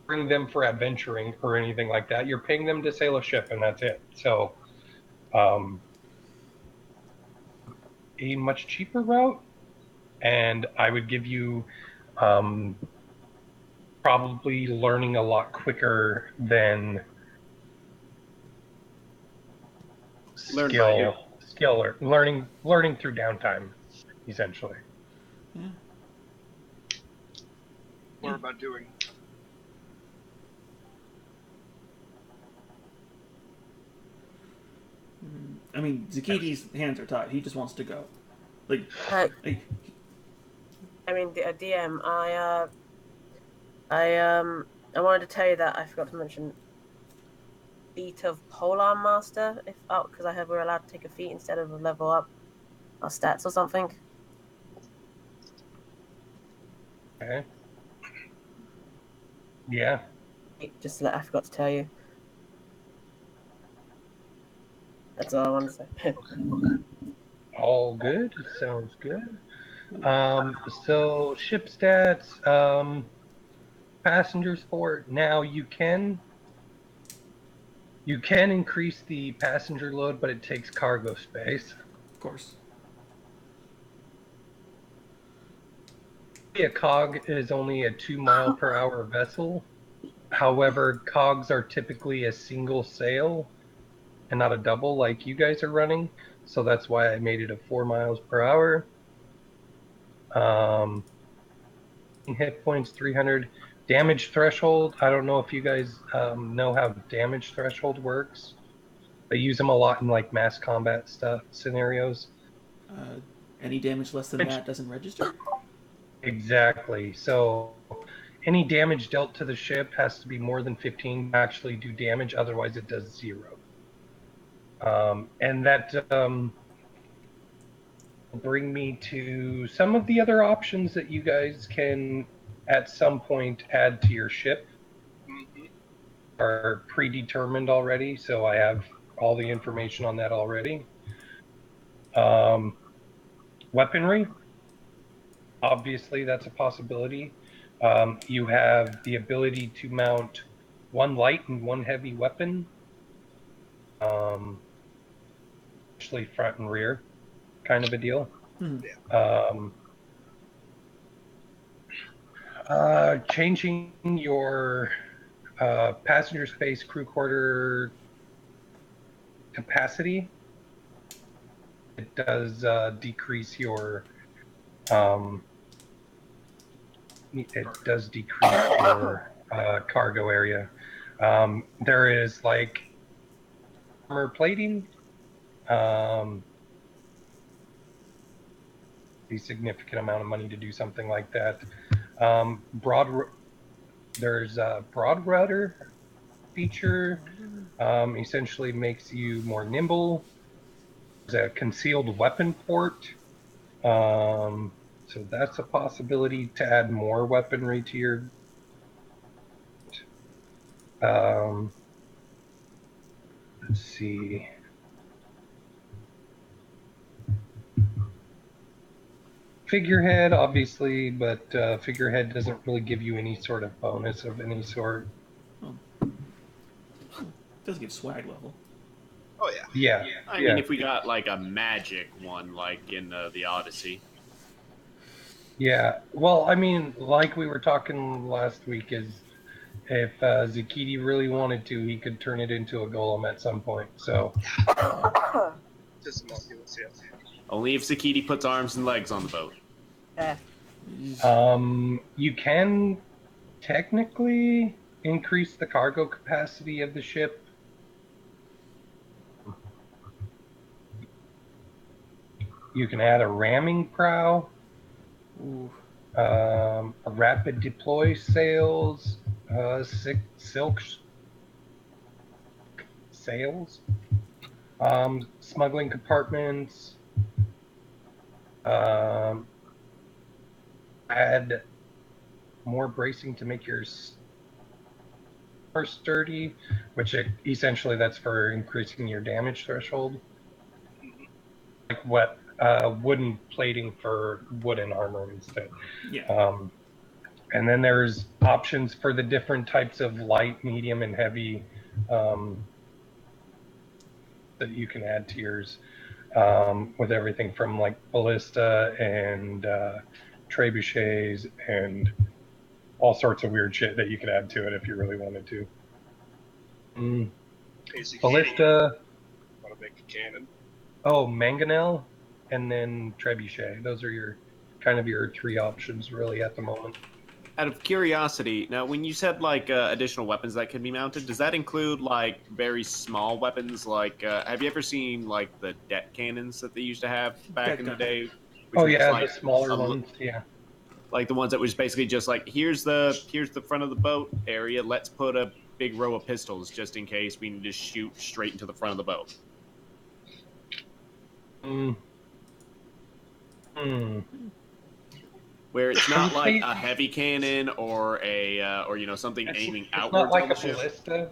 bring them for adventuring or anything like that. You're paying them to sail a ship, and that's it. So, um, a much cheaper route, and I would give you um, probably learning a lot quicker than Learn by ear. skill or learning through downtime, essentially. Yeah. More about doing. I mean, Zakiti's hands are tied. He just wants to go. Like, Uh, like I mean, DM, I wanted to tell you that I forgot to mention feat of Polearm Master, if because we're allowed to take a feat instead of a level up our stats or something. Okay. Yeah. I forgot to tell you. That's all I wanted to say. All good. Sounds good. So ship stats, passengers for now you can increase the passenger load, but it takes cargo space. of course. A cog is only a 2 mile per hour vessel. However, cogs are typically a single sail and not a double like you guys are running. So that's why I made it a 4 miles per hour. Um, hit points 300. Damage threshold. I don't know if you guys know how damage threshold works. They use them a lot in like mass combat stuff scenarios. Uh, any damage less than that doesn't register. Exactly. So any damage dealt to the ship has to be more than 15 to actually do damage. Otherwise, it does 0. And that will bring me to some of the other options that you guys can at some point add to your ship. Mm-hmm. Are predetermined already, so I have all the information on that already. Um, weaponry, obviously, that's a possibility. You have the ability to mount one light and one heavy weapon, actually front and rear, kind of a deal. Hmm. Um, changing your passenger space crew quarter capacity, it does decrease your um, cargo area. There is like armor plating, um, a significant amount of money to do something like that. Broad, there's a broad rudder feature, essentially makes you more nimble. There's a concealed weapon port, so that's a possibility to add more weaponry to your. Um, let's see. Figurehead, obviously, but figurehead doesn't really give you any sort of bonus of any sort. Oh, does give swag level. Oh yeah. Yeah, I mean, yeah, if we got like a magic one, like in the Odyssey. yeah. Well, I mean, like we were talking last week, is if Zakiti really wanted to, he could turn it into a golem at some point. So, Just Homunculus, yes. Only if Zakiti puts arms and legs on the boat. Yeah. you can technically increase the cargo capacity of the ship. You can add a ramming prow. Ooh. A rapid deploy sails, silk sails, smuggling compartments, um, add more bracing to make yours more sturdy, which essentially that's for increasing your damage threshold. Like wooden plating for wooden armor instead. Yeah. Um, And then there's options for the different types of light, medium, and heavy that you can add to yours, with everything from like ballista and trebuchets and all sorts of weird shit that you could add to it if you really wanted to. Hey, Zucchini, Ballista, want to make a cannon? mangonel, and then trebuchet. Those are your three options really at the moment. Out of curiosity, now when you said like additional weapons that can be mounted, does that include like very small weapons? Like, have you ever seen like the deck cannons that they used to have back Deck in the gun. day? Oh was yeah, like the smaller a ones. Yeah. like the ones that was basically just like here's the front of the boat area. Let's put a big row of pistols just in case we need to shoot straight into the front of the boat. Mm. Hmm. Where it's not like Complete- a heavy cannon or a or something aiming It's outwards not like on the a ship. ballista.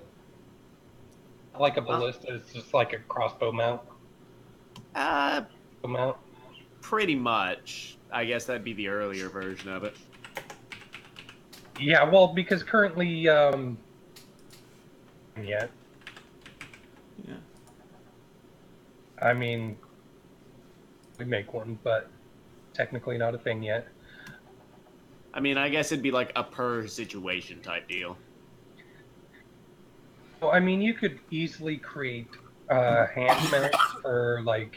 Like a ballista, it's just like a crossbow mount. Uh, Mount. pretty much. I guess that'd be the earlier version of it. Yeah, well, because currently, yeah, Yeah. I mean, we make one, but technically not a thing yet. I mean, I guess it'd be like a per situation type deal. Well, I mean, you could easily create hand mounts for like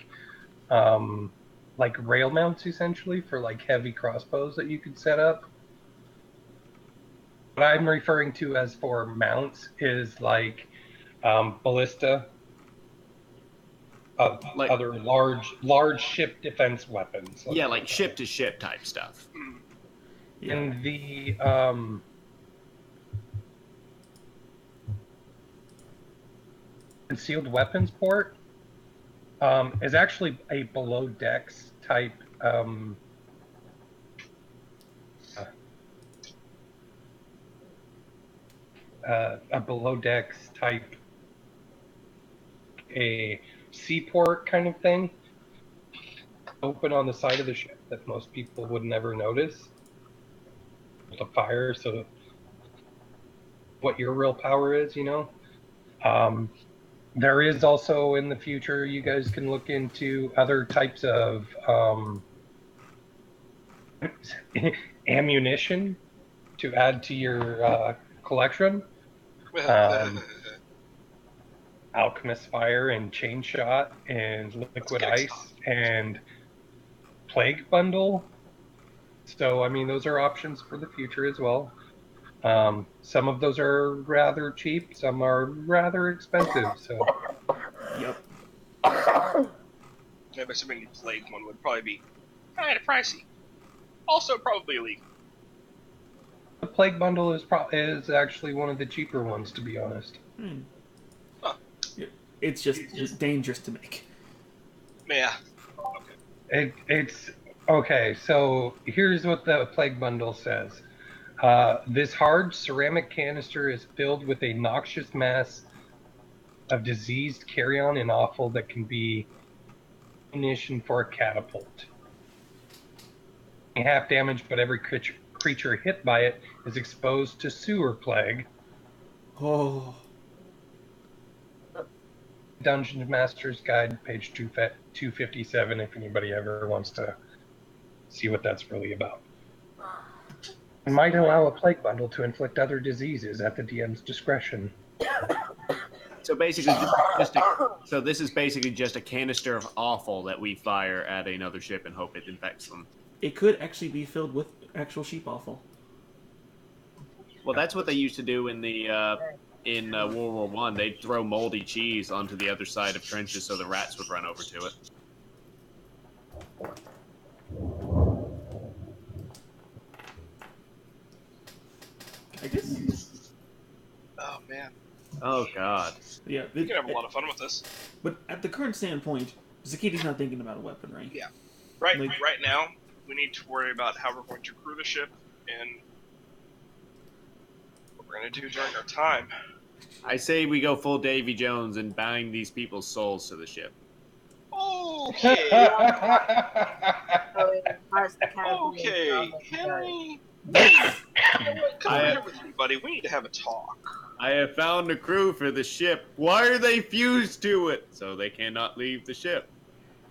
rail mounts essentially for like heavy crossbows that you could set up. What I'm referring to as for mounts is like ballista, Like other large ship defense weapons. yeah, like ship to ship type stuff. Yeah. And the concealed weapons port is actually a below decks type a below decks type a seaport kind of thing, open on the side of the ship that most people would never notice. To fire, so what your real power is, there is also in the future, you guys can look into other types of ammunition to add to your collection. Alchemist fire and chain shot and liquid ice and plague bundle. So I mean, those are options for the future as well. Some of those are rather cheap, some are rather expensive. So Yep. Maybe assuming the plague one would probably be kind of pricey. Also, probably illegal. the plague bundle is actually one of the cheaper ones, to be honest. Huh. It's just dangerous to make. Yeah. It's okay. So here's what the plague bundle says. This hard ceramic canister is filled with a noxious mass of diseased carrion and offal that can be ammunition for a catapult. Half damage, but every creature hit by it is exposed to sewer plague. Oh. Dungeon Master's Guide, page 257, if anybody ever wants to see what that's really about. It might allow a plague bundle to inflict other diseases at the DM's discretion. So basically, so this is basically just a canister of offal that we fire at another ship and hope it infects them. It could actually be filled with actual sheep offal. Well, that's what they used to do in the in World War One. They'd throw moldy cheese onto the other side of trenches so the rats would run over to it. I guess. Oh man. Oh God. Yeah. We can have a lot of fun with this. But at the current standpoint, Zakiti's not thinking about a weapon, right? Yeah. Right. Like- Right now, we need to worry about how we're going to crew the ship and what we're going to do during our time. I say we go full Davy Jones and bind these people's souls to the ship. Okay. Oh, yeah, Pirates of the Caribbean Okay. drama, Can we Come on here with me, buddy. We need to have a talk. I have found a crew for the ship. Why are they fused to it? So they cannot leave the ship.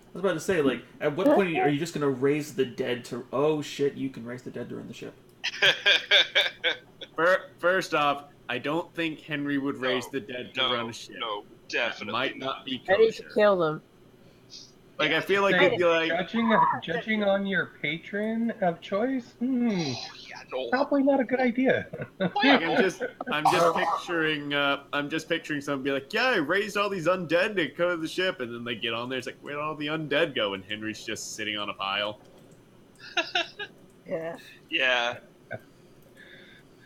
I was about to say, like, at what point are you just gonna raise the dead to? Oh shit, you can raise the dead to run the ship. First off, I don't think Henry would raise the dead to run a ship. No, That definitely might not be I need to kosher. kill them. Like, I feel like Say, it'd be like, judging on your patron of choice, Oh, yeah, no. probably not a good idea. like, I'm just picturing someone be like, yeah, I raised all these undead to go to the ship, and then they get on there, it's like, where'd all the undead go? And Henry's just sitting on a pile. Yeah. Yeah.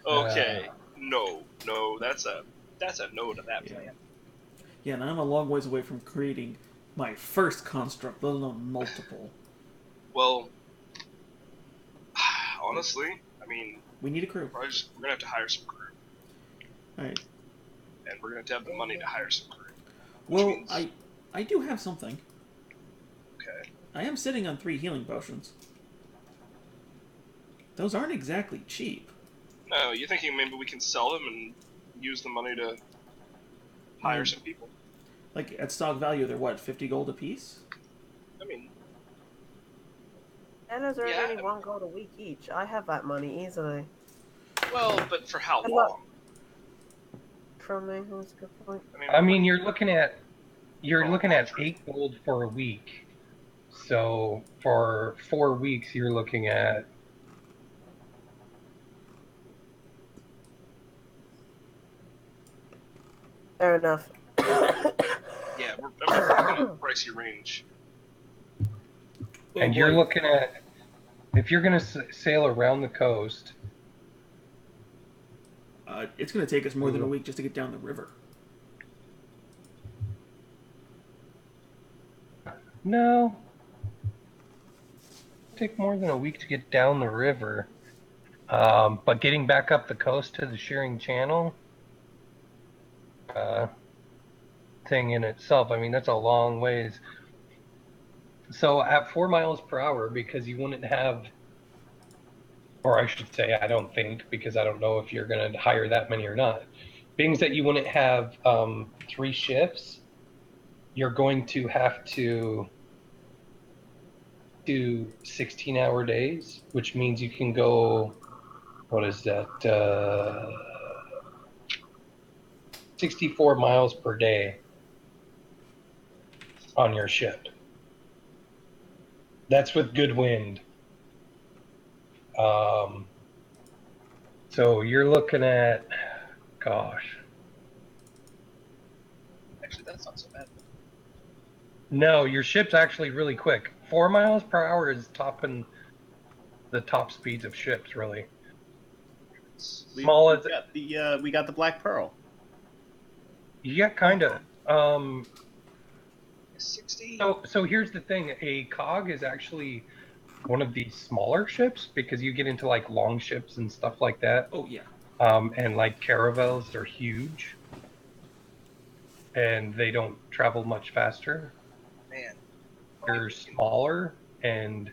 Okay. No, that's a no to that plan. Yeah, and I'm a long ways away from creating my first construct, let alone multiple. Well, honestly, I mean, We need a crew. we're gonna have to hire some crew, Alright. and we're gonna have to have the money to hire some crew. Well, means- I do have something. Okay. I am sitting on 3 healing potions. Those aren't exactly cheap. No, you thinking maybe we can sell them and use the money to hire some people? Like, at stock value, they're what, 50 gold a piece? I mean, And those are Yeah. only 1 gold a week each. I have that money easily. well, but for how I'm not- long? From me, that's a good point. I mean, you're looking at 8 gold for a week. So for 4 weeks, you're looking at Fair enough. Yeah, we're looking at a pricey range. and you're looking at, if you're going to sail around the coast, It's going to take us more than a week just to get down the river. no, take more than a week to get down the river. But getting back up the coast to the shearing channel, thing in itself, I mean, that's a long ways. So at 4 miles per hour, because you wouldn't have, or I should say, I don't think, because I don't know if you're going to hire that many or not, being that you wouldn't have 3 shifts, you're going to have to do 16-hour days, which means you can go, what is that, 64 miles per day on your ship. That's with good wind. So you're looking at, gosh, Actually, that's not so bad. no, your ship's actually really quick. 4 miles per hour is topping the top speeds of ships, really. Small as we got the Black Pearl. yeah, kind of. 60. So here's the thing: a cog is actually one of these smaller ships because you get into like long ships and stuff like that. Oh, yeah. And like caravels are huge, and they don't travel much faster. Man. They're smaller and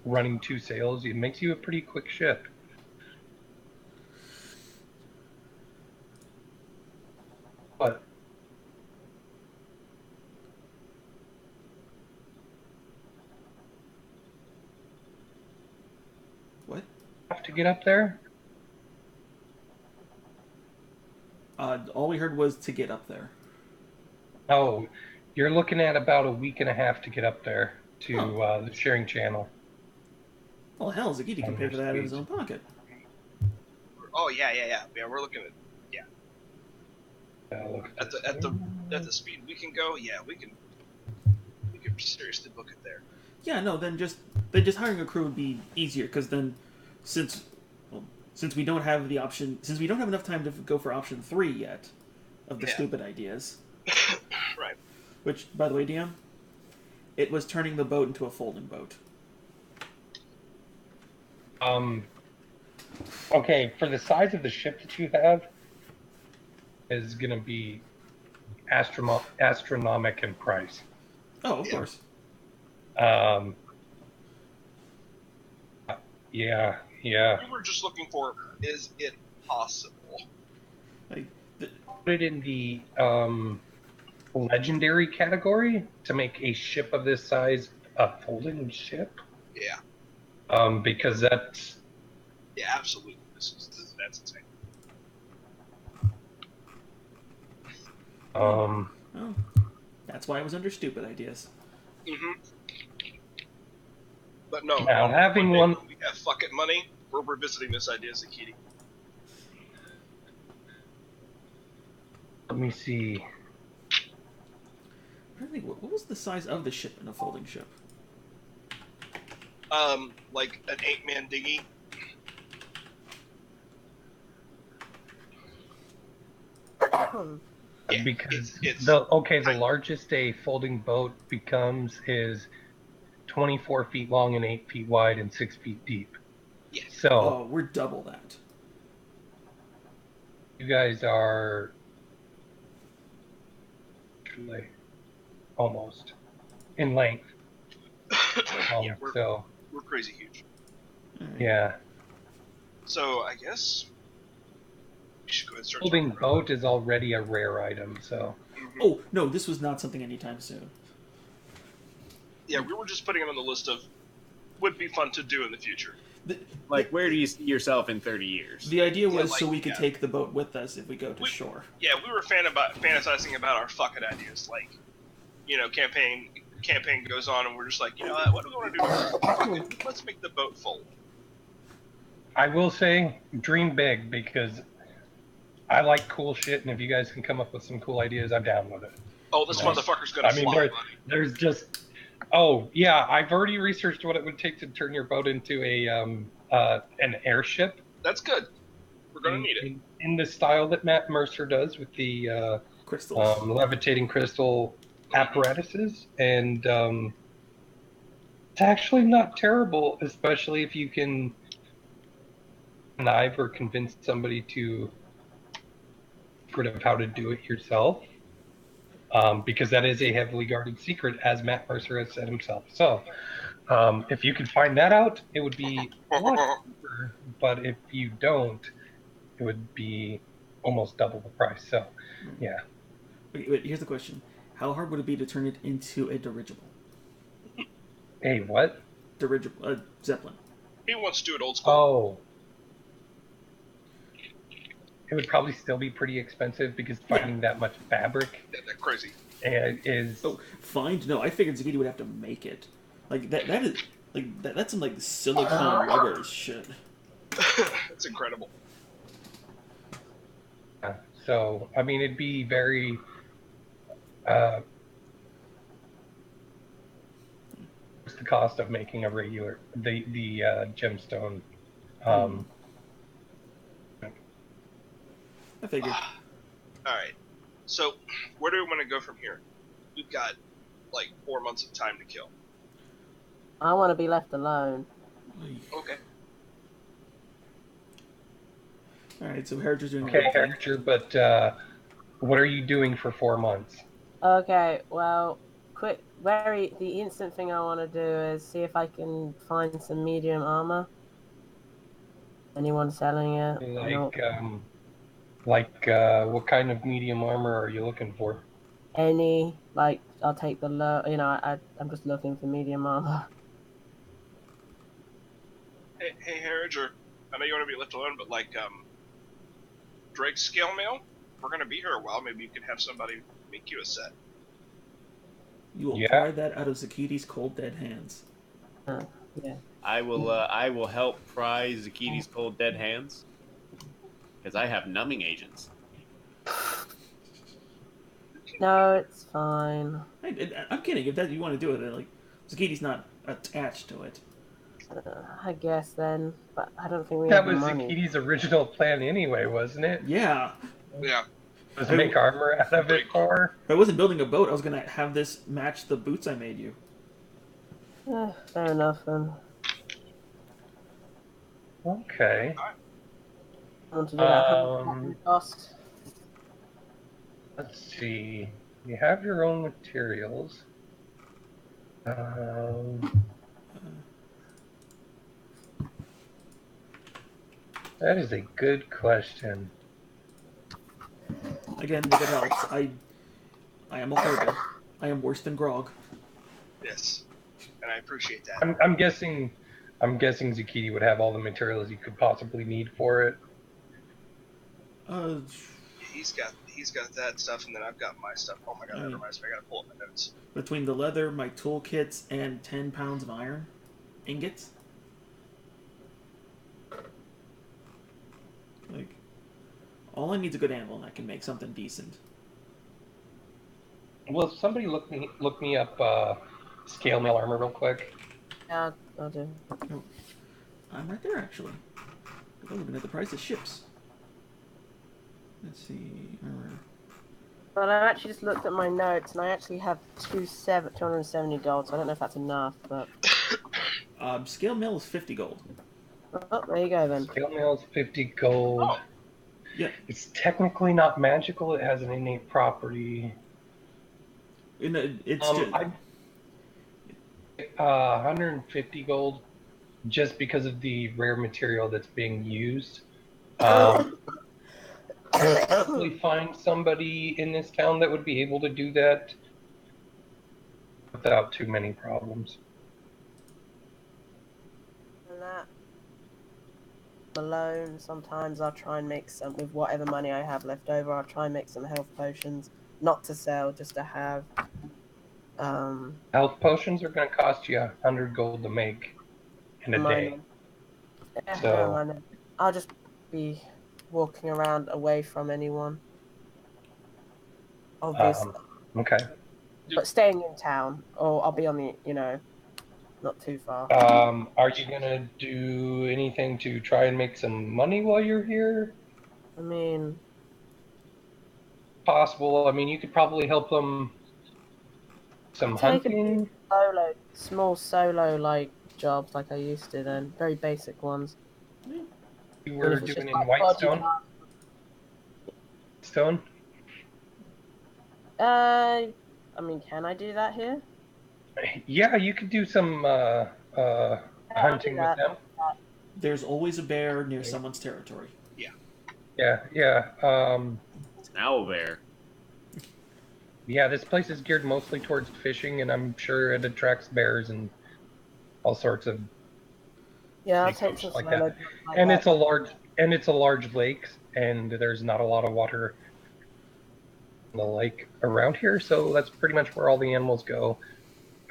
running 2 sails. It makes you a pretty quick ship. But What? have to get up there. All we heard was to get up there. Oh, you're looking at about a week and a half to get up there to Oh. the sharing channel. Well, hell, Zagiti can pay for that out of his own pocket. Oh yeah. We're looking at Look at the speed we can go. Yeah, we can seriously book it there. Yeah, no, then just hiring a crew would be easier, because then, since we don't have the option, since we don't have enough time to go for option 3 yet, of the Yeah. stupid ideas. Right. Which, by the way, DM, it was turning the boat into a folding boat. Okay, for the size of the ship that you have, is going to be astronomic in price. Oh, of Yeah. course. Yeah, yeah. We were just looking for, is it possible? Like, Put it in the legendary category to make a ship of this size a folding ship. Yeah, Because that's yeah, absolutely. That's insane. um well, that's why I was under stupid ideas. Mm-hmm. But no, now having day one. when we have fucking money, we're revisiting this idea, Zakiti. Let me see. I don't think what was the size of the ship in a folding ship? Like an 8-man dinghy. Yeah, Because it's the largest a folding boat becomes is 24 feet long and 8 feet wide and 6 feet deep. yeah. So Oh, we're double that. you guys are actually almost in length. Yeah, So we're crazy huge. All right. yeah, So I guess we should go ahead and start folding talking about boat is already a rare item. So Mhm. Oh no, this was not something anytime soon. Yeah, we were just putting it on the list of would be fun to do in the future. Like, where do you see yourself in 30 years? The idea was like, so we could yeah. take the boat with us if we go to shore. Yeah, we were fantasizing about our fucking ideas. Like, campaign goes on, and we're just like, what do we want to do? Fucking, let's make the boat fold. I will say, dream big because I like cool shit, and if you guys can come up with some cool ideas, I'm down with it. Oh, this Nice. motherfucker's gonna I mean, fly, buddy. there's just. Oh yeah, I've already researched what it would take to turn your boat into an airship. That's good. We're gonna need it. In the style that Matt Mercer does with the Crystals. levitating crystal apparatuses, and it's actually not terrible, especially if you can connive or convince somebody to sort of how to do it yourself. Because that is a heavily guarded secret, as Matt Mercer has said himself. So, if you could find that out, it would be a lot cheaper. But if you don't, it would be almost double the price. So, yeah. Wait, here's the question: how hard would it be to turn it into a dirigible? Hey, what? Dirigible, zeppelin. He wants to do it old school. Oh. It would probably still be pretty expensive because finding that much fabric That's crazy. is. Oh, find? No, I figured Zakiti would have to make it. Like that is like that's some like silicone rubber shit. That's incredible. So, I mean, it'd be very. What's the cost of making a regular the gemstone? I figured. All right. So, where do we want to go from here? We've got like 4 months of time to kill. I want to be left alone. Okay. All right, so Heritage doing Okay, one thing. Hector, but what are you doing for 4 months? Okay, well, the instant thing I want to do is see if I can find some medium armor. Anyone selling it? What kind of medium armor are you looking for? Any, like, I'll take the low. I'm just looking for medium armor. Hey, Harriger. I know you want to be left alone, but Drake's scale mail. We're gonna be here a while. Maybe you could have somebody make you a set. You will Yeah. pry that out of Zakiti's cold dead hands. Yeah. I will help pry Zakiti's cold dead hands because I have numbing agents. No, it's fine. I'm kidding. If that you want to do it, then, like Zakiti's not attached to it. I guess then, but I don't think we That have the was money. Zakiti's original plan anyway, wasn't it? Yeah. Yeah. Was to make armor out of it for? If I wasn't building a boat, I was gonna have this match the boots I made you. Fair enough then. Okay. Want to do that? How much does it cost? Let's see. You have your own materials. That is a good question. Again, if it helps, I am a horrible. I am worse than Grog. Yes, and I appreciate that. I'm guessing Zucchini would have all the materials you could possibly need for it. Uh, He's got that stuff, and then I've got my stuff. Oh my god, I that mean, reminds me. I gotta pull up my notes. between the leather, my toolkits, and 10 pounds of iron ingots. Like, all I need is a good anvil, and I can make something decent. Will somebody look me up scale mail armor real quick? Yeah, I'll do. Oh, I'm right there, actually. I'm looking at the price of ships. Let's see. Armor. But I actually just looked at my notes, and I actually have 270 gold, so I don't know if that's enough, but... Scale mail is 50 gold. Oh, there you go, then. Scale mail is 50 gold. Oh. Yeah. It's technically not magical. It has an innate property. It's just... 150 gold, just because of the rare material that's being used. Probably find somebody in this town that would be able to do that without too many problems. And that alone, sometimes I'll try and make some with whatever money I have left over. I'll try and make some health potions, not to sell, just to have. Health potions are going to cost you 100 gold to make in a day. Yeah, So- I know. I'll just be walking around away from anyone. Obviously, Okay. but staying in town, or I'll be on the, not too far. Are you going to do anything to try and make some money while you're here? I mean, Possible. I mean, you could probably help them some take a hunting. small solo like jobs like I used to. Then very basic ones. You were if it's doing just in like Whitestone. Stone. I mean, can I do that here? Yeah, you could do some Yeah, I'll do hunting with that. them. There's always a bear near someone's territory. Yeah. It's an owl bear. Yeah, this place is geared mostly towards fishing, and I'm sure it attracts bears and all sorts of. Yeah, I'll Big take fish some like solo that. jobs like And that. it's a large lake, and there's not a lot of water in the lake around here, so that's pretty much where all the animals go.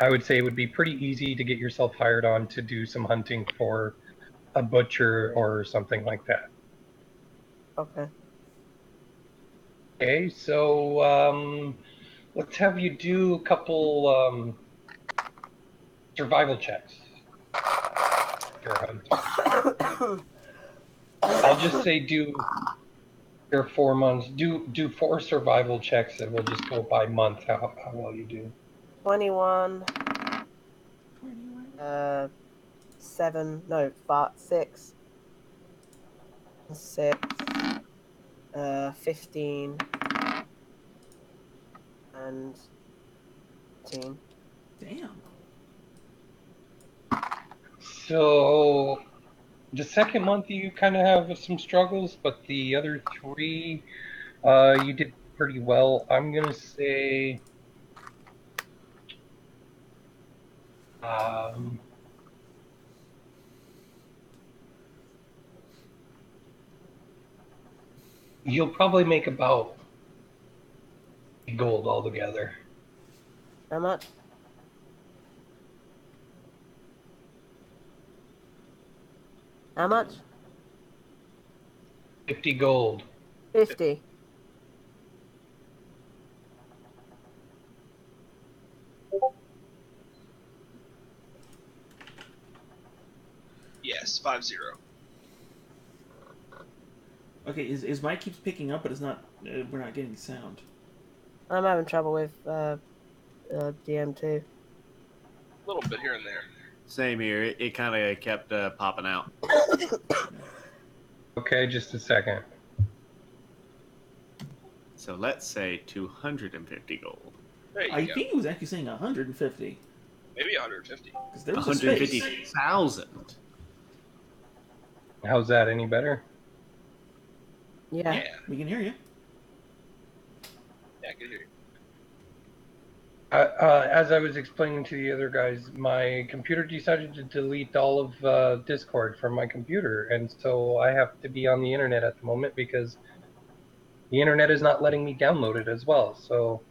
I would say it would be pretty easy to get yourself hired on to do some hunting for a butcher or something like that. Okay. Okay, so let's have you do a couple survival checks. You're a hunter. I'll just say do your 4 months. Do 4 survival checks, and we'll just go by month how well you do. 21. 7. No, 6. 6. 15. And 15. Damn. So the second month you kind of have some struggles, but the other 3 you did pretty well. I'm gonna say you'll probably make about gold altogether. How much? How much? 50 gold. 50. Yes, 5-0. Okay, his mic keeps picking up, but it's not. We're not getting sound. I'm having trouble with DM2. A little bit here and there. Same here. It kind of kept popping out. Okay, just a second. So let's say 250 gold. There you I go. think he was actually saying 150. Maybe 150. Because there was a space. 150,000. How's that? Any better? Yeah. Yeah. We can hear you. Yeah, good. As I was explaining to the other guys, my computer decided to delete all of Discord from my computer, and so I have to be on the internet at the moment because the internet is not letting me download it as well. So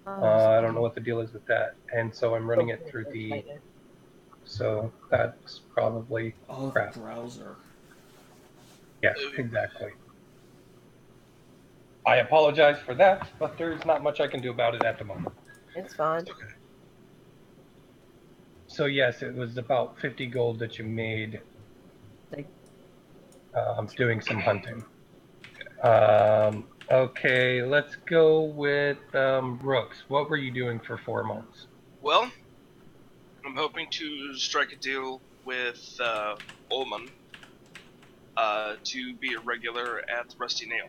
I don't know what the deal is with that, and so I'm running it through the. So that's probably Oh, the crap. browser. Yeah, exactly. I apologize for that, but there's not much I can do about it at the moment. It's fine. Okay. So yes, it was about 50 gold that you made Like, doing some hunting. Okay, let's go with Rooks. What were you doing for 4 months? Well, I'm hoping to strike a deal with Ullman to be a regular at Rusty Nail.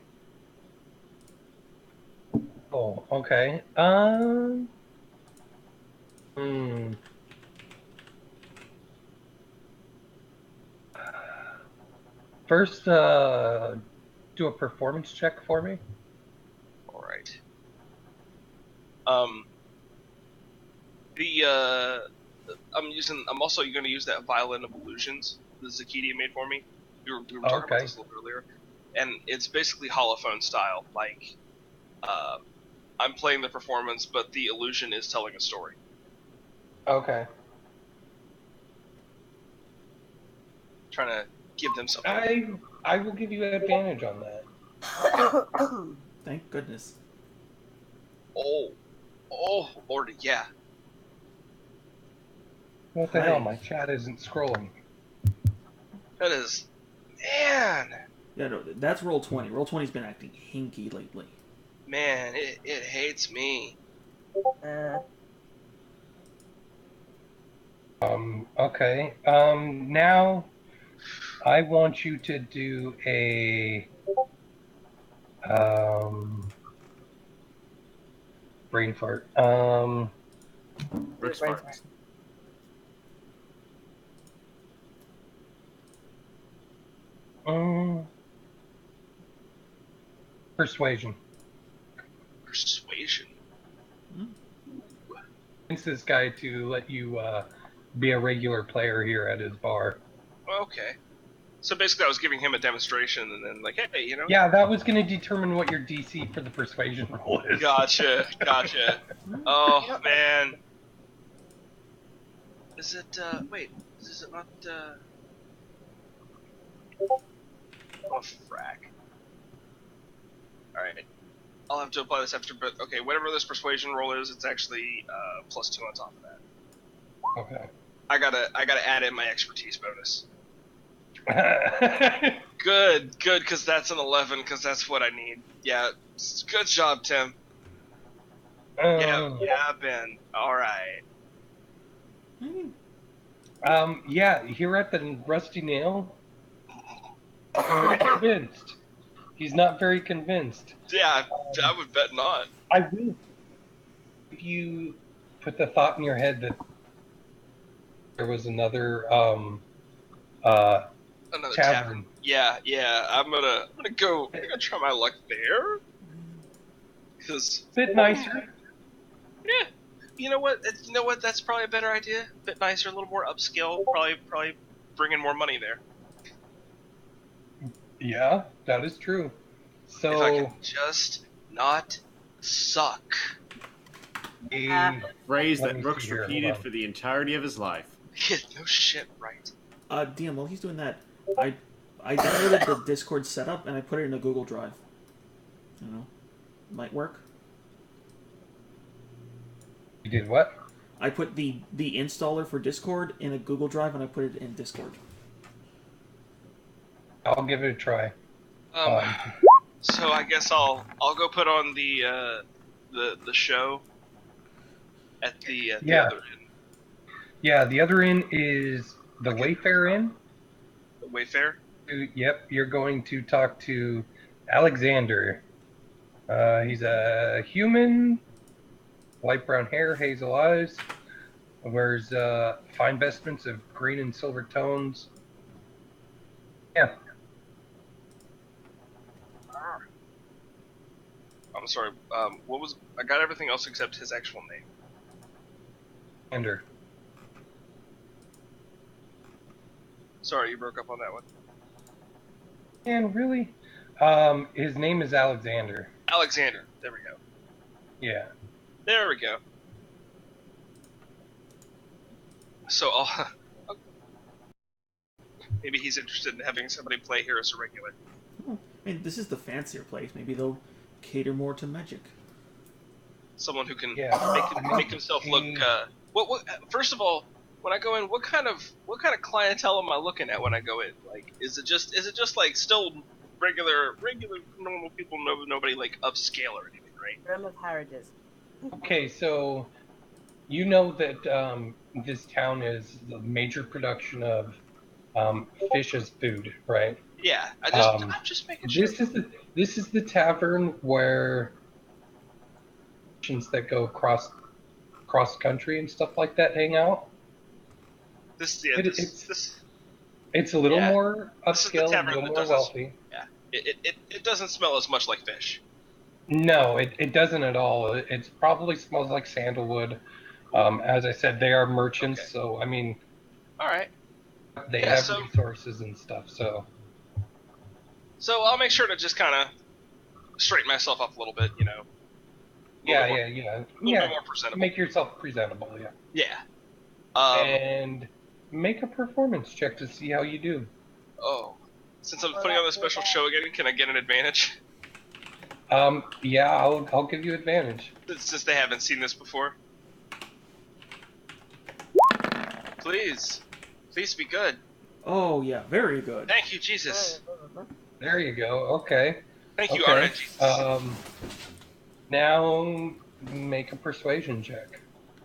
Oh, okay. Hmm. First, do a performance check for me. All right. Um, I'm also going to use that Violin of Illusions that Zakiti made for me. We were talking about Okay. this a little earlier, and it's basically holophone style. Like, I'm playing the performance, but the illusion is telling a story. Okay. Trying to give them something. I will give you advantage on that. Thank goodness. Oh, Lordy, yeah. What the hell? Hi. My chat isn't scrolling. That is, man, Yeah, no, that's roll 20. Roll 20's been acting hinky lately. man, it hates me. Okay. Now I want you to do a brain fart. Rick's Brain farts. um, persuasion. Persuasion. Convince this guy to let you be a regular player here at his bar. Okay. So basically, I was giving him a demonstration, and then like, hey, you know. Yeah, that was going to determine what your DC for the persuasion roll is. Gotcha. Oh man. Is it? Wait. Is it not? Oh frack. All right. I'll have to apply this after, but okay. Whatever this persuasion roll is, it's actually +2 on top of that. Okay. I gotta add in my expertise bonus. Good, because that's an 11, because that's what I need. Yeah, good job, Tim. Yeah, Ben. All right. Yeah, here at the Rusty Nail, very convinced. He's not very convinced. Yeah, I would bet not. I will. If you put the thought in your head that there was another Another tavern. Yeah. I'm gonna try my luck there. Because Bit nicer. yeah, you know what? That's probably a better idea. A bit nicer, a little more upscale. Probably bringing more money there. Yeah, that is true. So If I can just not suck. A phrase Let that me Brooks see here, repeated hold on. for the entirety of his life. No shit, right? DM, while he's doing that, I downloaded the Discord setup and I put it in a Google Drive. You know, might work. You did what? I put the installer for Discord in a Google Drive and I put it in Discord. I'll give it a try. So I guess I'll go put on the show at the Yeah. other inn. Yeah, the other inn is the Wayfair Inn. The Wayfair. Yep, you're going to talk to Alexander. He's a human, light brown hair, hazel eyes, wears fine vestments of green and silver tones. Yeah. I'm sorry. What was? I got everything else except his actual name. Alexander. Sorry, you broke up on that one. And really, his name is Alexander. Alexander. There we go. Yeah. There we go. So maybe he's interested in having somebody play here as a regular. I mean, this is the fancier place. Maybe they'll cater more to magic. Someone who can Yeah. make himself look. What? First of all, when I go in, what kind of clientele am I looking at when I go in? Like, is it just like still regular normal people? Nobody like upscale or anything, right? Realm of Harrods. Okay, so you know that this town is the major production of fish as food, right? Yeah, Um, I'm just making sure. This is the tavern where that go cross country and stuff like that hang out. It's a little Yeah. more This is the upscale, a tavern little that more doesn't. wealthy. Yeah, it doesn't smell as much like fish. No, it doesn't at all. It probably smells like sandalwood. As I said, they are merchants, Okay. so I mean, All right. they Yeah, have so- resources and stuff. So So I'll make sure to just kind of straighten myself up a little bit, you know. yeah, more- yeah, A little yeah. bit more presentable. Make yourself presentable, yeah. Yeah. And make a performance check to see how you do. Oh. Since I'm putting on the special show again, can I get an advantage? Yeah, I'll give you advantage. Since they haven't seen this before. Please be good. Oh yeah, very good. Thank you, Jesus. There you go. Okay. Thank you, Okay. alright, Jesus. Now make a persuasion check.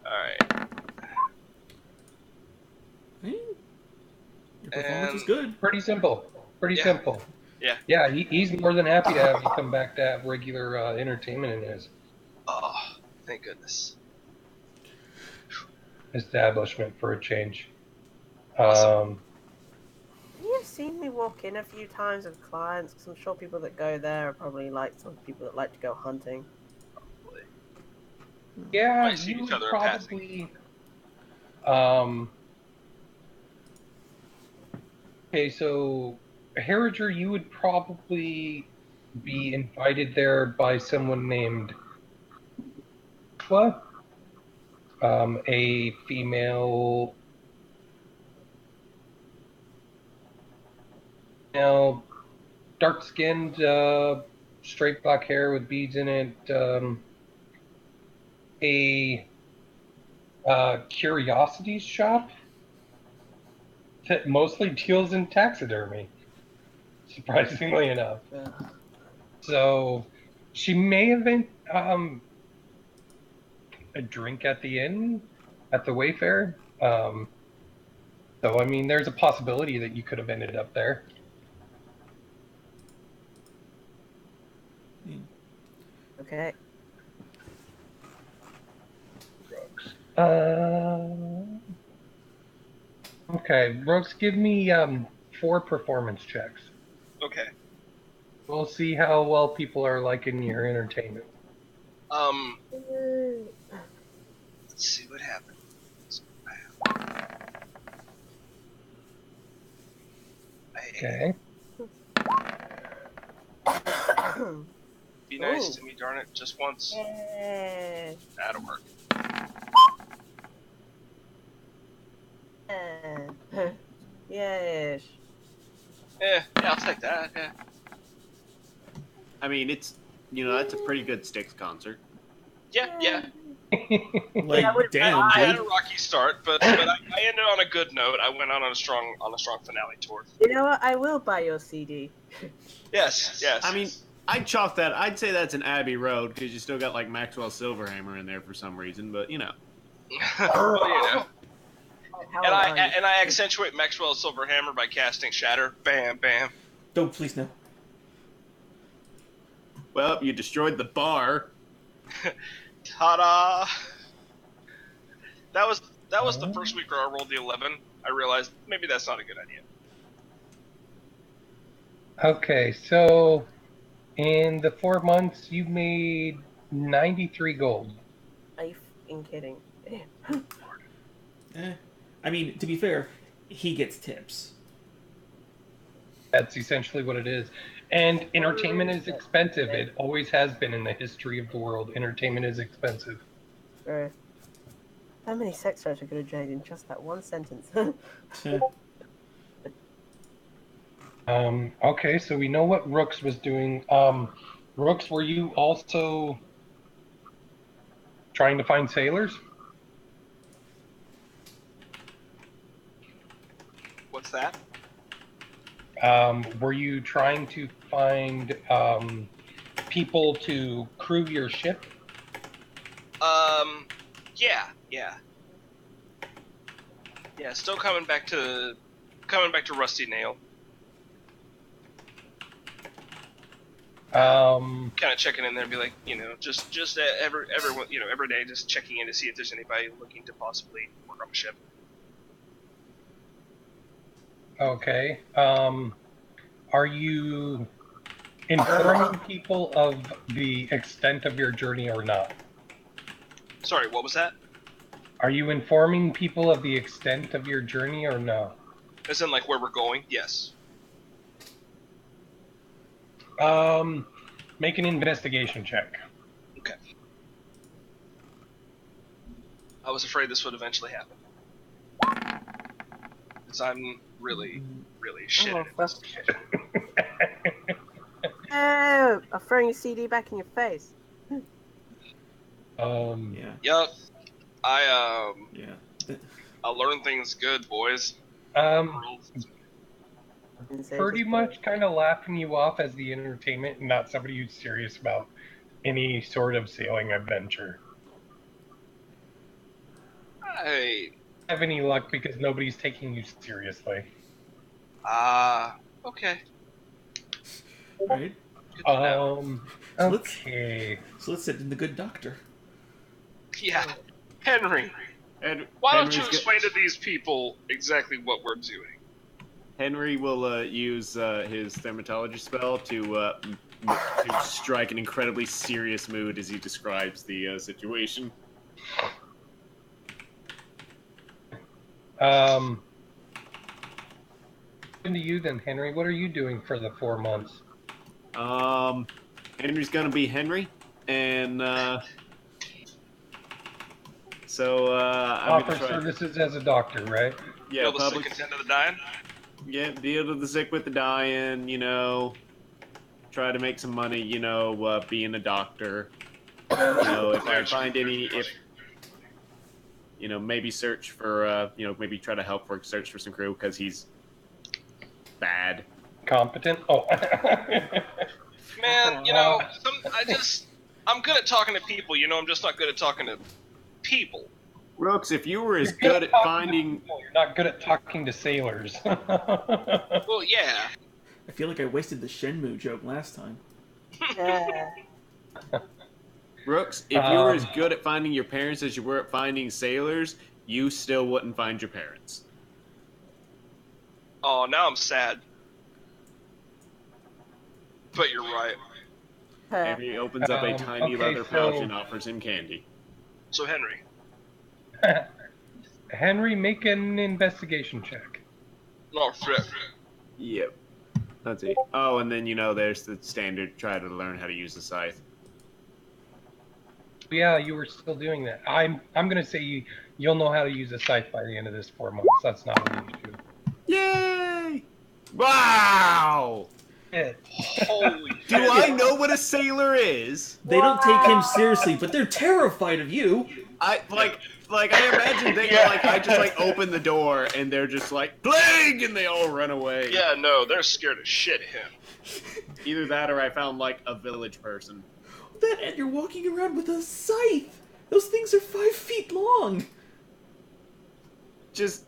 Alright. Hey, your performance is And- good. Pretty simple. Pretty Yeah. simple. Yeah. Yeah, he's more than happy to have you come back to have regular entertainment in his Oh, thank goodness. establishment for a change. Awesome. You've seen me walk in a few times with clients, because I'm sure people that go there are probably like some people that like to go hunting. Yeah, Might see you each would other in passing. probably. Okay, so Harriger, you would probably be invited there by someone named what? A female, dark-skinned, straight black hair with beads in it. A curiosities shop that mostly deals in taxidermy, surprisingly enough. So she may have been a drink at the inn at the Wayfair. So I mean, there's a possibility that you could have ended up there. Okay. Okay, Brooks, give me 4 performance checks. Okay. We'll see how well people are liking your entertainment. Let's see what happens. Okay. Be nice Ooh. to me, darn it, just once. Yeah. That'll work. Yes. Yeah, I'll take that. Yeah. I mean, that's a pretty good Styx concert. Yeah. Like, Yeah, wait, damn, I had a dude. rocky start, but I ended on a good note. I went on a strong finale tour. You know what? I will buy your CD. Yes. I mean, I'd chalk that. I'd say that's an Abbey Road because you still got like Maxwell Silverhammer in there for some reason, but you know. well, you know. How And are you? I accentuate Maxwell Silverhammer by casting Shatter. Bam, bam. Don't please no. Well, you destroyed the bar. Ta-da! That was the first week where I rolled the 11. I realized maybe that's not a good idea. Okay, so In the 4 months, you made 93 gold. Are you f***ing kidding? I mean, to be fair, he gets tips. That's essentially what it is. And entertainment is expensive. It always has been in the history of the world. Entertainment is expensive. Bro. How many sex threats we could have joined in just that one sentence? Okay, so we know what Rooks was doing. Rooks, were you also trying to find sailors? What's that? Were you trying to find people to crew your ship? Yeah. Yeah, still coming back to Rusty Nail. Kind of checking in there and be like, just every day, just checking in to see if there's anybody looking to possibly work on the ship. Okay. Are you informing people of the extent of your journey or not? Sorry, what was that? Are you informing people of the extent of your journey or no? As in, like, where we're going? Yes. Make an investigation check. Okay. I was afraid this would eventually happen. Because I'm really, really shit at investigation. Oh, I'm throwing a CD back in your face. Yeah. Yup. Yeah. I learn things good, boys. Pretty much kind of laughing you off as the entertainment and not somebody who's serious about any sort of sailing adventure. Hey. Have any luck because nobody's taking you seriously. Okay. Right? Okay. So let's sit in the good doctor. Yeah. Henry, why don't you explain to these people exactly what we're doing? Henry will use his thermatology spell to strike an incredibly serious mood as he describes the situation. To you then, Henry. What are you doing for the 4 months? Henry's gonna be Henry, and so I'm Offer services as a doctor, right? Yeah, Deal the sick and tend to the dying. Yeah, deal to the sick with the dying. Try to make some money. Being a doctor. If I find any, maybe search for, maybe try to search for some crew because he's bad. Competent? Oh. Man, I'm good at talking to people, I'm just not good at talking to people. Rooks, if you were as good at finding... You're not good at talking to sailors. Well, yeah. I feel like I wasted the Shenmue joke last time. Yeah. Rooks, if you were as good at finding your parents as you were at finding sailors, you still wouldn't find your parents. Oh, now I'm sad. But you're right. Henry opens up a tiny leather pouch and offers him candy. So, Henry. Henry, make an investigation check. Oh, shit. Yep. Let's see. Oh, and then, there's the standard try to learn how to use the scythe. Yeah, you were still doing that. I'm going to say you'll know how to use a scythe by the end of this 4 months. That's not an issue. Yay! Wow! Holy shit. Do I know what a sailor is? They don't take him seriously, but they're terrified of you. I imagine they I just open the door and they're just like plague and they all run away. Yeah, no, they're scared as shit of him. Either that or I found a village person. That and you're walking around with a scythe. Those things are 5 feet long. Just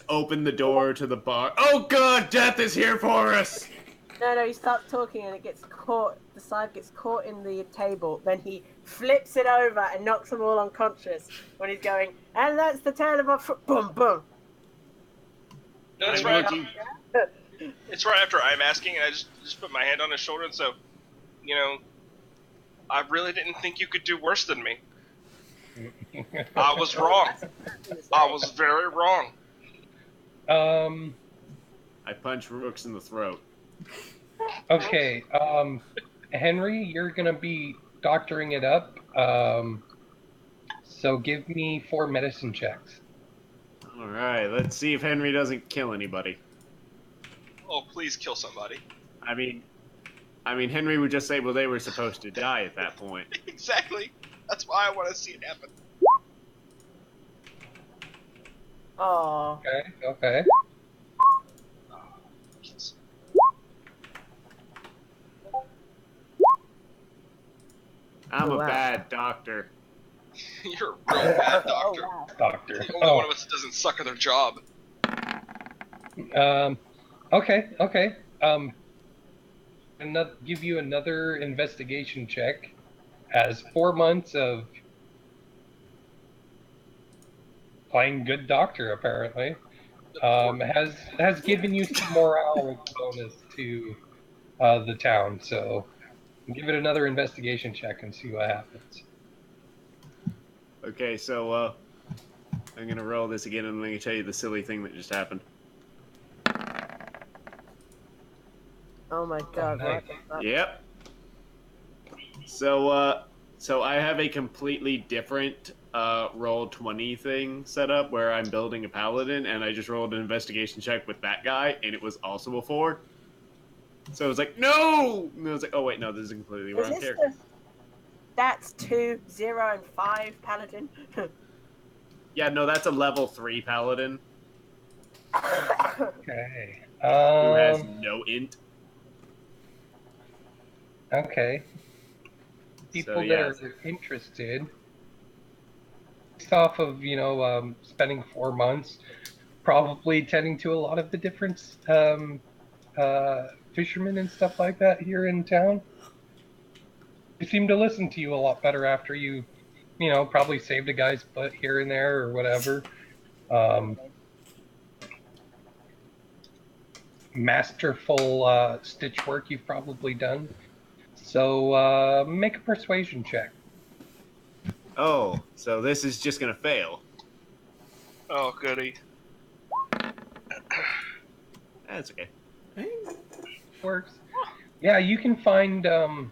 open the door to the bar. Oh god, death is here for us. No, he starts talking and it gets caught. The side gets caught in the table. Then he flips it over and knocks them all unconscious when he's going, and that's the tale of a boom, boom. No, it's right after I'm asking, and I just put my hand on his shoulder, and so, I really didn't think you could do worse than me. I was wrong. I was very wrong. I punch Rooks in the throat. Okay. Henry, you're gonna be doctoring it up. So give me 4 medicine checks. All right, let's see if Henry doesn't kill anybody. Oh, please kill somebody. I mean, Henry would just say, "Well, they were supposed to die at that point." Exactly. That's why I want to see it happen. Oh. Okay. I'm Oh, a wow. bad doctor. You're a real bad doctor. Oh, wow. Doctor. The only one of us that doesn't suck at their job. Okay. Give you another investigation check, as 4 months of playing good doctor apparently has given you some morale bonus to the town. So give it another investigation check and see what happens. Okay, so I'm gonna roll this again, and I'm gonna tell you the silly thing that just happened. Oh my god, nice. what? Yep. So I have a completely different roll 20 thing set up where I'm building a paladin, and I just rolled an investigation check with that guy, and it was also a 4. So it was like, no! And I was like, oh wait, no, this is a completely Is wrong this character. That's 2, 0, and 5 paladin. Yeah, no, that's a level 3 paladin Okay. who has no int. Okay. People So, that yeah. are interested, based off of spending 4 months, probably tending to a lot of the different fishermen and stuff like that here in town. They seem to listen to you a lot better after you probably saved a guy's butt here and there or whatever. Masterful stitch work you've probably done. So make a persuasion check. Oh, so this is just gonna fail. Oh, goody. That's okay. Works. Yeah, you can find. Yeah,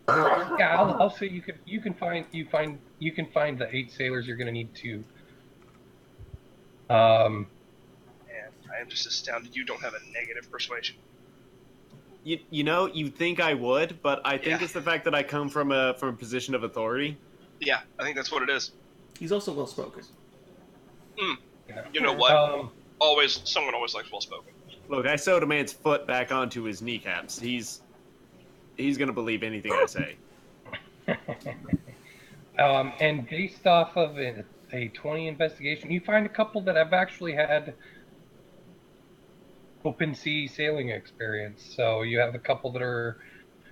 I'll say you can find the 8 sailors you're gonna need to. Man, I am just astounded you don't have a negative persuasion. You'd think I would, but I think Yeah. it's the fact that I come from a position of authority. Yeah, I think that's what it is. He's also well spoken. You know what? Um, Someone always likes well spoken. Look, I sewed a man's foot back onto his kneecaps. He's gonna believe anything I say. and based off of a 20 investigation, you find a couple that have actually had open sea sailing experience. So you have a couple that are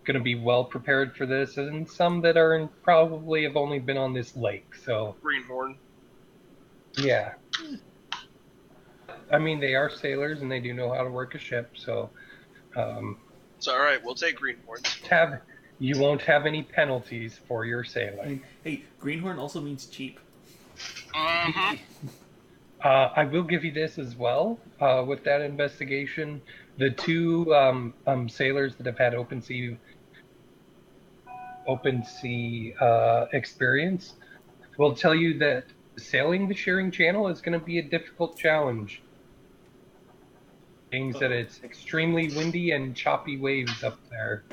going to be well prepared for this, and some that are probably have only been on this lake. So Greenhorn. yeah, I mean they are sailors and they do know how to work a ship. So It's all right. We'll take greenhorns. you won't have any penalties for your I sailing. mean, hey, greenhorn also means cheap. Mm-hmm. I will give you this as well. With that investigation, the 2 sailors that have had open sea experience will tell you that sailing the Shearing Channel is going to be a difficult challenge. Means that it's extremely windy and choppy waves up there.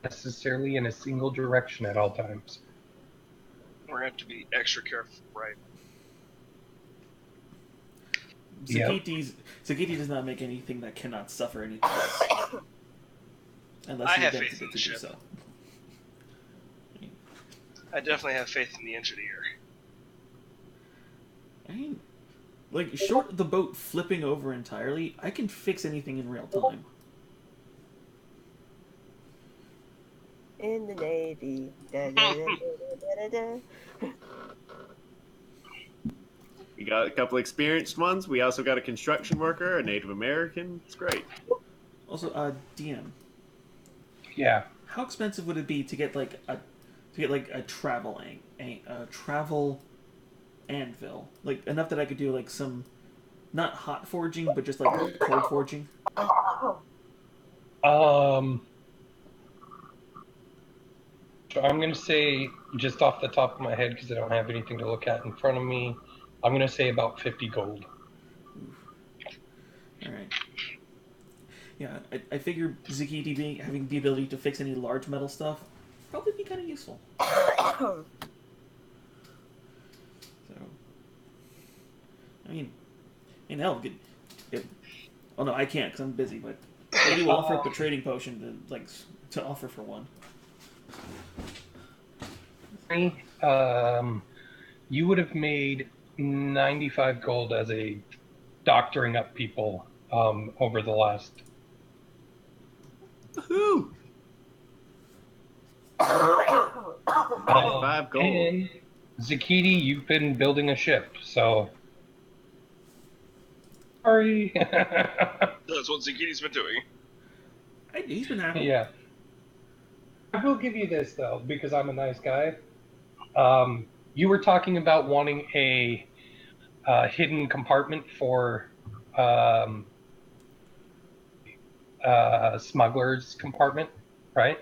Necessarily in a single direction at all times. We're going to have to be extra careful, right? Zagiti does not make anything that cannot suffer anything. Unless I he have attempts faith in to the do ship. so. I definitely have faith in the engineer. I mean, like, short of the boat flipping over entirely, I can fix anything in real time. In the Navy. Da, da, da, da, da, da, da. We got a couple experienced ones. We also got a construction worker, a Native American. It's great. Also, DM. Yeah. How expensive would it be to get like a travel anvil, like enough that I could do like some, not hot forging, but just like cold forging? Um, so I'm gonna say just off the top of my head because I don't have anything to look at in front of me. I'm gonna say about 50 gold. All right. Yeah, I figure Zakiti having the ability to fix any large metal stuff probably be kind of useful. So, hell, oh no, I can't because I'm busy. But maybe we'll offer up the trading potion to offer for one. You would have made 95 gold as a doctoring up people over the last. Woohoo! 5 gold. And Zakiti, you've been building a ship, so. Sorry. That's what Zakiti's been doing. He's been happy. Yeah. I will give you this, though, because I'm a nice guy. You were talking about wanting a hidden compartment for smuggler's compartment, right?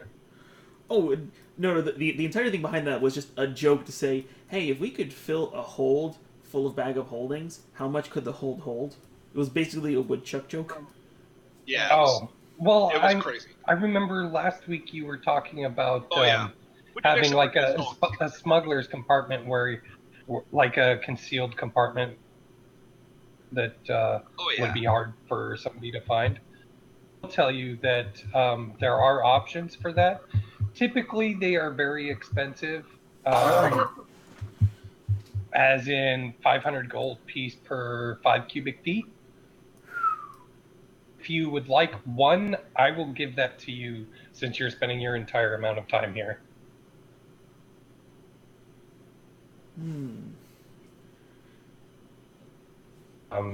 Oh, no, the entire thing behind that was just a joke to say, hey, if we could fill a hold full of bag of holdings, how much could the hold? It was basically a woodchuck joke. Yeah. Well, it was crazy. I remember last week you were talking about having like a smuggler's compartment like a concealed compartment that would be hard for somebody to find. I'll tell you that there are options for that. Typically, they are very expensive, as in 500 gold piece per 5 cubic feet. If you would like one, I will give that to you since you're spending your entire amount of time here.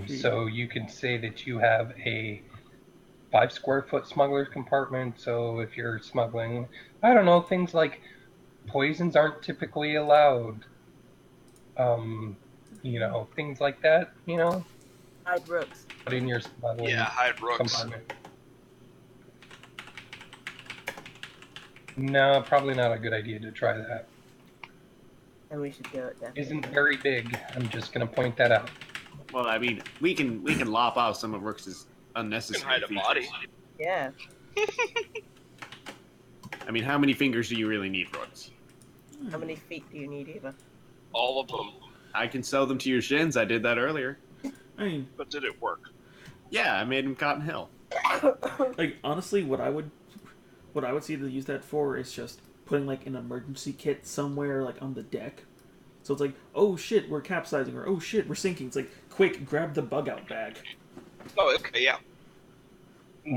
So you can say that you have a 5 square foot smuggler's compartment. So if you're smuggling, I don't know, things like poisons aren't typically allowed. Things like that, Hide rooks. Put in your smuggling hide rooks. compartment. No, probably not a good idea to try that. And we should do it then. Isn't very big. I'm just going to point that out. Well, I mean, we can lop off some of Rooks' unnecessary features. Hide a body. Yeah. I mean, how many fingers do you really need, Rooks? How many feet do you need, Eva? All of them. I can sell them to your shins. I did that earlier. But did it work? Yeah, I made him Cotton Hill. Like, honestly, what I would see to use that for is just putting like an emergency kit somewhere like on the deck. So it's like, oh shit, we're capsizing, or oh shit, we're sinking. It's like, quick, grab the bug out bag. Oh, okay, yeah.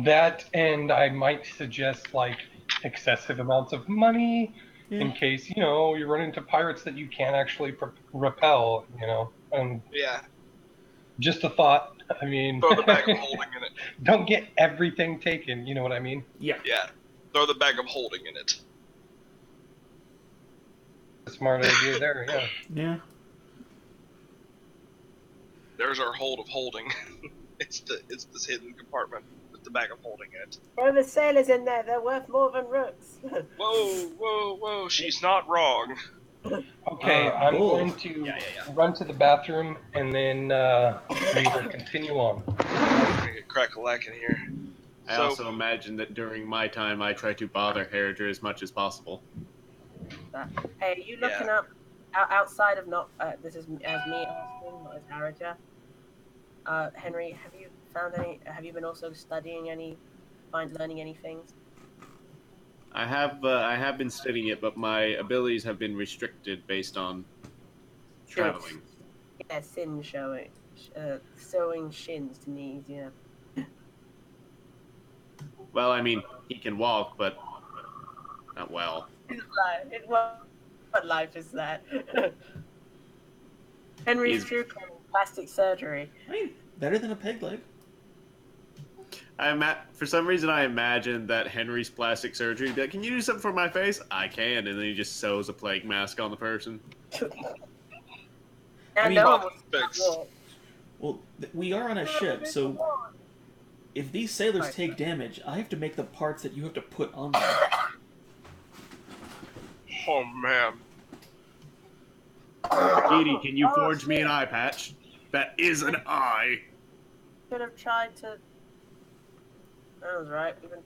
That, and I might suggest like excessive amounts of money in case, you run into pirates that you can't actually repel, and just a thought. I mean, throw the bag of holding in it. Don't get everything taken, you know what I mean? Yeah. Throw the bag of holding in it. Smart idea there, yeah. Yeah. There's our hold of holding. It's this hidden compartment with the bag of holding in it. Throw the sailors in there. They're worth more than rooks. Whoa! She's not wrong. Okay, I'm going to run to the bathroom and then we will continue on. I'm gonna get crack-a-lack in here. I also imagine that during my time, I try to bother Harriger as much as possible. Hey, are you looking up outside of not? This is as me asking, not as Harriger. Henry, have you found any? Have you been also studying learning any things? I have been studying it, but my abilities have been restricted based on traveling. Yeah, sin showing, sewing shins to knees. Yeah. Well, I mean, he can walk, but not well. What life is that? Henry's true plastic surgery. I mean, better than a peg leg. For some reason, I imagine that Henry's plastic surgery would be like, can you do something for my face? I can. And then he just sews a plague mask on the person. I mean, no one wants fix. to well, we are on a ship, so if these sailors take damage, I have to make the parts that you have to put on them. Oh man. Edie, can you forge me an eye patch? That is an eye. should have tried to. That was right. Even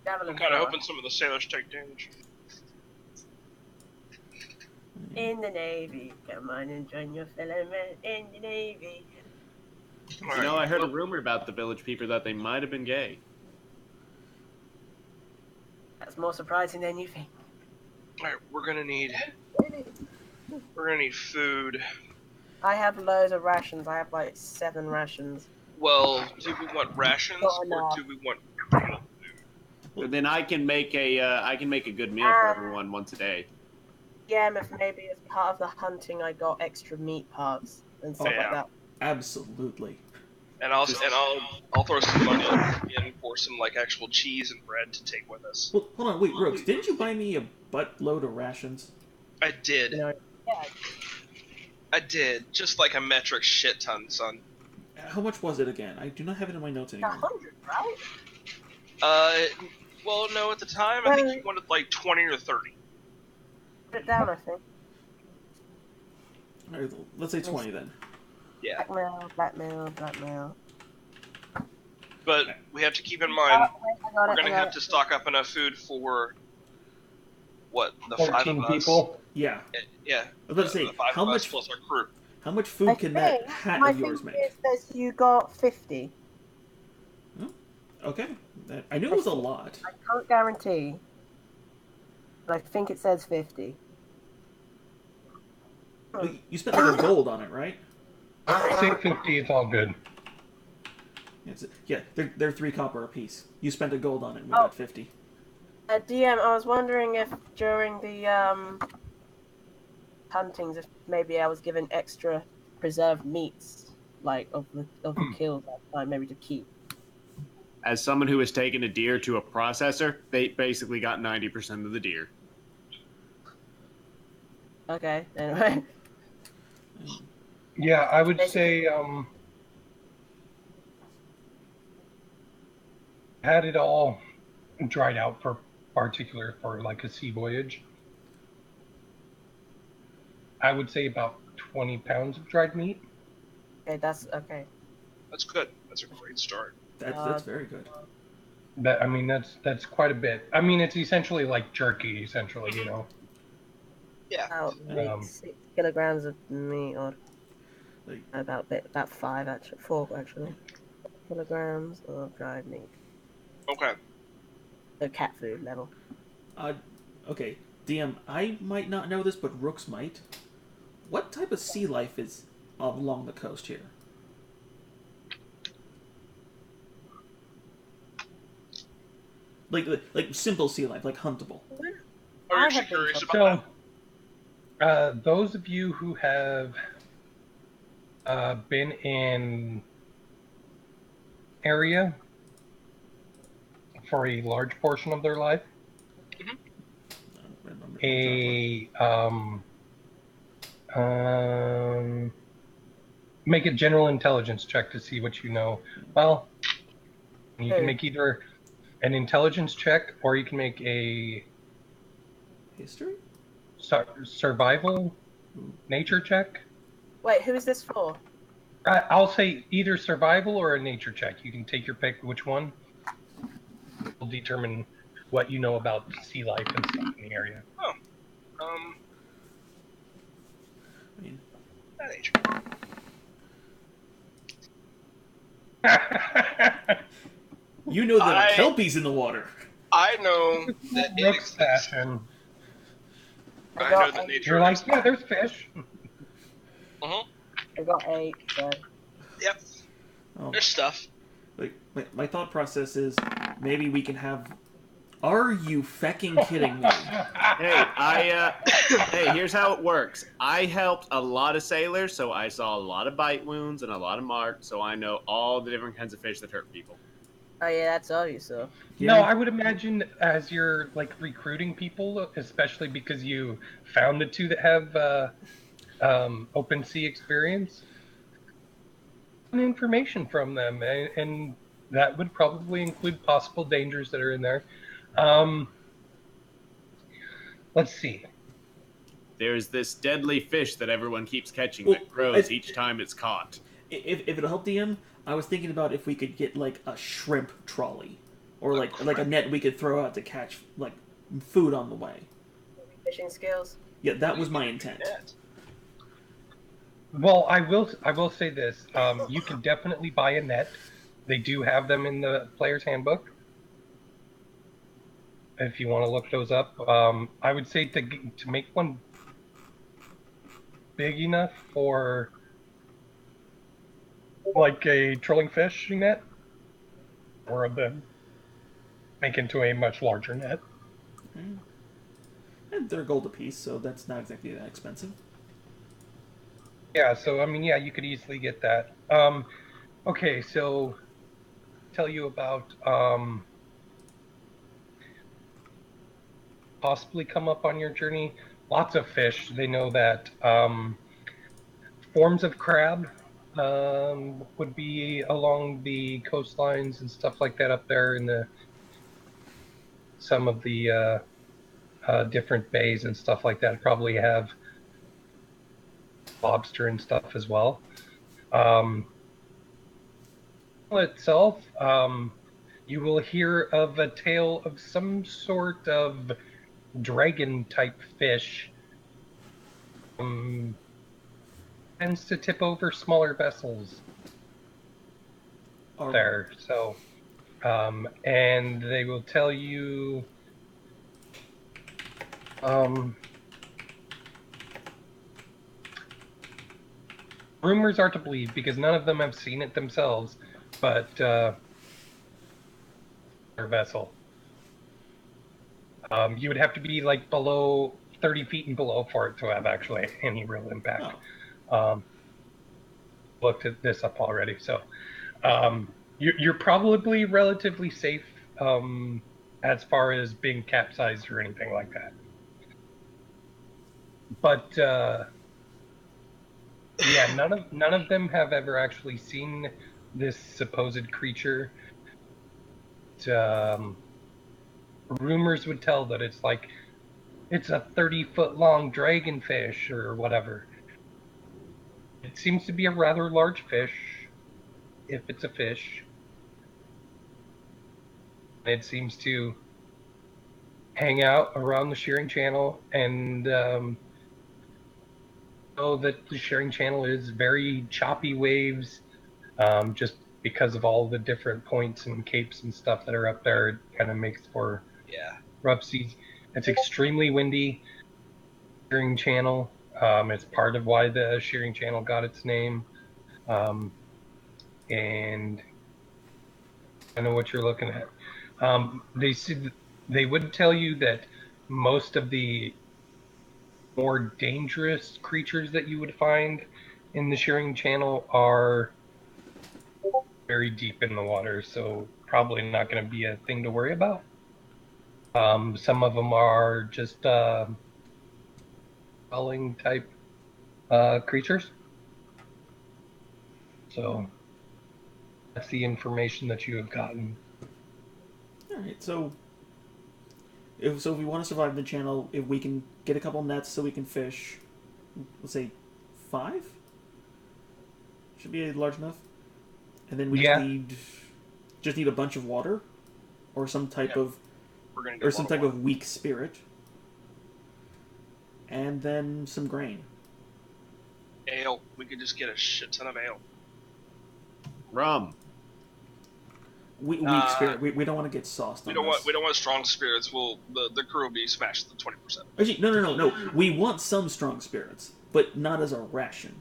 I'm kind of hoping some of the sailors take damage. in the Navy, come on and join your fellow men in the Navy. You know, I heard a rumor about the village people that they might have been gay. That's more surprising than you think. Alright, we're gonna need food. I have loads of rations. I have like 7 rations. Well, do we want rations Not or enough. do we want real food? And then I can make a good meal for everyone once a day. Yeah, if maybe as part of the hunting, I got extra meat parts and stuff like that. Absolutely. And I'll throw some money in for some like actual cheese and bread to take with us. Well, hold on, wait, Rooks, didn't you buy me a buttload of rations? I did. Yeah. I did. Just like a metric shit ton, son. How much was it again? I do not have it in my notes anymore. 100, right? Well, no, at the time I think you wanted like 20 or 30. Put it down, I think. All right, let's say 20 then. Yeah. Blackmail. But we have to keep in mind We're we're gonna have to stock up enough food for what, the 5 14 of us? people. Yeah. Yeah. I was about to say, the 5 how of us much plus our crew. How much food can that hat of yours make? It says you got 50. Okay. I knew it was a lot. I can't guarantee, but I think it says 50. Well, you spent like a gold on it, right? Say 50, it's all good. Yeah, they're 3 copper apiece. You spent a gold on it, and we got 50. DM, I was wondering if during the huntings, if maybe I was given extra preserved meats, like of the kills that time, maybe to keep. As someone who has taken a deer to a processor, they basically got 90% of the deer. Okay, anyway. Yeah, I would say had it all dried out for like a sea voyage. I would say about 20 pounds of dried meat. Okay, that's okay. That's good. That's a great start. That's very good. That's quite a bit. I mean, it's essentially like jerky, you know. Yeah. About 6 kilograms of meat, or about 5 actually, 4 actually. Kilograms of dried meat. Okay. So cat food level. Okay, DM, I might not know this, but Rooks might. What type of sea life is along the coast here? Like simple sea life, like huntable. Are you actually curious about that? Those of you who have been in area for a large portion of their life, make a general intelligence check to see what you know. Well, you can make either an intelligence check or you can make a history, survival, nature check. Wait, who is this for? I'll say either survival or a nature check. You can take your pick. Which one will determine what you know about sea life and stuff in the area. Oh, I mean, nature. You know there are kelpies in the water. I know that it Rook's exists. fashion. I know that nature. You're like, yeah, there's fish. I got 8. So. Yep. Oh. There's stuff. Like my thought process is maybe we can have Are you fecking kidding me? Hey, here's how it works. I helped a lot of sailors, so I saw a lot of bite wounds and a lot of marks, so I know all the different kinds of fish that hurt people. Oh yeah, that's all you saw. No, Yeah. I would imagine as you're like recruiting people, especially because you found the two that have open sea experience, information from them, and that would probably include possible dangers that are in there. Um, let's see. There's this deadly fish that everyone keeps catching Well, that grows each time it's caught. If it'll help DM, I was thinking about if we could get like a shrimp trolley, or like a net we could throw out to catch like food on the way. Fishing skills. Yeah, that was my intent. Well, I will say this. You can definitely buy a net. They do have them in the player's handbook. If you want to look those up, I would say to make one big enough for like a trolling fishing net, or of them make into a much larger net. And they're gold apiece, so that's not exactly that expensive. Yeah, so I mean, yeah, you could easily get that. Okay, so tell you about possibly come up on your journey. Lots of fish. They know that forms of crab would be along the coastlines and stuff like that up there in the some of the different bays and stuff like that. Probably have lobster and stuff as well. Itself, you will hear of a tale of some sort of dragon type fish. Tends to tip over smaller vessels there. So, and they will tell you, rumors are to believe because none of them have seen it themselves, but their vessel. You would have to be like below 30 feet and below for it to have actually any real impact. Looked at this up already, so you're probably relatively safe as far as being capsized or anything like that. But yeah, none of them have ever actually seen this supposed creature. Rumors would tell that it's like it's a 30-foot long dragonfish or whatever. It seems to be a rather large fish, if it's a fish. It seems to hang out around the shearing channel, and know that the shearing channel is very choppy waves, just because of all the different points and capes and stuff that are up there. It kind of makes for rough seas. It's extremely windy. Shearing channel. It's part of why the shearing channel got its name. And I know what you're looking at. They would tell you that most of the more dangerous creatures that you would find in the shearing channel are very deep in the water, so probably not going to be a thing to worry about. Some of them are just culling type creatures. So that's the information that you have gotten. All right, so if we want to survive the channel, if we can get a couple nets so we can fish, let's say 5, should be large enough, and then we just need a bunch of water, or some type of weak spirit, and then some grain. Ale. We could just get a shit ton of ale. Rum. Weak spirit. We don't want to get sauced. We don't want strong spirits. The crew will be smashed to 20%. Actually, no. We want some strong spirits, but not as a ration.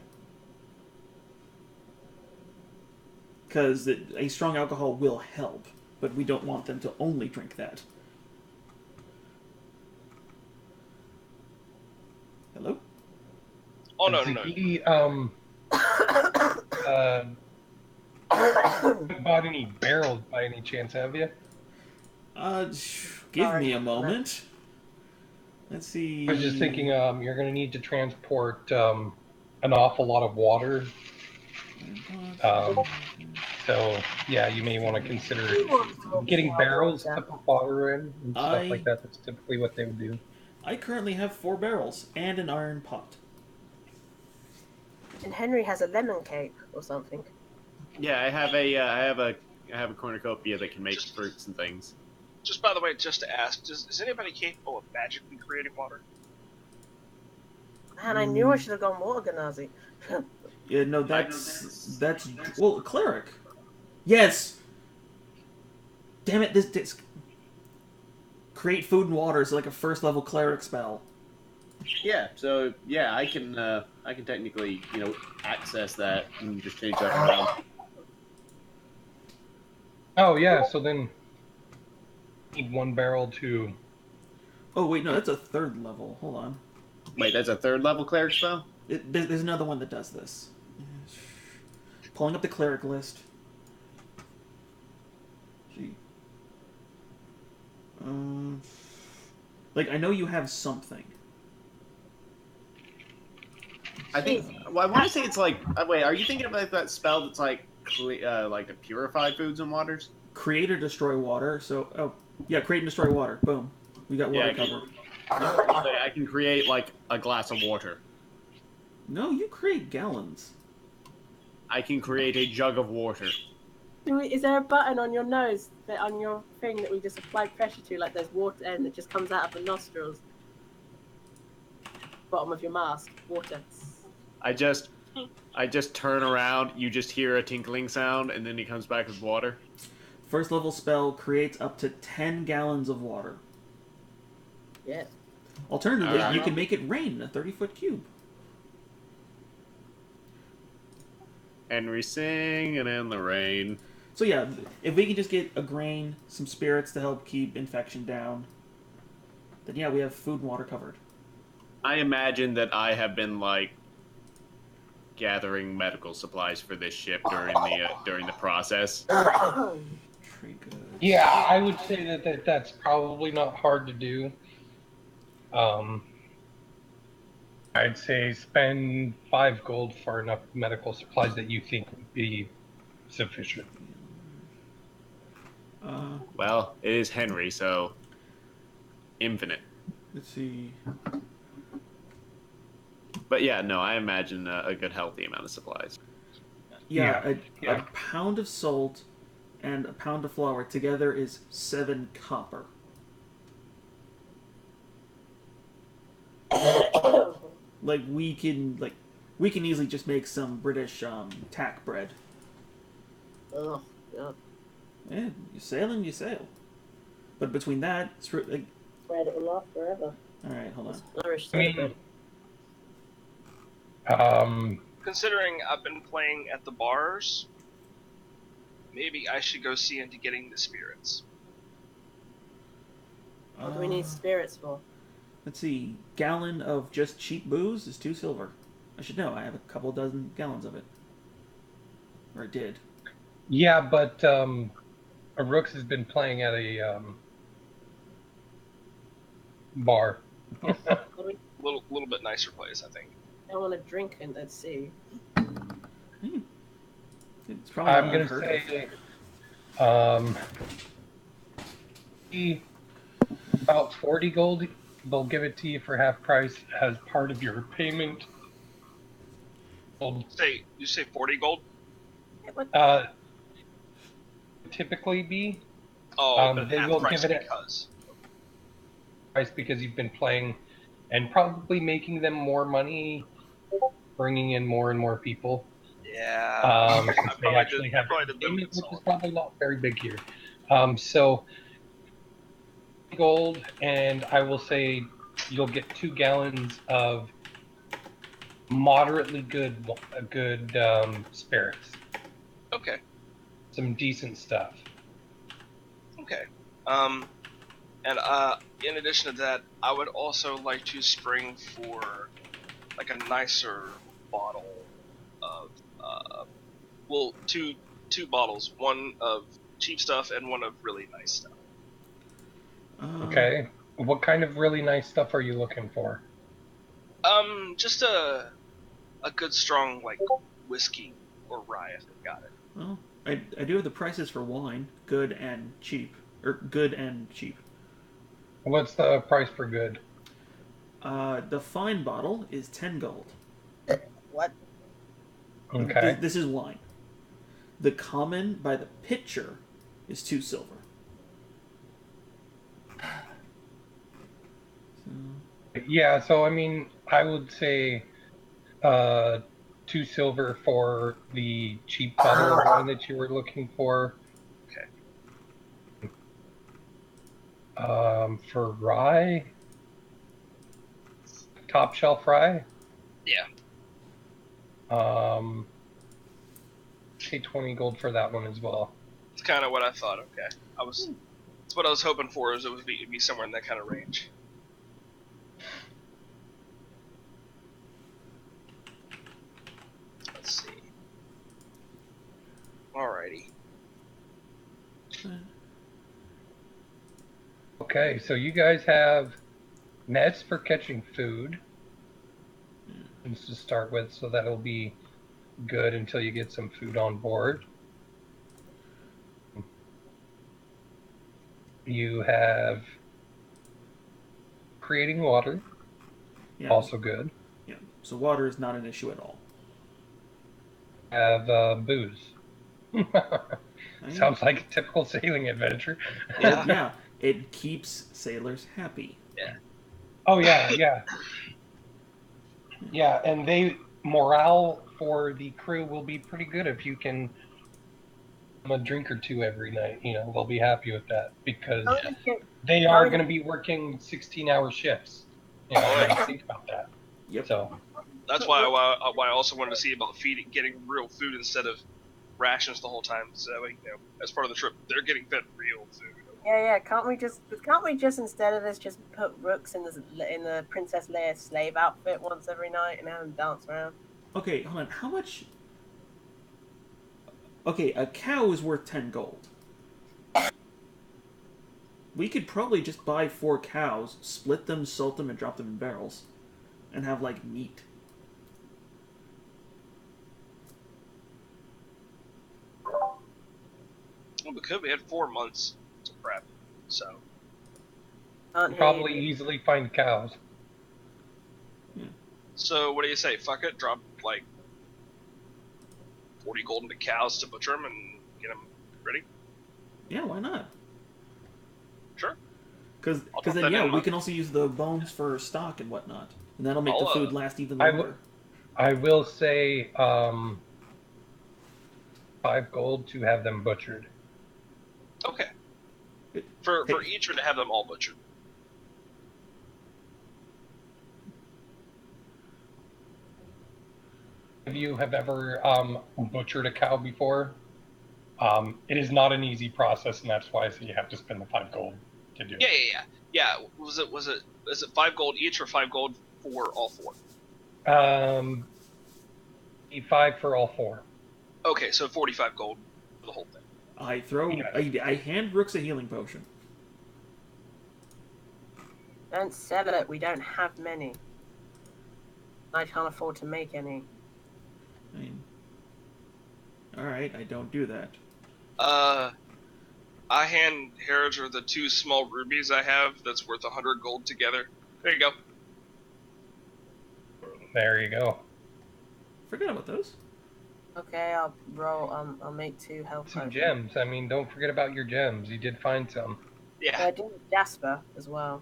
Because a strong alcohol will help, but we don't want them to only drink that. Hello? Oh no, Has no, no. he bought any barrels by any chance? Have you? Give Sorry, me a no. moment. Let's see. I was just thinking, you're going to need to transport an awful lot of water. So yeah, you may want to consider He wants more getting barrels water. to put water in and stuff like I that. That's typically what they would do. I currently have 4 barrels and an iron pot. And Henry has a lemon cake or something. Yeah, I have a cornucopia that can make fruits and things. Just by the way, just to ask, is anybody capable of magically creating water? Man, I knew I should have gone water Ganazi. Yeah, no, that's well, cleric. Yes. Damn it! This create food and water is like a first level cleric spell. Yeah, so yeah, I can technically access that and just change that around. Oh yeah, so then need 1 barrel to. Oh wait, no, that's a 3rd level. Hold on. Wait, that's a 3rd level cleric spell? There's another one that does this. Pulling up the cleric list. Gee. Like I know you have something. I think. Well, I want to say it's like. Wait, are you thinking about that spell that's like to purify foods and waters? Create or destroy water. So, oh yeah, create and destroy water. Boom, we got water covered. I can create like a glass of water. No, you create gallons. I can create a jug of water. Is there a button on your nose, on your thing that we just apply pressure to, like there's water and it just comes out of the nostrils? Bottom of your mask, water. I just turn around. You just hear a tinkling sound, and then he comes back with water. First level spell creates up to 10 gallons of water. Yeah. Alternatively, you can make it rain in a 30-foot cube. Henry singing in the rain. So yeah, if we can just get a grain, some spirits to help keep infection down, then yeah, we have food and water covered. I imagine that I have been like gathering medical supplies for this ship during the process. Trade goods. Yeah, I would say that's probably not hard to do. I'd say spend 5 gold for enough medical supplies that you think would be sufficient. Well, it is Henry, so infinite. Let's see. But yeah, no, I imagine a good healthy amount of supplies. Yeah, a pound of salt and a pound of flour together is 7 copper. Like we can easily just make some British tack bread. Oh, yeah. Yeah, you sail and you sail. But between that, it's like, Bread it will last forever. all right, hold on. Nourished I mean, bread. Considering I've been playing at the bars, maybe I should go see into getting the spirits. What do we need spirits for? Let's see. Gallon of just cheap booze is 2 silver. I should know. I have a couple dozen gallons of it. Or I did. Yeah, but Rooks has been playing at a bar. Little bit nicer place, I think. I want to drink and let's see. It's probably I'm not gonna unheard say, about 40 gold. They'll give it to you for half price as part of your payment. You say 40 gold? Typically be. But they half will price give it because. Price because you've been playing and probably making them more money, bringing in more and more people. Yeah. Since they actually have payment, which is probably not very big here. So gold, and I will say you'll get 2 gallons of moderately good spirits. Okay. Some decent stuff. Okay. And in addition to that, I would also like to spring for like a nicer bottle of well, two bottles, one of cheap stuff and one of really nice stuff. Okay. What kind of really nice stuff are you looking for? Just a good strong like whiskey or rye if they've got it. Well, I do have the prices for wine, good and cheap, or good and cheap. What's the price for good? The fine bottle is 10 gold. What? Okay. This is wine. The common by the pitcher is 2 silver. So, Yeah, so I mean, I would say 2 silver for the cheap bottle of wine that you were looking for. Okay. For rye, top shelf rye. Yeah. Say 20 gold for that one as well. It's kind of what I thought. Okay. That's what I was hoping for. Is it'd be somewhere in that kind of range. Let's see. Alrighty. Okay, so you guys have nets for catching food to start with, so that'll be good until you get some food on board. You have creating water, yeah, also good. yeah. So water is not an issue at all. Have booze. Sounds like a typical sailing adventure. Yeah, it keeps sailors happy. Yeah. Oh yeah, yeah. Yeah, and morale for the crew will be pretty good if you can a drink or two every night. They'll be happy with that because they are going to be working 16-hour shifts. Think about that. Yep. So that's why I also wanted to see about getting real food instead of rations the whole time. So as part of the trip, they're getting fed real food. Yeah. Can't we just instead of this just put Rooks in the Princess Leia slave outfit once every night and have them dance around? Okay, hold on. How much? Okay, a cow is worth 10 gold. We could probably just buy 4 cows, split them, salt them, and drop them in barrels, and have like meat. Well, because we had 4 months to prep, so probably easily find cows. So what do you say? Fuck it, drop like 40 gold into cows to butcher them and get them ready. Yeah, why not? Sure. Because then we can also use the bones for stock and whatnot, and that'll make the food last even longer. I will say 5 gold to have them butchered. Okay. For each, or to have them all butchered. If you have ever butchered a cow before, it is not an easy process, and that's why you have to spend the 5 gold to do it. Yeah. Is it 5 gold each or 5 gold for all 4? 5 for all 4. Okay, so 45 gold for the whole thing. I hand Rooks a healing potion. Don't sell it. We don't have many. I can't afford to make any. I mean, all right, I don't do that. I hand Heriger the 2 small rubies I have. That's worth 100 gold together. There you go. There you go. Forget about those. Okay, I'll roll. I'll make 2 health Some potions. gems. I mean, don't forget about your gems. You did find some. Yeah. I did Jasper as well.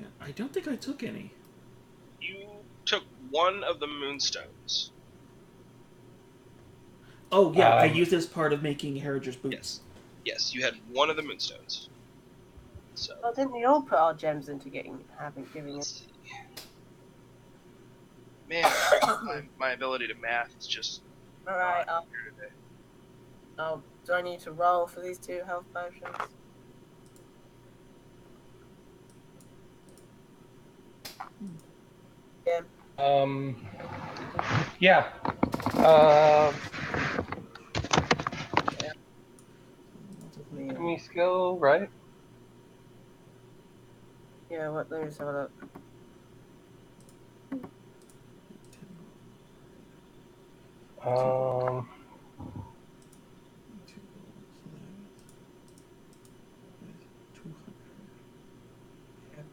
Yeah, I don't think I took any. You took one of the moonstones. Oh yeah, I used it as part of making Heriger's boots. Yes, you had one of the moonstones. So. Well, didn't we all put our gems into giving it? Man, my ability to math is just All right. not here today. Do I need to roll for these 2 health potions? Yeah. Yeah. Uh, alchemy skill, right? Yeah, what? Let me just have a look. Um,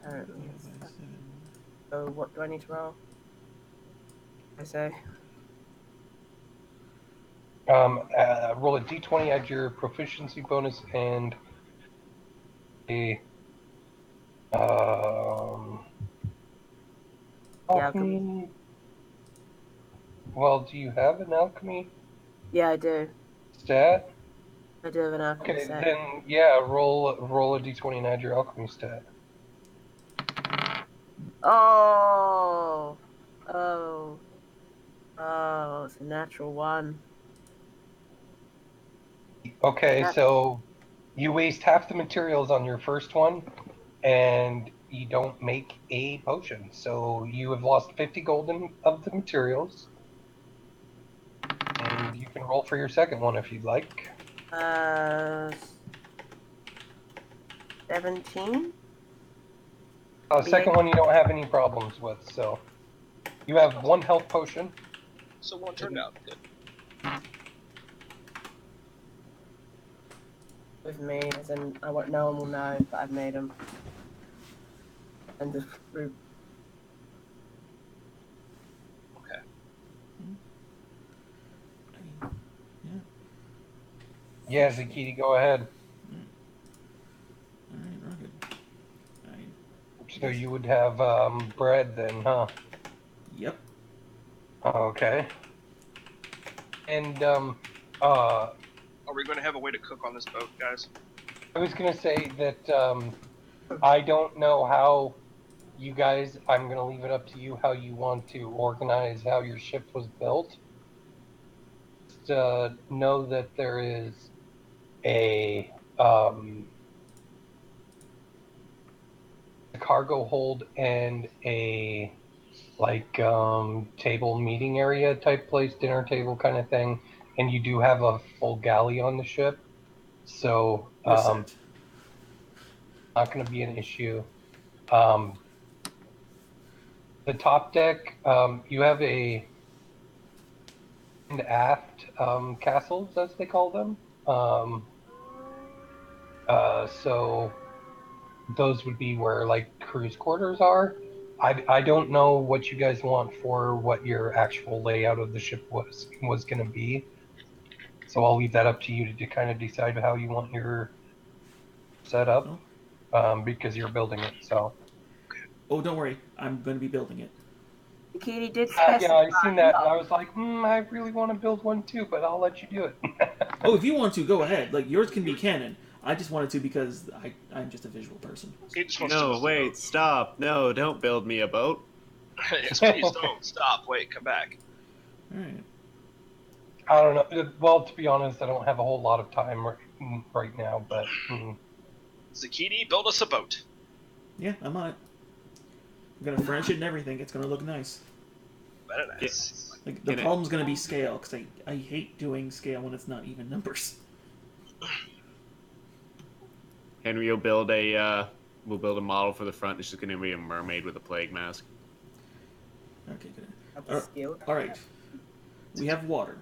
Apparently, it's that. So, what do I need to roll? I say. roll a d20, add your proficiency bonus, and a alchemy. Well, do you have an alchemy Yeah, I do. stat? I do have an alchemy Okay, set. then yeah, roll a d20 and add your alchemy stat. Oh, oh, oh! It's a natural one. Okay, Nat- so you waste half the materials on your first one, and you don't make a potion. So you have lost 50 golden of the materials, and you can roll for your second one if you'd like. uh, 17. Second one you don't have any problems with, so you have one health potion. So one turned out good. With me, as in I won't. No one will know that I've made them. And the fruit. Okay. Yeah, Zakiti, go ahead. Alright, rocket. Alright. So you would have bread then, huh? Yep. Okay. And Are we going to have a way to cook on this boat, guys? I was gonna say that I don't know how you guys. I'm gonna leave it up to you how you want to organize how your ship was built. Just know that there is a cargo hold and a table meeting area type place, dinner table kind of thing, and you do have a full galley on the ship, so We're set. not going to be an issue. Um, the top deck, you have a and aft castles, as they call them. So those would be where like cruise quarters are. I don't know what you guys want for what your actual layout of the ship was going to be. So I'll leave that up to you to kind of decide how you want your setup, because you're building it. So Oh, don't worry. I'm going to be building it. Kitty did yeah, specify. I seen that and I was like, I really want to build one too, but I'll let you do it. Oh, if you want to, go ahead. Like, yours can be canon. I just wanted to because I'm just a visual person. He just wants No, to wait, stop. No, don't build me a boat. Yes, please don't stop. Wait, come back. Alright. I don't know. Well, to be honest, I don't have a whole lot of time right now, but Zakiti, build us a boat. Yeah, I'm on it. I'm going to furnish it and everything. It's going to look nice. Very nice. Like, the problem's going to be scale, because I hate doing scale when it's not even numbers. Henry will build a model for the front. It's just going to be a mermaid with a plague mask. Okay, good. That's a skill. Alright. We have water.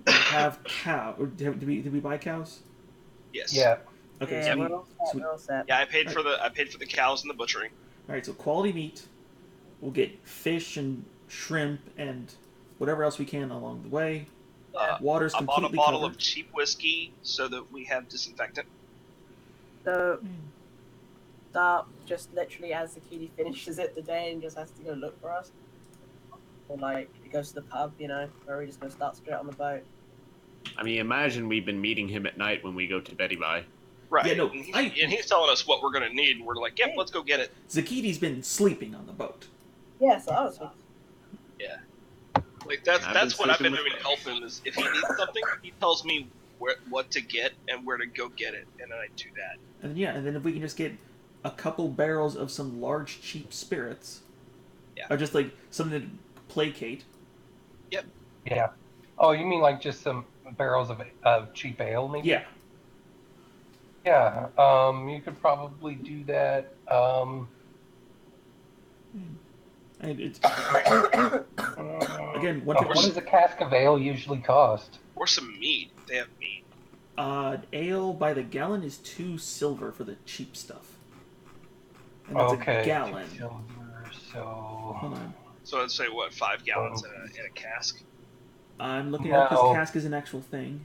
We have cow. Did we buy cows? Yes. yeah. Okay, Yeah, so we're all set. we, We're all set. Yeah, I paid for the cows and the butchering. Alright, so quality meat. We'll get fish and shrimp and whatever else we can along the way. Water's I bought a completely bottle covered. of cheap whiskey so that we have disinfectant. So, Start just literally as the cutie finishes it today and just has to go look for us. Or like, he goes to the pub, where we just go start straight on the boat. I mean, imagine we've been meeting him at night when we go to Betty Bye. Right. Yeah, no, and he's telling us what we're going to need, and we're like, yep, let's go get it. Zakiti's been sleeping on the boat. Yeah, so I was Yeah. Like, that's what I've been doing to help him, is if he needs something, he tells me what to get and where to go get it, and then I do that. And then if we can just get a couple barrels of some large cheap spirits, Yeah. Or just like something to placate. Yep. Yeah. Oh, you mean like just some barrels of cheap ale, maybe? Yeah. Yeah. You could probably do that. And it's What again one does a cask of ale usually cost? Or some mead. They have mead. Ale by the gallon is 2 silver for the cheap stuff. And that's Okay, a gallon. 2 silver, so... Hold on. So I'd say what, 5 gallons in a cask. I'm looking it up because cask is an actual thing.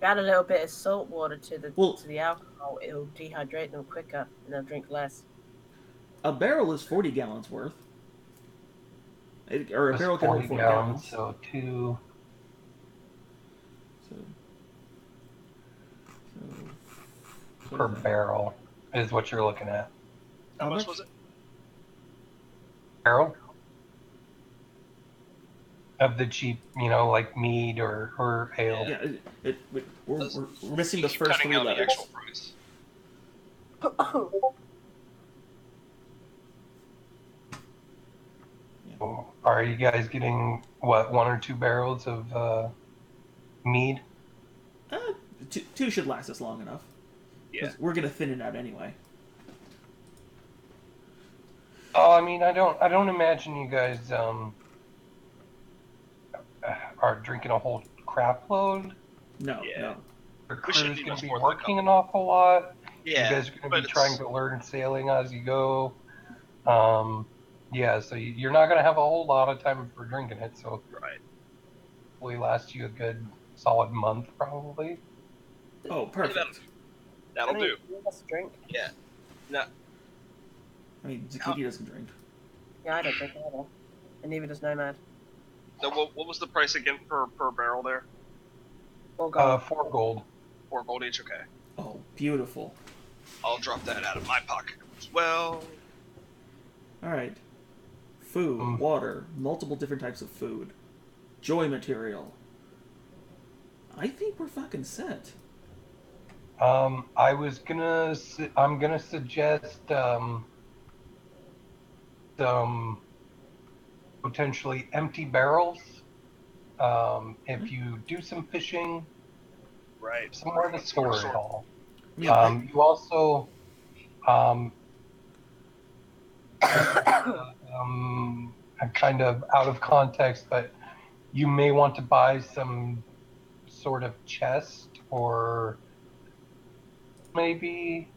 Add a little bit of salt water to the Well- to the alcohol. It'll dehydrate them quicker, and they'll drink less. A barrel is 40 gallons worth. Or a It's barrel can hold 40 gallons. So 2... So per barrel is what you're looking at. How much was it? Barrel? Of the cheap, like mead or ale. Yeah, we're missing the Keep first cutting 3 out the letters. actual price. Are you guys getting, 1 or 2 barrels of mead? 2 should last us long enough. Yeah. We're gonna thin it out anyway. Oh, I mean, I don't imagine you guys are drinking a whole crap load. No, Yeah. no. Your We shouldn't crew's be going much to be more than a working an awful lot. Yeah. You guys are going to but be trying to learn sailing as you go. Yeah, so you're not going to have a whole lot of time for drinking it, so Right. probably last you a good solid month, probably. Oh, perfect. That'll do. You must drink. Yeah. No. I mean, Zucchini doesn't drink. Yeah, I don't drink either. And neither does Nomad. So what was the price again per barrel there? 4 gold. 4 gold. 4 gold each. Okay. Oh, beautiful. I'll drop that out of my pocket as well. All right. Food, water, multiple different types of food, joy material. I think we're fucking set. I'm gonna suggest some potentially empty barrels. If you do some fishing, Right. somewhere to store it all. Yeah. You also kind of out of context, but you may want to buy some sort of chest or maybe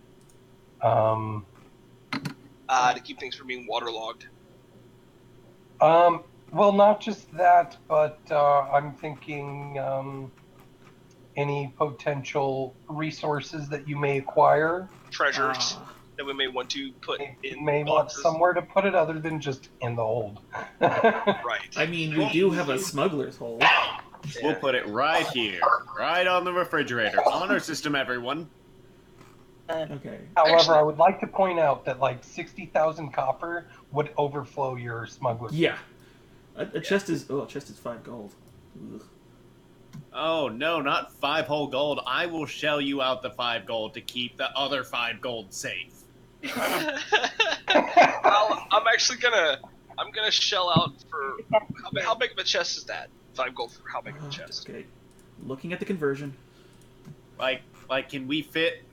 To keep things from being waterlogged. well, not just that, but I'm thinking any potential resources that you may acquire. Treasures that we may want to put in You may want boxes. somewhere to put it other than just in the hold. Right. I mean, we do have a smuggler's hole. We'll put it right here, right on the refrigerator. Honor system, everyone. Okay. However, Actually- I would like to point out that like 60,000 copper would overflow your smuggler's. Yeah. A chest is 5 gold. Ugh. Oh no, not 5 whole gold. I will shell you out the 5 gold to keep the other 5 gold safe. I'm actually gonna shell out for how big of a chest is that? 5 gold for how big of a chest? Okay. Looking at the conversion. Like, can we fit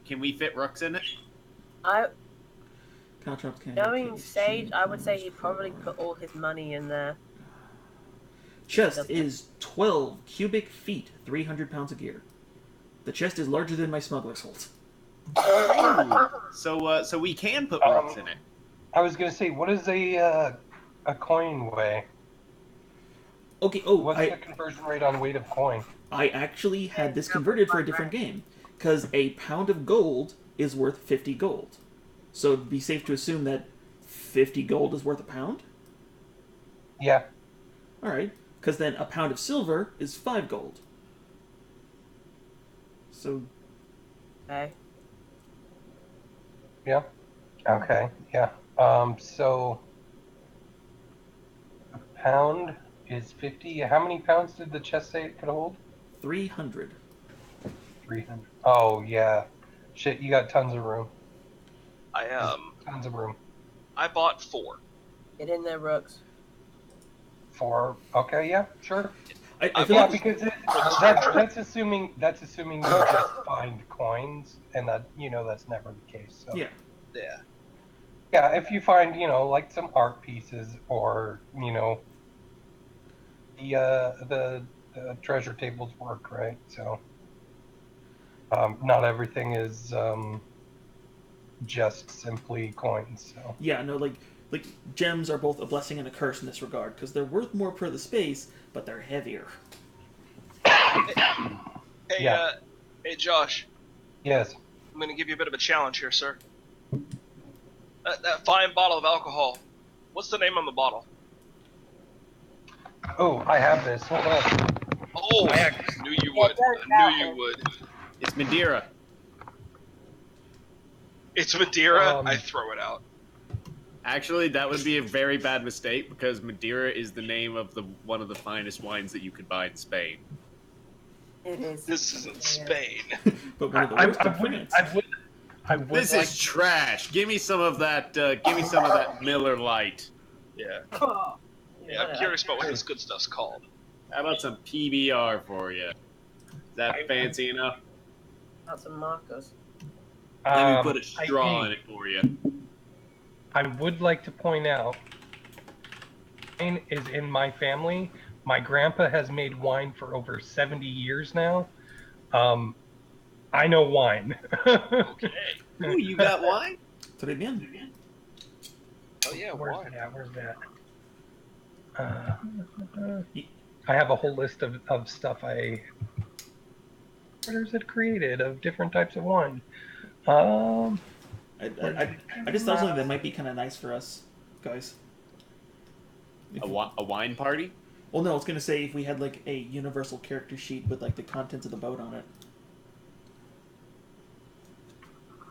rooks in it? Caltrops can. Knowing Sage, I would say he probably put all his money in there. Chest is 12 cubic feet, 300 pounds of gear. The chest is larger than my smuggler's hold. So we can put rooks in it. I was gonna say, what is a coin weigh? Okay. What's the conversion rate on weight of coin? I actually had this converted for a different game because a pound of gold is worth 50 gold. So it'd be safe to assume that 50 gold is worth a pound. Yeah. All right. Because then a pound of silver is 5 gold. So. Okay. Yeah. Okay. Yeah. So a pound is 50. How many pounds did the chest say it could hold? 300. 300. Oh yeah. Shit, you got tons of room. I Tons of room. I bought 4. Get in there, Brooks. Okay, yeah, sure. I feel Yeah, like because that's assuming you just find coins, and that that's never the case. So yeah. Yeah. yeah, if you find like some art pieces or the treasure tables work, right? So not everything is just simply coins. So Yeah, no, like gems are both a blessing and a curse in this regard because they're worth more per the space, but they're heavier. Hey, yeah, hey, Josh. yes. I'm going to give you a bit of a challenge here, sir. That fine bottle of alcohol. What's the name on the bottle? Oh, I have this. Hold on. Oh, I I actually, knew you Yeah, would. don't I doubt knew you him. would. It's Madeira. It's Madeira. Um, I throw it out. Actually, that would be a very bad mistake because Madeira is the name of one of the finest wines that you could buy in Spain. It is. This isn't Spain. But one of the I, worst I in would, France. I would This like. is trash. Give me some of that. Give me some of that Miller Lite. Yeah. Oh, Yeah, I'm curious about what this good stuff's called. How about some PBR for you? Is that fancy enough? Got some markers. Let me put a straw hey, in it for you. I would like to point out, wine is in my family. My grandpa has made wine for over 70 years now. I know wine. Okay. Ooh, you got wine? Très bien. Oh yeah, Where's wine. that? Where's that? I have a whole list of stuff orders it created of different types of wine. I just thought something that might be kind of nice for us, guys. A wine party? Well, no, I was gonna say if we had like a universal character sheet with like the contents of the boat on it,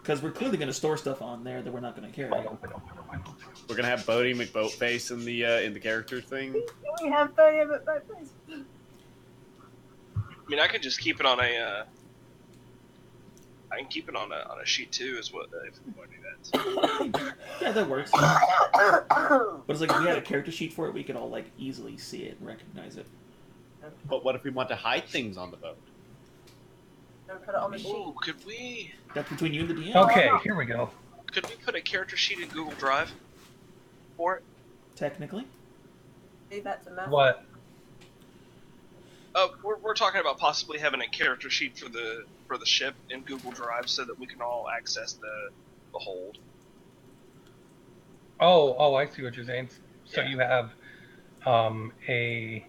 because we're clearly gonna store stuff on there that we're not gonna carry. We're gonna have Bodie McBoatface in the character thing. We have 30 of it both ways. I mean, I can just keep it on a. I can keep it on a sheet too, is what if we want to do that. Yeah, that works. But it's like if we had a character sheet for it, we could all like easily see it and recognize it. But what if we want to hide things on the boat? Don't put it on the sheet. Ooh, could we That's between you and the DM. Okay, here we go. put a character sheet in Google Drive for it? Technically. Do that to Matt. What? We're talking about possibly having a character sheet for the ship in Google Drive so that we can all access the hold. Oh, I see what you're saying. So Yeah. you have a.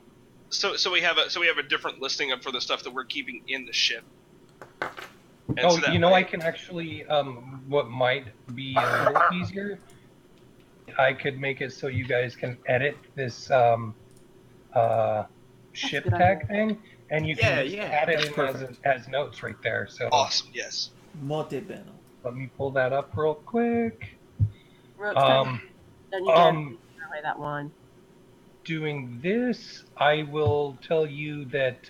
So we have a different listing for the stuff that we're keeping in the ship. And Oh, so that I way- can actually. What might be a little easier. I could make it so you guys can edit this ship good tag idea. thing, and you can just add it That's in as notes right there. So Awesome. Yes. Molte bene. let me pull that up real quick. Brooks, Um, don't you dare away that wine. Doing this, I will tell you that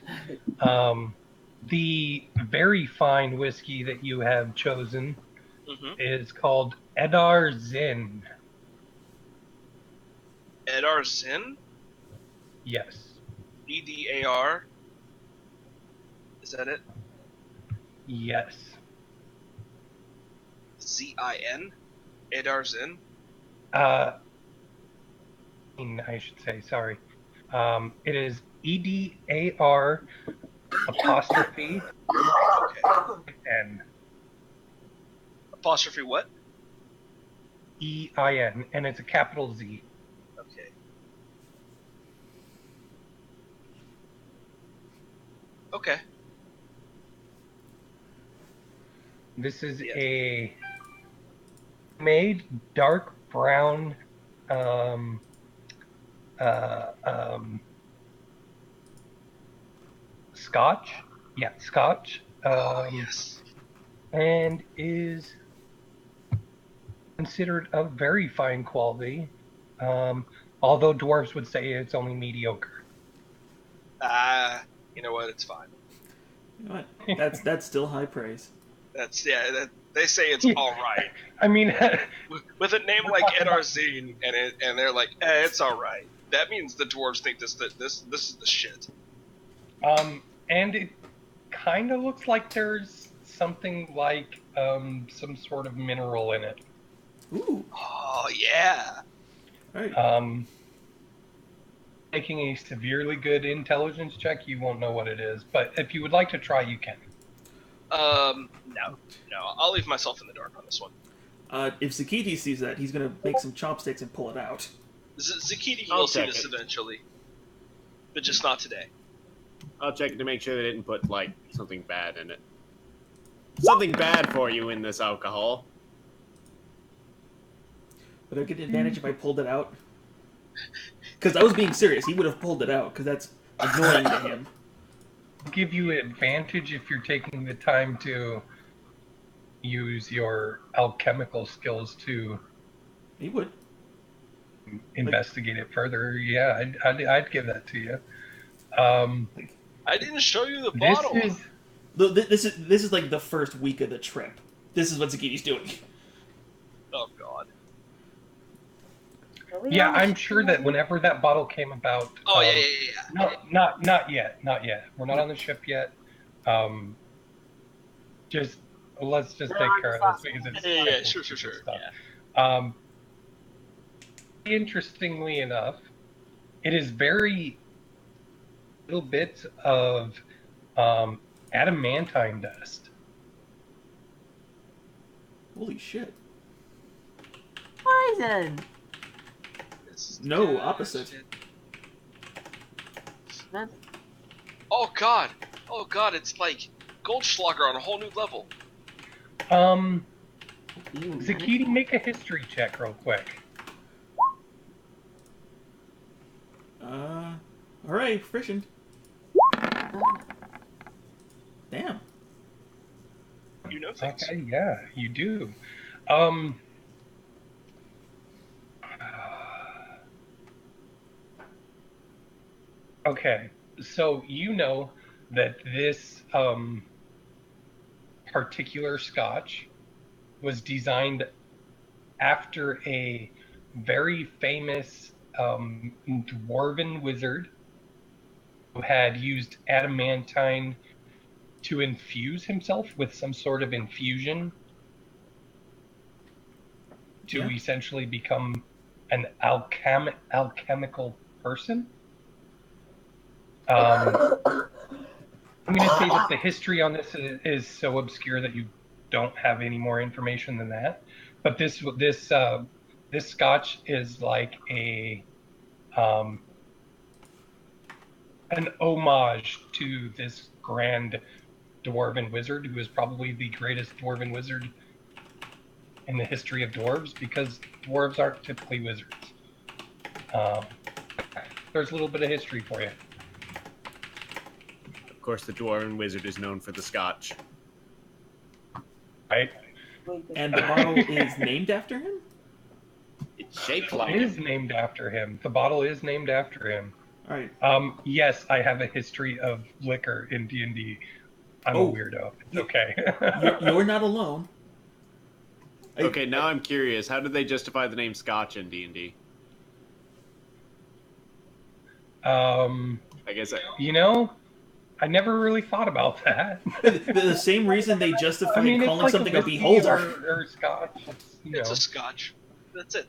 the very fine whiskey that you have chosen Mm-hmm. is called Edar Zin. Edar Zin? Yes. EDAR? Is that it? Yes. ZIN? Edar Zin? I should say, sorry. It is EDAR apostrophe Okay. N. Apostrophe what? EIN, and it's a capital Z. Okay. Okay. This is Yes. a made dark brown Scotch. Yeah, Scotch. Yes. And is considered of very fine quality. Although dwarves would say it's only mediocre. You know what? It's fine. You know what? That's still high praise. That's They say it's all right. I mean, With a name like Edarzine, and they're like, it's all right. That means the dwarves think this is the shit. and it kind of looks like there's something like some sort of mineral in it. Ooh. Oh yeah. All right. Making a severely good intelligence check, you won't know what it is. But if you would like to try, you can. No, I'll leave myself in the dark on this one. If Zakiti sees that, he's gonna make some chopsticks and pull it out. Zakiti I'll will see check this it. eventually, but just not today. I'll check to make sure they didn't put, like, something bad in it. Something bad for you in this alcohol. Would I get an advantage if I pulled it out? Because I was being serious. He would have pulled it out, because that's annoying to him. I'll give you advantage if you're taking the time to use your alchemical skills to He would. investigate it further. Yeah, I'd give that to you. I didn't show you the bottle. This is like the first week of the trip. This is what Zakiti's doing. Oh god. Yeah, I'm sure that whenever that bottle came about. Oh yeah. Not yet. We're not on the ship yet. Let's just take care of this because it's Sure. stuff. Yeah. Interestingly enough, it is very little bits of adamantine dust. Holy shit. Poison. No, opposite. That's Oh god, it's like Goldschlager on a whole new level. Zakiti, make a history check real quick. Alright, proficient. Damn. You know things. Okay, yeah, you do. Okay, so you know that this particular scotch was designed after a very famous dwarven wizard who had used adamantine to infuse himself with some sort of infusion to essentially become an alchemical person. I'm going to say that the history on this is so obscure that you don't have any more information than that. But this scotch is like an homage to this grand dwarven wizard who is probably the greatest dwarven wizard in the history of dwarves, because dwarves aren't typically wizards. There's a little bit of history for you. Of course, the Dwarven Wizard is known for the scotch. Right? And the bottle is named after him? It's shaped like It is him. named after him. The bottle is named after him. Alright. Yes, I have a history of liquor in D&D. I'm a weirdo. It's okay. You're not alone. Okay, now I'm curious. How did they justify the name Scotch in D&D? I guess I never really thought about that. The same reason they justified calling like something a whiskey beholder. or scotch. It's a scotch. That's it.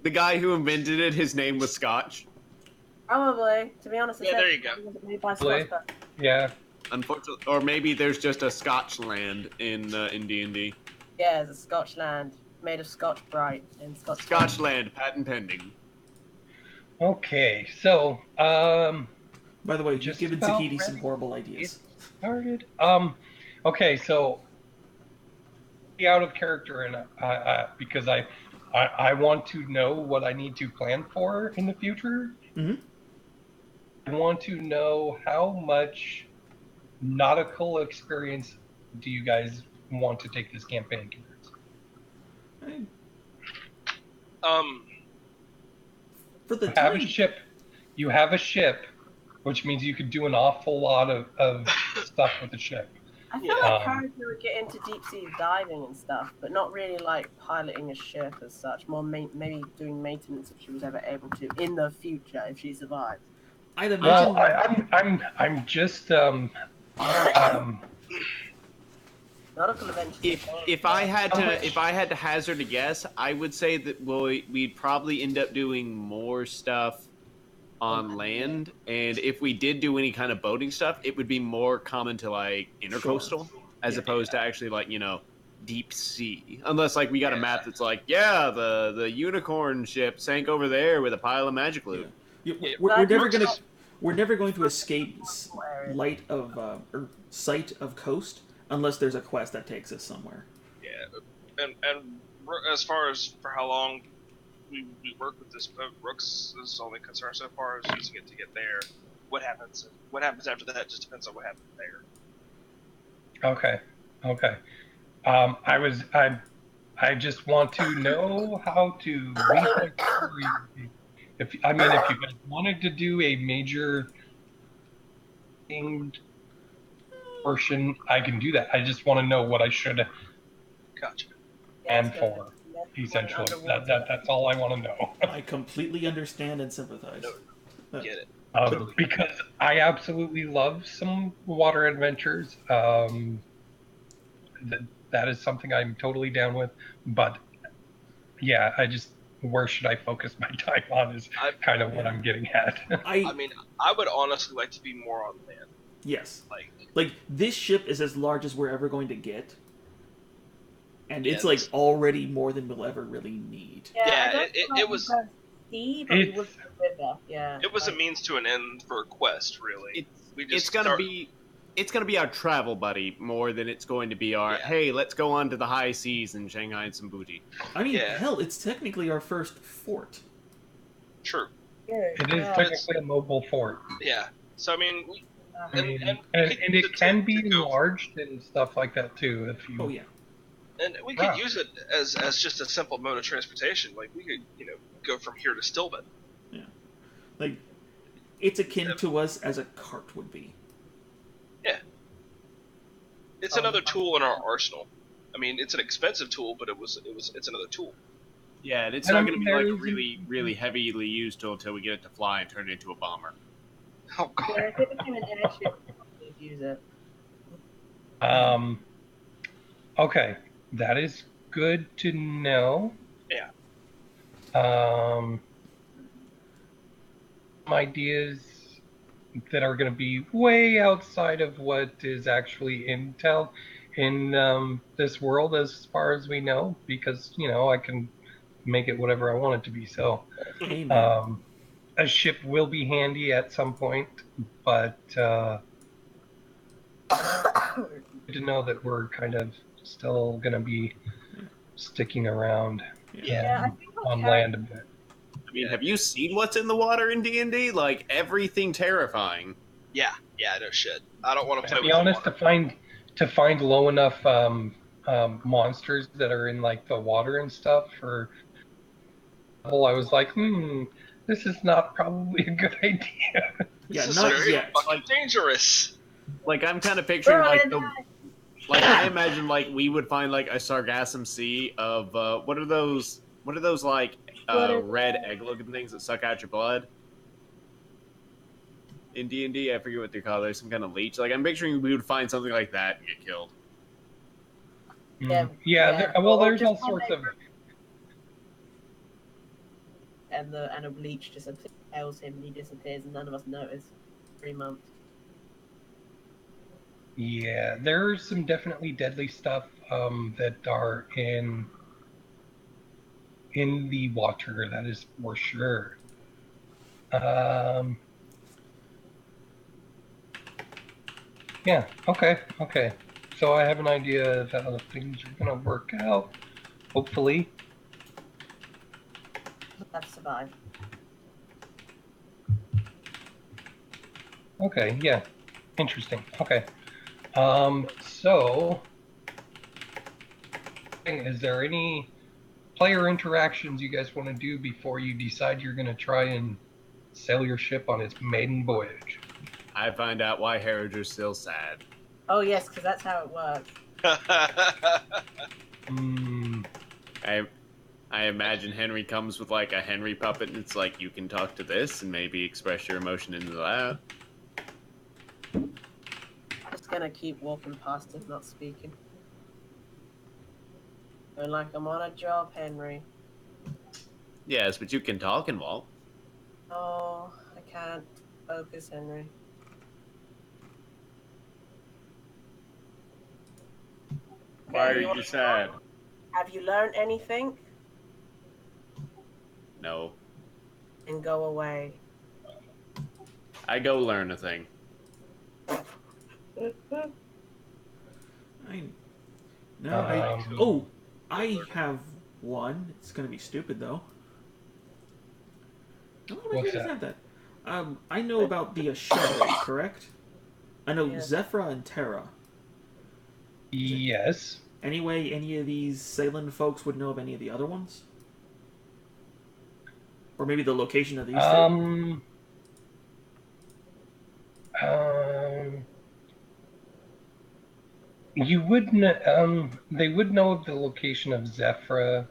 the guy who invented it, his name was Scotch. probably, to be honest. Yeah, there you go. Made by Scotch person. Yeah. Unfortunately, or maybe there's just a Scotchland in D&D. Yeah, it's a Scotch land made of Scotch Brite in Scotch. Scotchland, patent pending. Okay, so By the way, you've just given about Zakiti some ready. horrible ideas. started. Okay, so be out of character, and because I want to know what I need to plan for in the future. Mm-hmm. I want to know how much nautical experience do you guys want to take this campaign towards? For the You have a time, ship. You have a ship, which means you could do an awful lot of stuff with the ship. I feel Yeah. like Harry would get into deep sea diving and stuff, but not really like piloting a ship as such. More maybe doing maintenance if she was ever able to in the future if she survives. I'd imagine. Well, I'm just Nautical adventures. If I had to hazard a guess, I would say that we'd probably end up doing more stuff on land, and if we did do any kind of boating stuff, it would be more common to like intercoastal as opposed to actually like deep sea. Unless like we got a map that's like the unicorn ship sank over there with a pile of magic loot. We're never going to escape light of or sight of coast unless there's a quest that takes us somewhere. Yeah, and as far as for how long we work with this boat, Rook's is only concerned so far as using it to get there. What happens after that just depends on what happens there. Okay. I just want to know how to if you guys wanted to do a major themed portion, I can do that. I just want to know what I should Gotcha. and for essentially. That's all I want to know. I completely understand and sympathize. Get it. Because I absolutely love some water adventures. That is something I'm totally down with. But yeah, where should I focus my time on is kind of what I'm getting at. I mean, I would honestly like to be more on land. Yes. Like this ship is as large as we're ever going to get. And it's like already more than we'll ever really need. Yeah, it was. It was a river. Yeah. It was a means to an end for a quest, really. It's gonna be our travel buddy more than it's going to be our hey, let's go on to the high seas and Shanghai and some booty. I mean, hell, it's technically our first fort. True. It is technically a mobile fort. Yeah. So I mean, and it can be enlarged and stuff like that too. If you. Oh yeah. And we could use it as just a simple mode of transportation. Like we could, go from here to Stillman. Yeah. Like it's akin to us as a cart would be. Yeah. It's another tool in our arsenal. I mean, it's an expensive tool, but it's another tool. Yeah, and it's not going to be like a really, really heavily used tool until we get it to fly and turn it into a bomber. Oh god. Yeah, if it became an airship, use it. Okay, that is good to know. Yeah. Ideas that are going to be way outside of what is actually in this world as far as we know, because I can make it whatever I want it to be. So a ship will be handy at some point, but good to know that we're kind of still going to be sticking around on land a bit. I mean, have you seen what's in the water in D&D? Like, everything terrifying. Yeah, no shit. I don't want to play with. To be honest, to find low enough monsters that are in like the water and stuff for. I was like, this is not probably a good idea. Yeah, this is very fucking dangerous. Like, I'm kind of picturing I imagine like we would find like a Sargassum Sea of what are those like red egg-looking things that suck out your blood? In D&D, I forget what they're called. There's some kind of leech. Like I'm picturing we would find something like that and get killed. Yeah. Well, there's all sorts of. And a leech just impales him and he disappears and none of us notice. 3 months. Yeah, there's some definitely deadly stuff that are in the water. That is for sure. Yeah. Okay. So I have an idea of how things are gonna work out. Hopefully. Let's survive. Okay. Yeah. Interesting. Okay. So, is there any player interactions you guys want to do before you decide you're going to try and sail your ship on its maiden voyage? I find out why Harroger's still sad. Oh yes, because that's how it works. Hmm. I imagine Henry comes with like a Henry puppet, and it's like you can talk to this and maybe express your emotion into that. Just gonna keep walking past him, not speaking. Going like I'm on a job, Henry. Yes, but you can talk and walk. Oh, I can't focus, Henry. Why Okay, are you you sad? have you learned anything? No. And go away. I go learn a thing. I no, Um, I have one. It's gonna be stupid though. No, my what's doesn't that? have that. I know about the Ashari, correct? I know Yeah. Zephyra and Terra. Yes. Anyway, any of these Salen folks would know of any of the other ones? Or maybe the location of these two? Um, um, they would know of the location of Zephyra.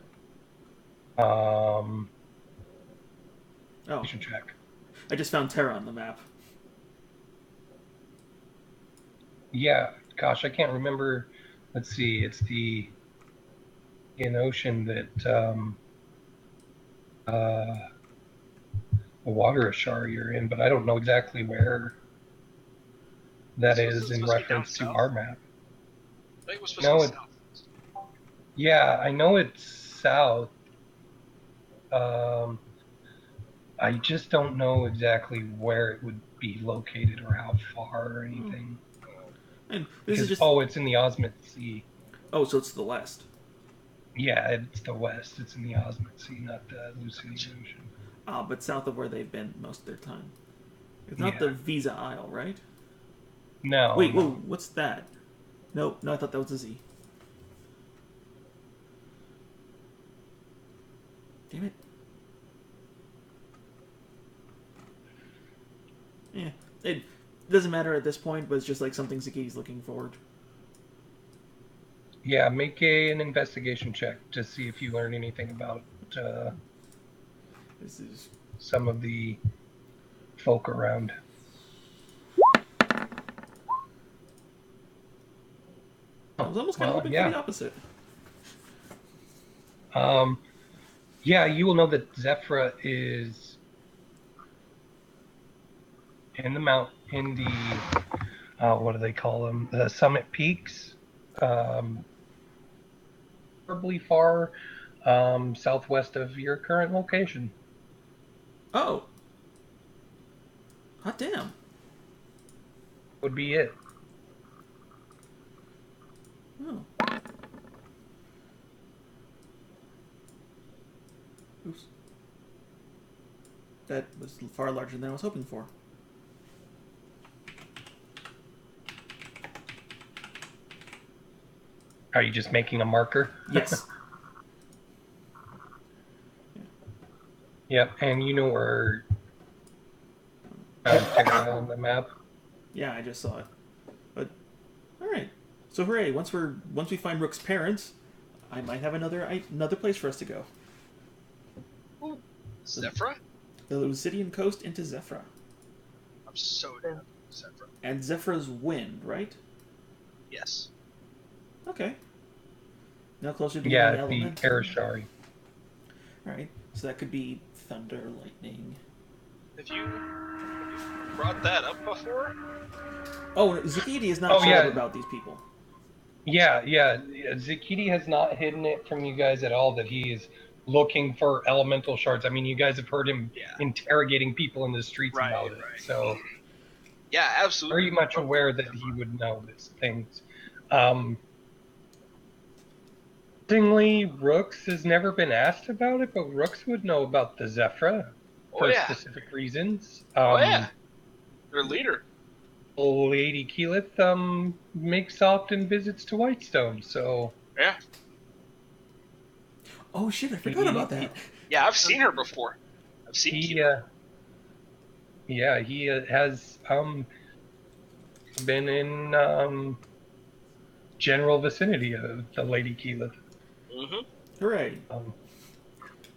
Oh, You should check. I just found Terra on the map. Yeah, gosh, I can't remember. Let's see, it's the Indian Ocean that uh, the water ashar you're in, but I don't know exactly where that So is is it in supposed to be down reference to south? our map. I think it was supposed to be No, south. yeah, I know it's south. Um, I just don't know exactly where it would be located or how far or Hmm. anything. And this is Because, just. oh, it's in the Osmond Sea. Oh, so it's the west. Yeah, it's the west. It's in the Osmond Sea, not the Lucinian Ocean. Ah, but south of where they've been most of their time. It's not Yeah. the Visa Isle, right? No, Wait, whoa, no. what's that? No, I thought that was a Z. Damn it. Yeah, it doesn't matter at this point, but it's just like something Zaki's looking forward. Yeah, make an investigation check to see if you learn anything about uh, This is some of the folk around. I was Oh, almost kind of well, hoping for yeah. the opposite. Um, yeah, you will know that Zephyra is in the in the what do they call them? The summit peaks, um, probably far southwest of your current location. Oh, hot damn. Would be it. Oh, oops. That was far larger than I was hoping for. Are you just making a marker? Yes. Yep, and you know where Terra on the map. Yeah, I just saw it. But all right. So hooray! Once we find Rook's parents, I might have another place for us to go. Ooh, Zephyra? The Lucidian coast into Zephyra. I'm so down with Zephyra. And Zephyra's wind, right? Yes. Okay. Now closer to Yeah, the it's the element. Arashari. Alright. So that could be thunder, lightning. Have you brought that up before? Oh, Zakidi is not Oh, sure yeah. about these people. Yeah. Zakiti has not hidden it from you guys at all that he is looking for elemental shards. I mean, you guys have heard him Yeah. interrogating people in the streets Right, about it. right. So Yeah, absolutely. very much aware that he would know these things. Interestingly, Rooks has never been asked about it, but Rooks would know about the Zephyra Oh for yeah. specific reasons. Oh yeah. Their leader. Lady Keyleth makes often visits to Whitestone, so Yeah. Oh shit, I forgot about that. Yeah, I've seen her before. I've seen he Keyleth. yeah, he has been in general vicinity of the Lady Keyleth. Mm-hmm. Hooray!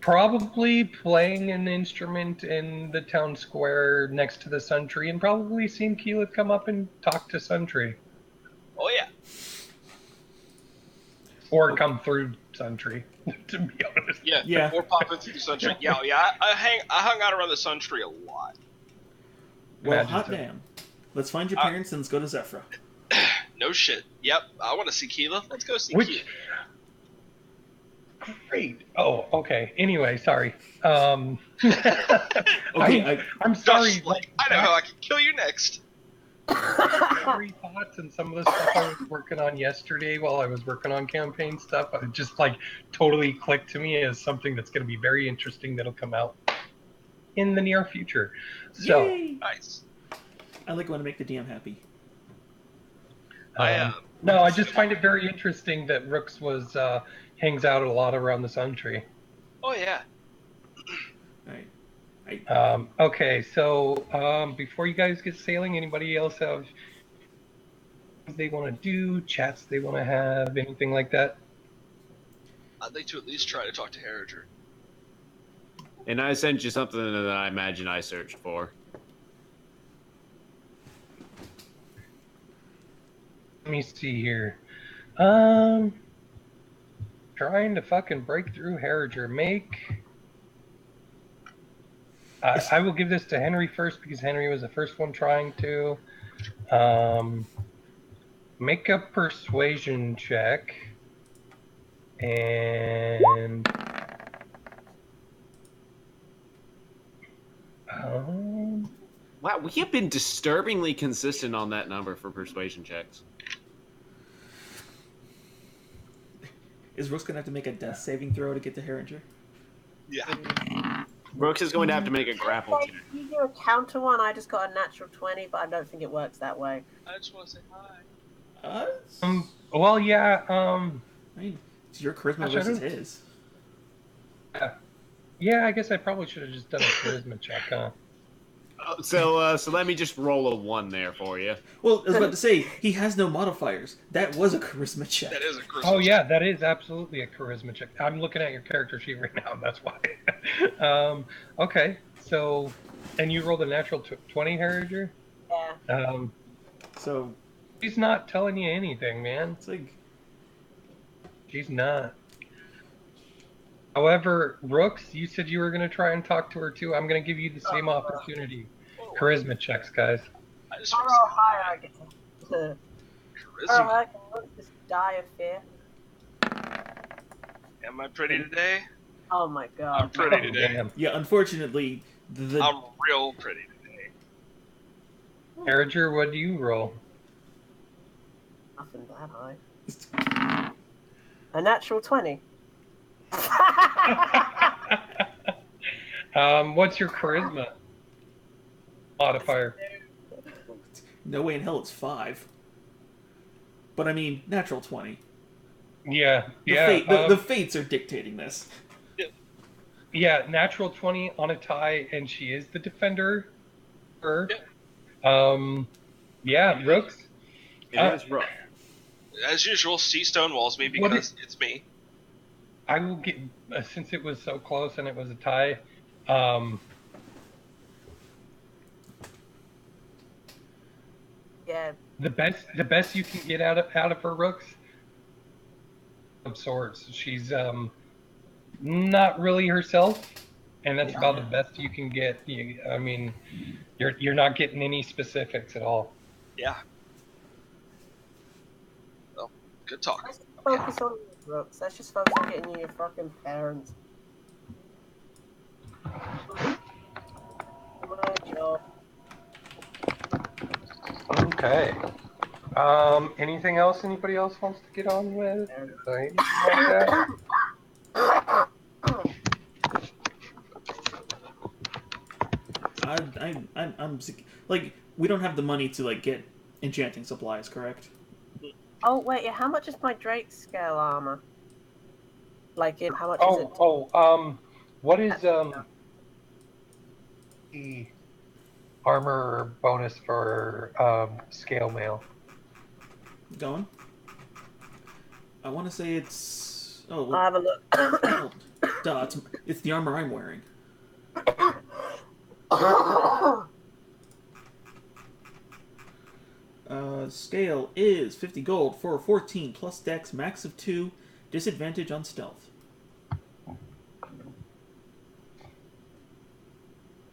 Probably playing an instrument in the town square next to the Sun Tree, and probably seen Keyleth come up and talk to Sun Tree. Oh yeah. Or Okay. come through Sun Tree, to be honest. Yeah. Yeah. Or popping through the sun tree. Yeah. I hung out around the sun tree a lot. Well, Imagine hot so. damn. Let's find your parents and let's go to Zephyra. No shit. Yep. I want to see Keela. Let's go see Which great. Oh, okay. Anyway, sorry. Okay, I'm Keela. sorry. Just like, I know how I can kill you next. Three thoughts and some of the stuff I was working on yesterday while I was working on campaign stuff, it just like totally clicked to me as something that's going to be very interesting that'll come out in the near future. So, yay! Nice. I like when to make the DM happy. no, I just find it very interesting that Rooks was hangs out a lot around the Sun Tree. Oh yeah. Alright. Okay, so before you guys get sailing, anybody else have things they want to do, chats they want to have, anything like that? I'd like to at least try to talk to Harriger. And I sent you something that I imagine I searched for. Let me see here. Trying to fucking break through Harriger. I will give this to Henry first because Henry was the first one trying to. Make a persuasion check. And Wow, we have been disturbingly consistent on that number for persuasion checks. Is Rook's gonna have to make a death saving throw to get to Herringer? Yeah. Brooks is going to have to make a grapple check. You do a counter one. I just got a natural 20, but I don't think it works that way. I just want to say hi. well, yeah. I mean, it's your charisma Gosh, I versus don't- his. Yeah, I guess I probably should have just done a charisma check, huh? So let me just roll a 1 there for you. Well, I was about to say, he has no modifiers. That was a charisma check. That is a Christmas. Oh yeah, that is absolutely a charisma check. I'm looking at your character sheet right now. That's why. Okay, so and you rolled a natural 20, Harriger. Yeah. So, She's not telling you anything, man. it's like, She's not. However, Rooks, you said you were going to try and talk to her too. I'm going to give you the same opportunity. Charisma checks, guys. I just I'll want roll to higher. I get to. say Oh, charisma. I can look this die of fear. Am I pretty today? Oh my I'm god. pretty today. Damn. yeah, unfortunately, the I'm real pretty today. Harriger, what do you roll? Nothing that high. A natural 20. What's your charisma modifier? no way in hell it's 5. But I mean, natural 20. Yeah, The, yeah. the fates are dictating this. Yeah, natural 20 on a tie, and she is the defender. Her. Yeah, Rooks. It is rough. As usual, C stonewalls me because it's me. I will get since it was so close and it was a tie. Yeah. The best you can get out of her, Rooks. Of sorts, she's not really herself, and that's about the best you can get. I mean, you're not getting any specifics at all. Yeah. Well, good talk. Let's focus on you, Brooks. Let's just focus on getting you your fucking parents. My job. Okay. Anything else anybody else wants to get on with? Anything like that? I'm like, we don't have the money to like get enchanting supplies, correct? Oh wait, yeah, how much is my Drake scale armor? Like, how much is it? What is the armor bonus for scale mail? Going? I want to say it's. Oh, I'll have a look. well, duh, it's the armor I'm wearing. Scale is 50 gold for 14 plus dex, max of 2, disadvantage on stealth. So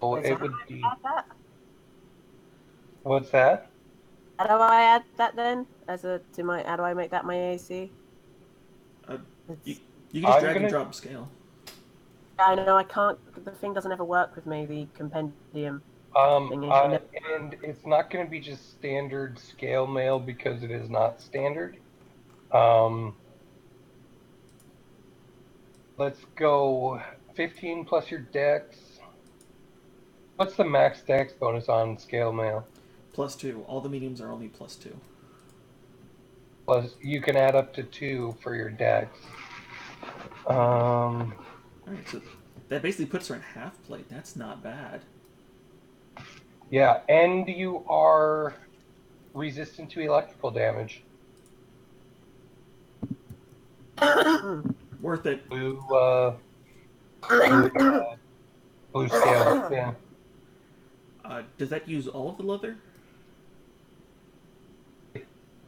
Okay, so it how would do be. I add that? What's that? How do I add that then? How do I make that my AC? Uh, you, It's, you can just I'm drag and gonna. drop scale. I know I can't. The thing doesn't ever work with me. The compendium thingy. And it's not going to be just standard scale mail because it is not standard. Um, let's go 15 plus your dex. What's the max dex bonus on scale mail? +2. All the mediums are only +2. Plus, you can add up to 2 for your dex. Alright, so that basically puts her in half plate. That's not bad. Yeah, and you are resistant to electrical damage. Worth it. Blue, blue scale. Yeah. Does that use all of the leather?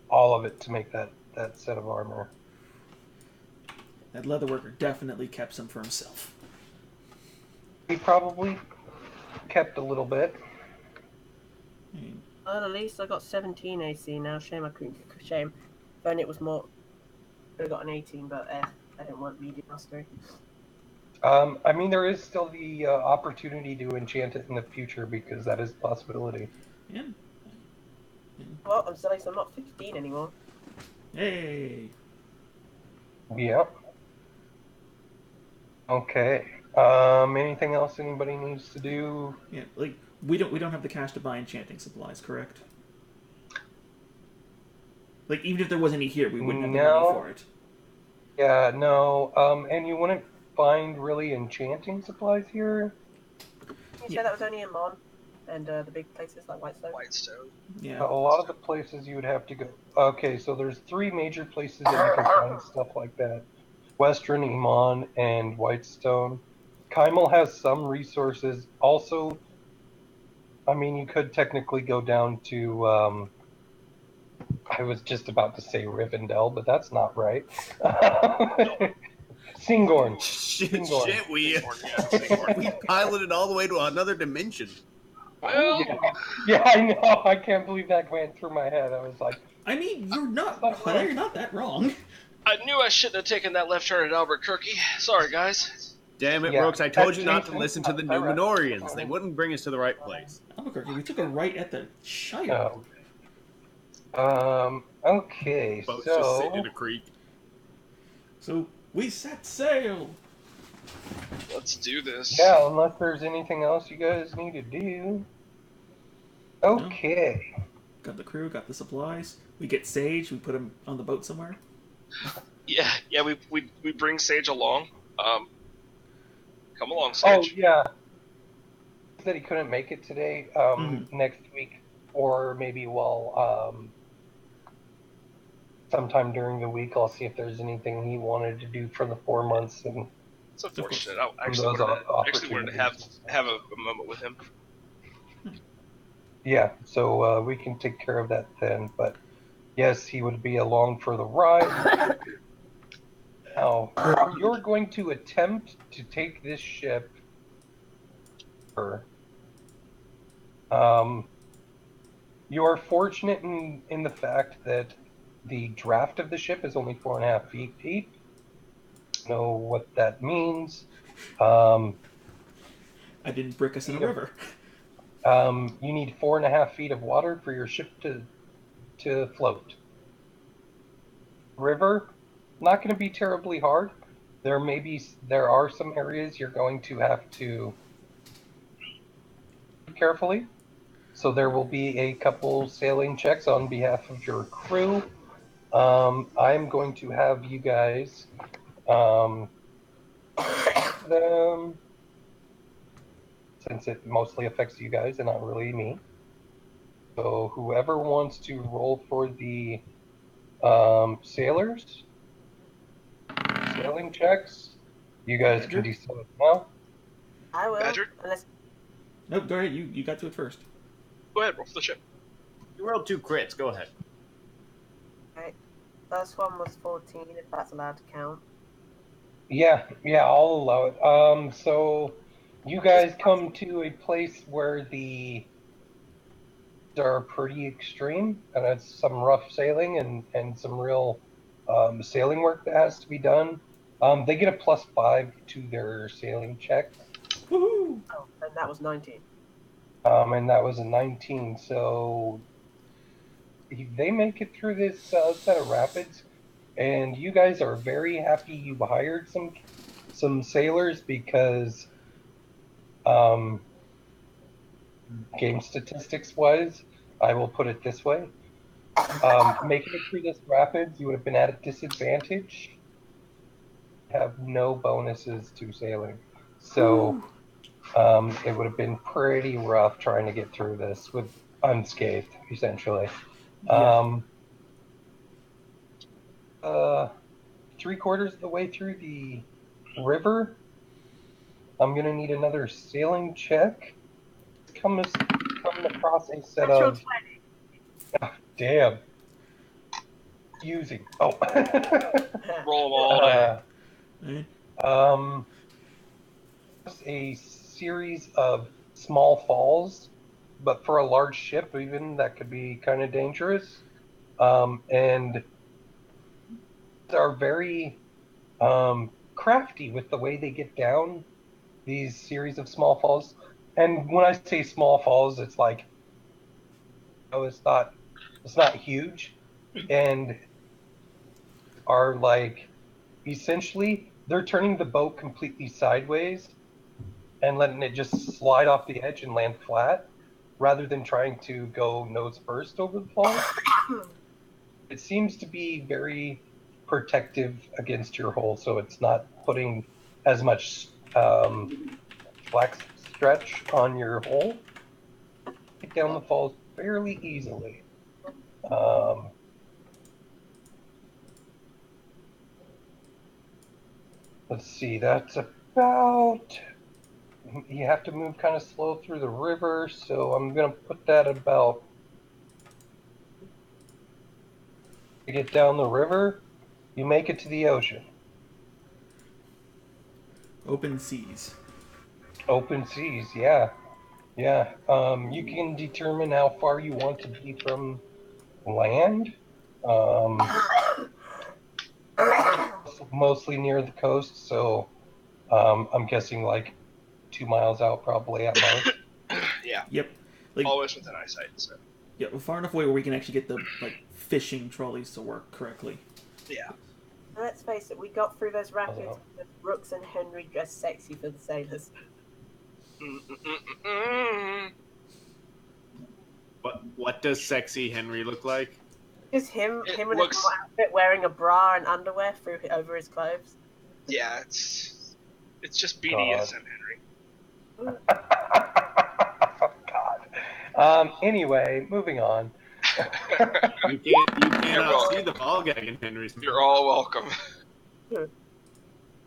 All of it to make that set of armor. That leather worker definitely kept some for himself. He probably kept a little bit. Well, at least I got 17 AC now. Shame I couldn't. Shame. If only it was more. I got an 18, but I didn't want medium mastery. I mean, there is still the opportunity to enchant it in the future because that is a possibility. Yeah. Well, I'm not 15 anymore. Hey. Yeah. Okay. Anything else anybody needs to do? Yeah, like we don't have the cash to buy enchanting supplies, correct? Like even if there was any here, we wouldn't have the money for it. Yeah, no. And you wouldn't find really enchanting supplies here. You said that was only in Mon and the big places like Whitestone. Whitestone. Yeah. A lot of the places you would have to go. Okay, so there's 3 major places that you can find stuff like that: Western, Iman, and Whitestone. Kymel has some resources. Also, I mean, you could technically go down to. I was just about to say Rivendell, but that's not right. Singorn. Shit, we Singorn. we piloted all the way to another dimension. Well, Yeah, I know. I can't believe that went through my head. I was like, I mean, you're not that wrong. I knew I shouldn't have taken that left turn at Albuquerque. Sorry, guys. Damn it, Yeah. Brooks! I told you not to Jason, listen to the Numenorians. They wouldn't bring us to the right place. Albuquerque, we took a right at the Shire. Okay, Boats just sitting in so a creek. So we set sail. Let's do this. yeah, unless there's anything else you guys need to do. Okay. Got the crew, got the supplies. We get Sage. We put him on the boat somewhere. Yeah. We bring Sage along. Come along, Oh Sage. yeah. He said he couldn't make it today. Next week, or maybe sometime during the week, I'll see if there's anything he wanted to do for the 4 months and. It's unfortunate. I Those actually wanted to have a moment with him. Yeah, so we can take care of that then. But yes, he would be along for the ride. Now, you're going to attempt to take this ship. You are fortunate in the fact that the draft of the ship is only 4.5 feet deep. Know what that means. I didn't brick us in a river. You need 4.5 feet of water for your ship to float. River, not going to be terribly hard. There are some areas you're going to have to carefully. So there will be a couple sailing checks on behalf of your crew. I'm going to have you guys them, since it mostly affects you guys and not really me. So whoever wants to roll for the sailors, sailing checks. You guys can do so now. I will. Badger? Unless Nope, go ahead. You got to it first. Go ahead, roll for the ship. You rolled 2 crits. Go ahead. first one was 14, if that's allowed to count. Yeah, I'll allow it. So you guys come to a place where the are pretty extreme, and it's some rough sailing and some real sailing work that has to be done. They get a +5 to their sailing check, Woohoo! Oh, and that was 19. and that was a 19. So they make it through this set of rapids, and you guys are very happy you hired some sailors because game statistics wise, I will put it this way. Making it through this rapids, you would have been at a disadvantage. Have no bonuses to sailing, so it would have been pretty rough trying to get through this with unscathed, essentially. Yeah. Three-quarters of the way through the river, I'm gonna need another sailing check. Come across a set Natural of damn using. Oh. Roll them all day. Right. A series of small falls, but for a large ship, even that could be kind of dangerous. And are very crafty with the way they get down these series of small falls. And when I say small falls, it's like, oh, it's not huge, and are like essentially they're turning the boat completely sideways and letting it just slide off the edge and land flat rather than trying to go nose first over the falls. It seems to be very protective against your hull, so it's not putting as much flex stretch on your hull. Get down the falls fairly easily. Let's see, that's about. You have to move kind of slow through the river, so I'm going to put that about. To get down the river, you make it to the ocean. Open seas. Open seas, yeah. Yeah. You can determine how far you want to be from land. Um, Mostly near the coast, so I'm guessing like 2 miles out, probably at most. Yeah, Yep. Like always within eyesight. So yeah, far enough away where we can actually get the fishing trolleys to work correctly. yeah. Let's face it, we got through those rapids with Brooks and Henry dressed sexy for the sailors. What does sexy Henry look like? Just him It in looks- his normal outfit wearing a bra and underwear over his clothes. Yeah, it's just BDSM, Henry. God. Anyway, moving on. You cannot welcome. see the ball gag in Henry's. You're all welcome.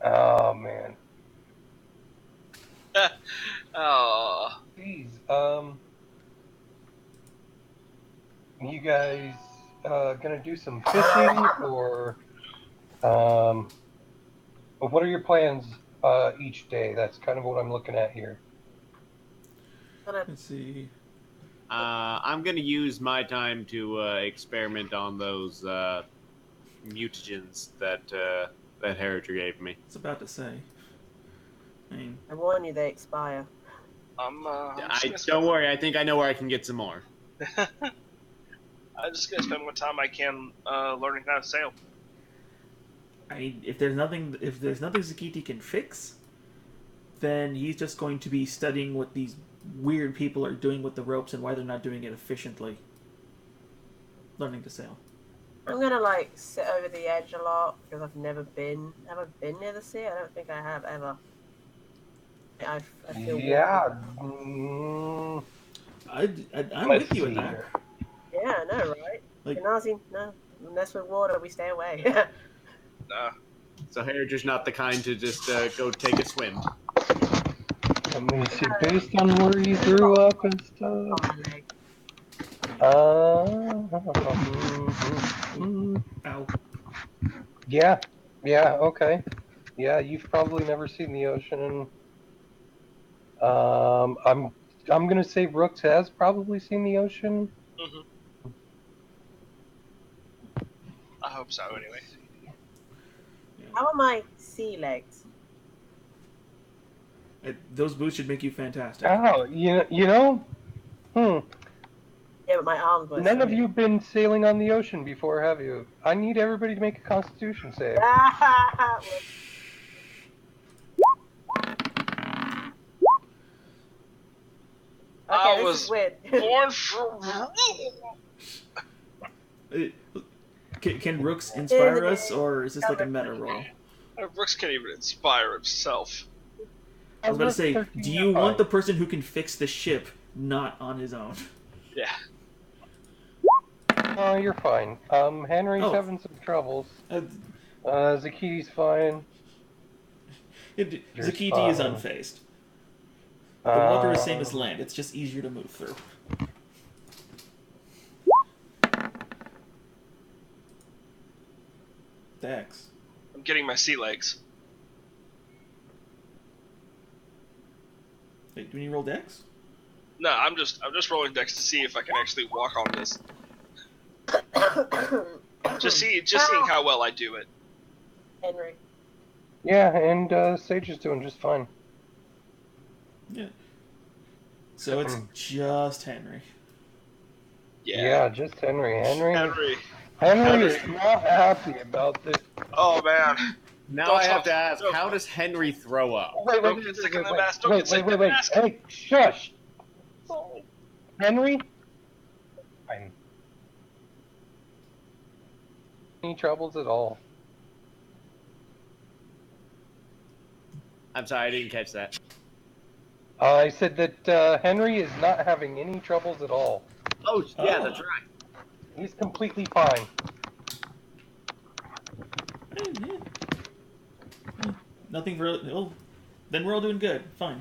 Oh man. Oh, Jeez. You guys gonna do some fishing or what are your plans each day? That's kind of what I'm looking at here. Let's see. I'm gonna use my time to experiment on those mutagens that Harriger gave me. It's about to say. I mean, I warn you, they expire. I'm Don't worry, I think I know where I can get some more. I'm just gonna spend what time I can learning how to sail. if there's nothing Zakiti can fix, then he's just going to be studying what these weird people are doing with the ropes and why they're not doing it efficiently. Learning to sail. I'm gonna sit over the edge a lot because I've never been. Have I been near the sea? I don't think I have ever. I feel Yeah. I'm with you in that. Here. Yeah, I know, right? Like- Genasi, no. Unless with water, we stay away. So Heritage not the kind to just go take a swim. Let me see, based on where you grew up and stuff. On my leg. Ow. Yeah, okay. Yeah, you've probably never seen the ocean. I'm gonna say Brooks has probably seen the ocean. Hmm. I hope so. Anyway. How are my sea legs? Those boots should make you fantastic. Oh, you know, Yeah, but my arms were none of swimming. you been sailing on the ocean before, have you? I need everybody to make a Constitution save. Okay, I this was is weird. born for. Can Rooks inspire us, or is this like a meta roll? Brooks can't even inspire himself. I was about to say, 13, do you're you want fine. the person who can fix the ship not on his own? Yeah. Oh, you're fine. Henry's Oh. having some troubles. Uh, Zakiti's fine. You're Zakiti is fine. unfazed. The water is same Um, as land. It's just easier to move through. Dex. I'm getting my sea legs. Wait, do we need to roll Dex? No, I'm just rolling decks to see if I can actually walk on this. Just seeing how well I do it. Henry. Yeah, and Sage is doing just fine. Yeah. So it's just Henry. Yeah, just Henry. Henry Henry. is not happy about this. Oh man. Now Don't I have talk- to ask, don't- how does Henry throw up? Wait, Don't get sick in the mask. Don't get sick in the mask. Hey, shush. Henry? Fine. Any troubles at all? I'm sorry, I didn't catch that. I said that Henry is not having any troubles at all. Oh, yeah, that's right. He's completely fine. Nothing for. Oh, then we're all doing good. Fine.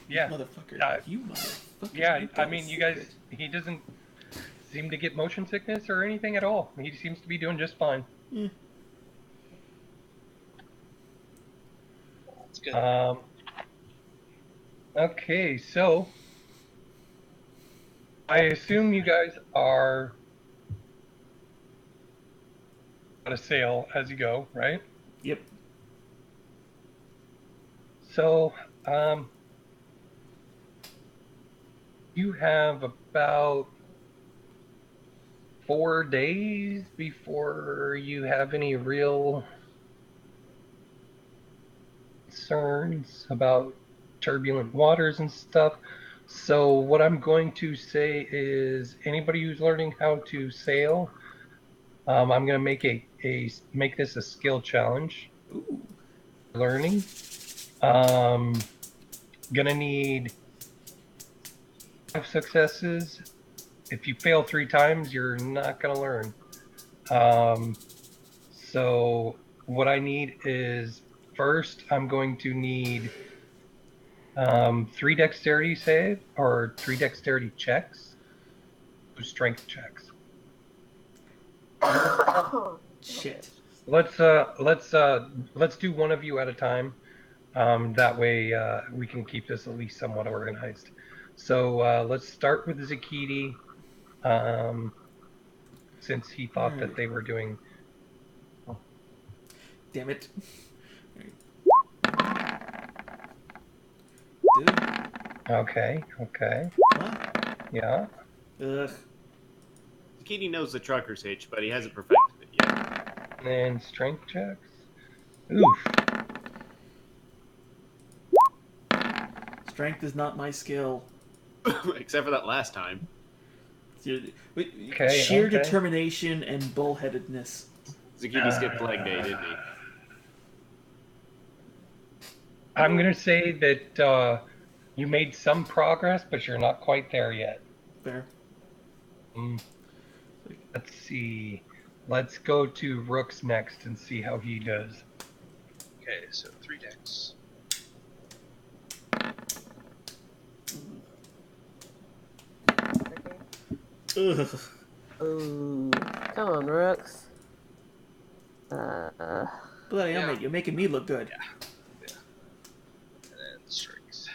Yeah. Motherfucker. You motherfucker. Yeah, You I got mean, a you guys, secret. he doesn't seem to get motion sickness or anything at all. He seems to be doing just fine. Yeah. That's good. Okay, so I assume you guys are on a sail as you go, right? Yep. So, you have about 4 days before you have any real concerns about turbulent waters and stuff. So what I'm going to say is anybody who's learning how to sail, I'm going to make this a skill challenge. Ooh. Learning. Gonna need 5 successes. If you fail 3 times, you're not gonna learn. So what I need is first I'm going to need 3 dexterity save or 3 dexterity checks, strength checks. Shit. Let's do one of you at a time. That way we can keep this at least somewhat organized. So let's start with Zakiti, since he thought that they were doing. Damn it. Dude. Okay. What? Yeah. Ugh. Zakiti knows the trucker's hitch, but he hasn't perfected it yet. And strength checks. Oof. Strength is not my skill. Except for that last time. Sheer determination and bullheadedness. Zakiti skipped leg day, didn't he? I'm gonna say that you made some progress, but you're not quite there yet. Fair. Let's see. Let's go to Rooks next and see how he does. Okay, so 3 decks. Ugh. Ooh, come on, Rooks. Bloody hell, Yeah. mate, you're making me look good. And then strings.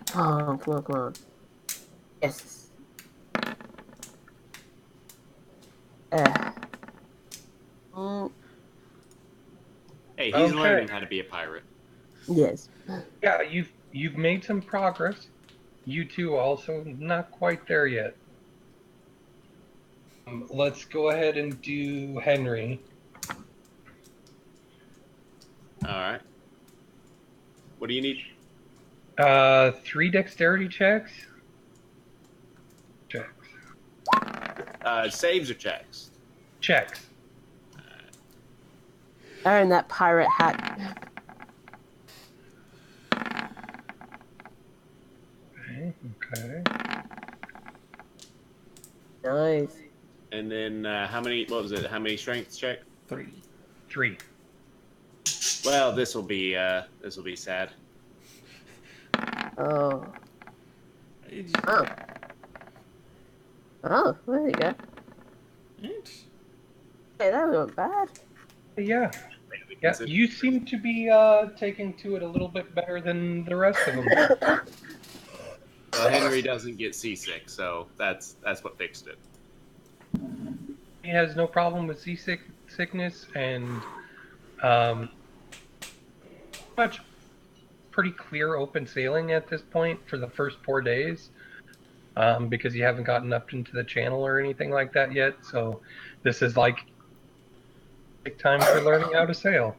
Come on. Yes. Mm, Hey, he's Okay. learning how to be a pirate. yes. Yeah, you've made some progress. You two also not quite there yet. Let's go ahead and do Henry. All right. What do you need? 3 dexterity checks. Saves or checks? Checks. Earn that pirate hat. Okay. Nice. And then how many? What was it? How many strengths check? 3. 3. Well, this will be sad. Oh. Oh, there you go. Hey, that wasn't bad. Yeah. Yeah, you seem to be taking to it a little bit better than the rest of them. Well, Henry doesn't get seasick, so that's what fixed it. He has no problem with seasickness and much pretty clear open sailing at this point for the first 4 days. Because you haven't gotten up into the channel or anything like that yet. So this is like time for learning how to sail.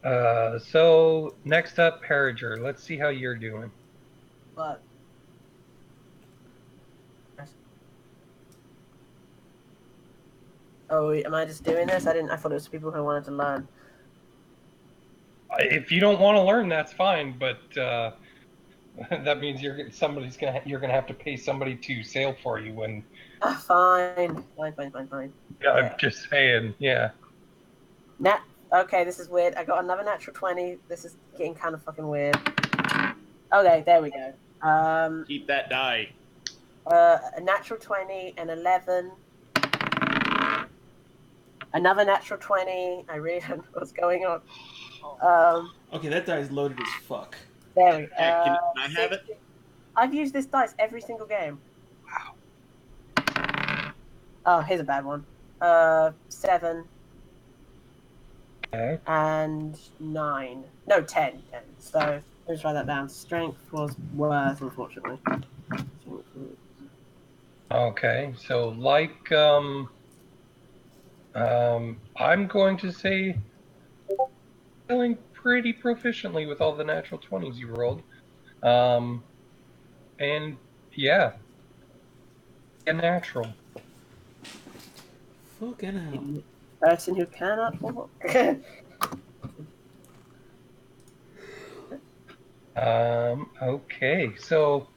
So next up, Harriger. Let's see how you're doing. But oh, am I just doing this? I thought it was people who wanted to learn. If you don't want to learn, that's fine. But that means you're gonna have to pay somebody to sail for you. When Fine. I'm just saying, yeah. Okay, this is weird. I got another natural 20. This is getting kind of fucking weird. Okay, there we go. Keep that die. A natural 20, an 11. Another natural 20. I really don't know what's going on. Okay, that die is loaded as fuck. There we go. Hey, can I have it? I've used this dice every single game. Wow. Oh, here's a bad one. 7. Okay. And 9. No, 10. So let's write that down. Strength was worse, unfortunately. Okay. So like I'm going to say feeling pretty proficiently with all the natural 20s you rolled. And yeah, a natural. Fucking hell. Person who cannot walk. Okay, so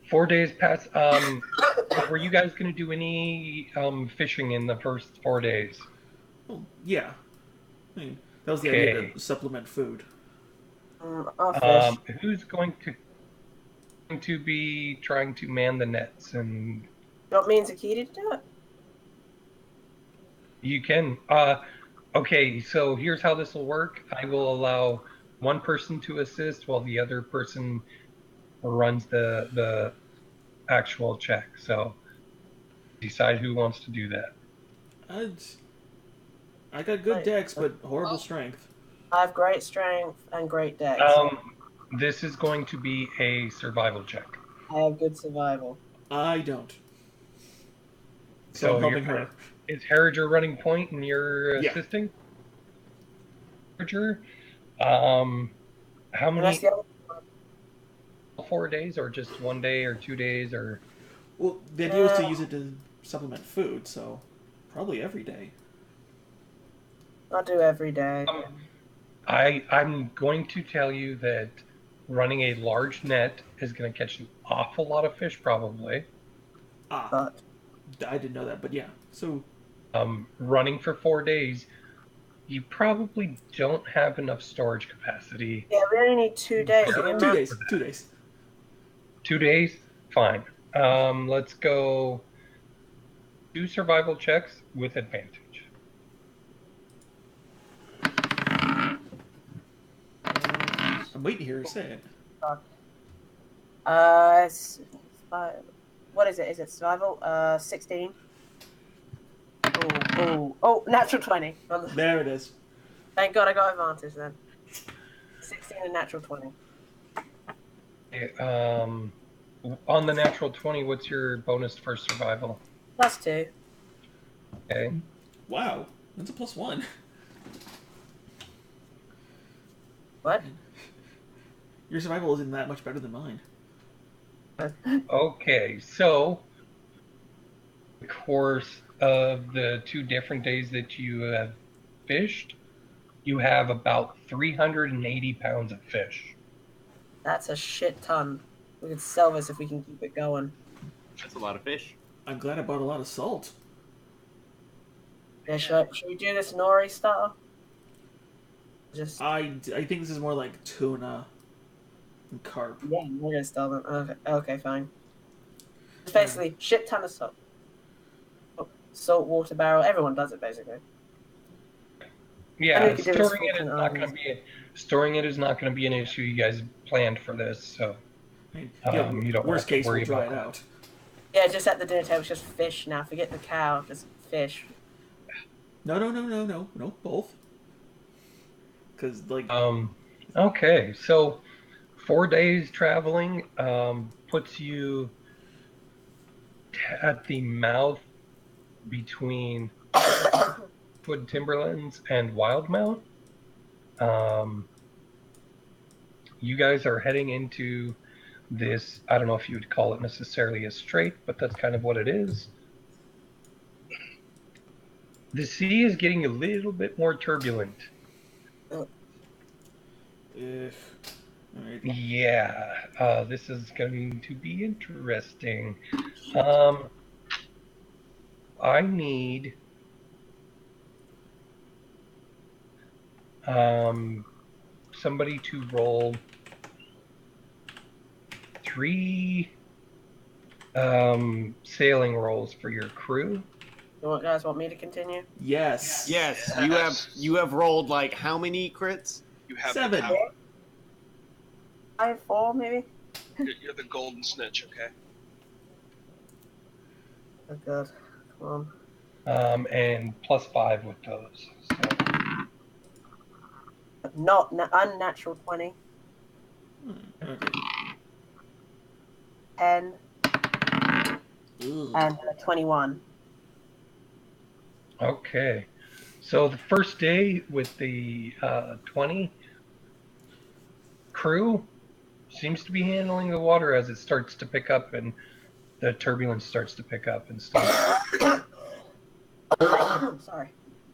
4 days pass. Were you guys going to do any fishing in the first 4 days? Oh, yeah. I mean, that was the idea Okay. to supplement food. I'll fish. Who's going to be trying to man the nets? And You want me and Zakiti to do it? you can. Okay, so here's how this will work. I will allow one person to assist while the other person runs the actual check. So decide who wants to do that. I got good dex, but horrible strength. I have great strength and great dex. This is going to be a survival check. I have good survival. I don't. So I'm helping her. Is Harriger running point and you're assisting? Harriger? How many? 4 days or just 1 day or 2 days or? Well, the idea was to use it to supplement food, so probably every day. I'll do every day. I'm going to tell you that running a large net is going to catch an awful lot of fish, probably. But I didn't know that, but yeah. So Running for 4 days, you probably don't have enough storage capacity. Yeah, we only need 2 days. okay, The 2 amount- days. 2 days. 2 days, fine. Let's go 2 survival checks with advantage. I'm waiting to hear you say it. It's what is it? Is it survival? 16. Oh, natural 20. There it is. Thank God I got advantage then. 16 and natural 20. Okay, on the natural 20, what's your bonus for survival? +2. Okay. Wow, that's a +1. What? Your survival isn't that much better than mine. Okay, so the course of the 2 different days that you have fished, you have about 380 pounds of fish. That's a shit ton. We could sell this if we can keep it going. That's a lot of fish. I'm glad I bought a lot of salt. Yeah, should we do this nori stuff? Just I think this is more like tuna and carp. yeah, we're gonna sell them. Okay, fine. It's basically shit ton of salt. Salt water barrel. Everyone does it basically. Yeah, could do this storing it full is not going to be storing it is not going to be an issue. You guys planned for this, so I mean, you don't worst have to case, worry we'll dry about it that. out. Yeah, just at the dinner table, it's just fish now. Forget the cow, just fish. No, both. Because like, Okay, so 4 days traveling puts you at the mouth between Wood Timberlands and Wildmount. You guys are heading into this. I don't know if you would call it necessarily a strait, but that's kind of what it is. The sea is getting a little bit more turbulent. if alright. Yeah, this is going to be interesting. I need somebody to roll 3 sailing rolls for your crew. You guys want me to continue? Yes. Yes, Yes. you have rolled like how many crits? You have 7. the power. 5, 4, maybe. You're the golden snitch, okay? Oh god, come on. And +5 with those. So, Not unnatural 20, Okay. 10, Ugh. and 21. okay. So the first day with the 20 crew seems to be handling the water as it starts to pick up and the turbulence starts to pick up and stuff. Sorry.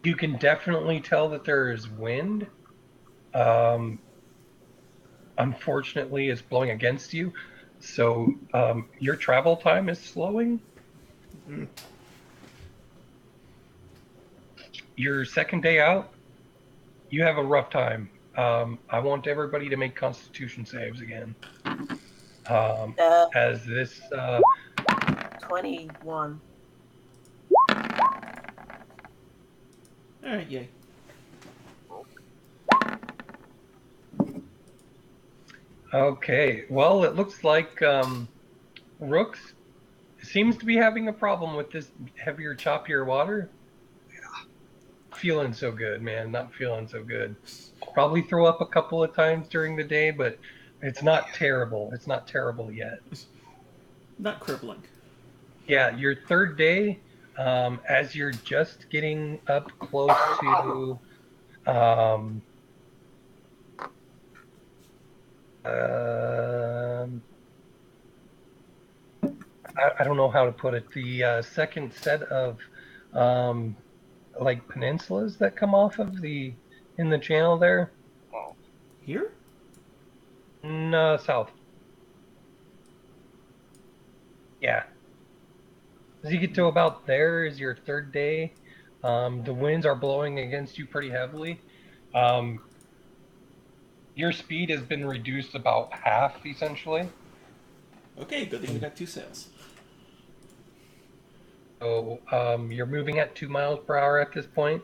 You can definitely tell that there is wind. Unfortunately, it's blowing against you, so your travel time is slowing. Your second day out, you have a rough time. I want everybody to make Constitution saves again. As this 21. Alright, yay. Okay, well, it looks like Rooks seems to be having a problem with this heavier, choppier water. Yeah. Feeling so good, man. Not feeling so good. Probably throw up a couple of times during the day, but it's not terrible. It's not terrible yet. Not crippling. Yeah, your third day, as you're just getting up close to um, I don't know how to put it. The second set of like peninsulas that come off of the in the channel there. Oh, Here? No, south. Yeah. As you get to about there is your third day. The winds are blowing against you pretty heavily. Um, your speed has been reduced about half, essentially. Okay, good thing we got 2 sails. So you're moving at 2 miles per hour at this point,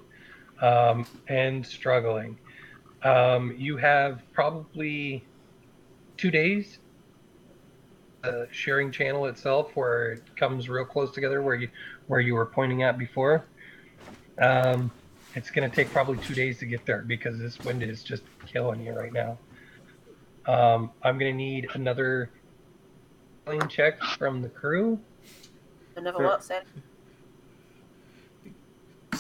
and struggling. You have probably 2 days. Sharing channel itself, where it comes real close together, where you were pointing at before. Um, it's going to take probably 2 days to get there because this wind is just killing you right now. I'm going to need another sailing check from the crew. Another Fair. what, said?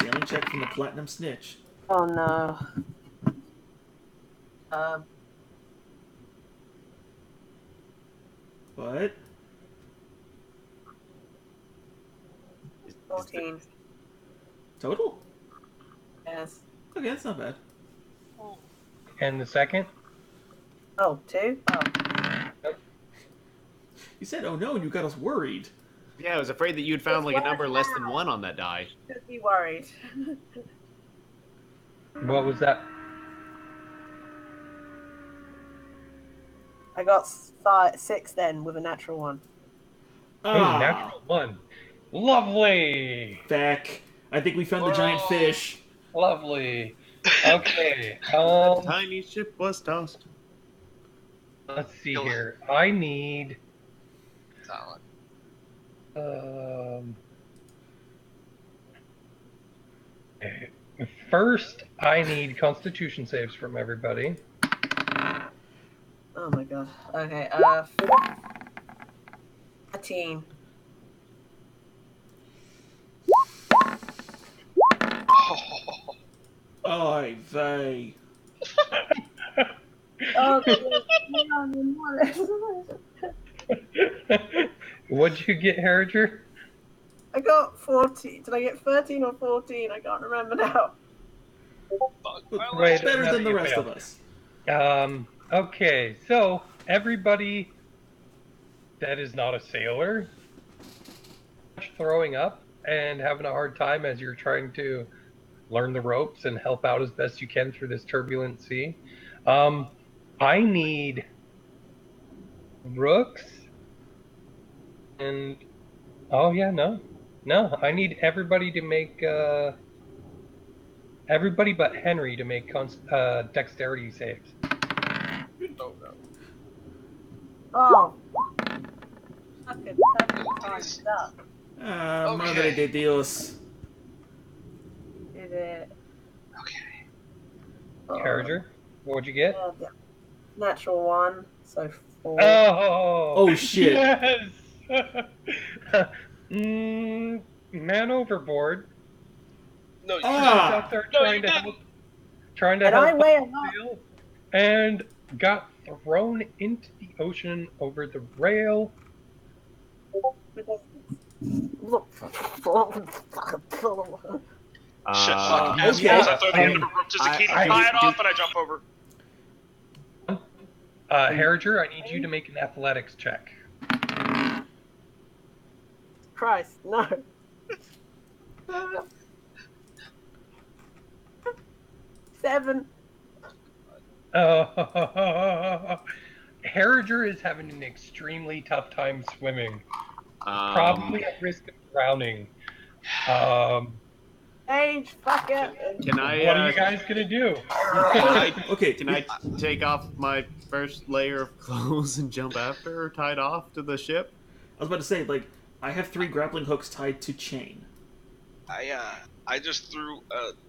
Sailing check from the Platinum Snitch. Oh no. Um, What? 14. Total? Yes. Okay, that's not bad. And the second, Oh, 2? Oh. You said, oh no, and you got us worried. Yeah, I was afraid that you'd found like a number less than 1 on that die. Should be worried. what was that? I got 6 then with a natural 1. Oh, natural 1. Lovely. Feck. I think we found the giant fish. Lovely. Okay. The tiny ship was tossed. Let's see here. I need. Talent. Okay. First, I need Constitution saves from everybody. Oh my god. Okay, 13. Oy vey. Oh, What'd you get, Harriger? I got 14. Did I get 13 or 14? I can't remember now. Wait, Better no, than the you rest failed. of us. Okay, so everybody that is not a sailor throwing up and having a hard time as you're trying to learn the ropes and help out as best you can through this turbulent sea. I need Rooks and I need everybody to make everybody but Henry to make dexterity saves. Oh no. Oh. Fucking timed up. Ah, Okay. madre de Dios. Did it. Okay. Harriger, what'd you get? Yeah. Natural 1, so 4. Oh, shit. Yes. Man overboard. No, you Ah! Out there No, trying you to didn't. help, trying to And help I weigh a out lot. sail, and got thrown into the ocean over the rail. Shit, fuck. Okay. Assholes, I throw the end of a rope to I- Zucchini, I- tie it off, and I jump over. Harriger, I need you to make an athletics check. Christ, no. 7. Harriger is having an extremely tough time swimming, probably at risk of drowning. Age, fuck it. Can I? What are you guys gonna do? Okay, Can I take off my first layer of clothes and jump after her, tied off to the ship? I was about to say, like, I have 3 grappling hooks tied to chain. I just threw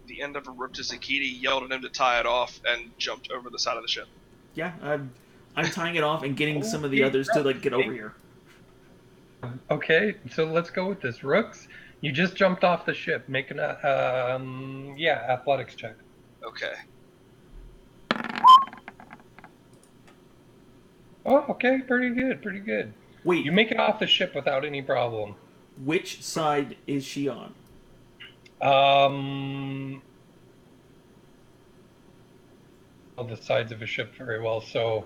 the end of a rope to Zucchini, yelled at him to tie it off, and jumped over the side of the ship. Yeah, I'm tying it off and getting some of the others to, like, get over here. Okay, so let's go with this. Rooks, you just jumped off the ship. Make an athletics check. Okay. Oh, okay, pretty good, pretty good. Wait, You make it off the ship without any problem. which side is she on? All the sides of a ship very well. So,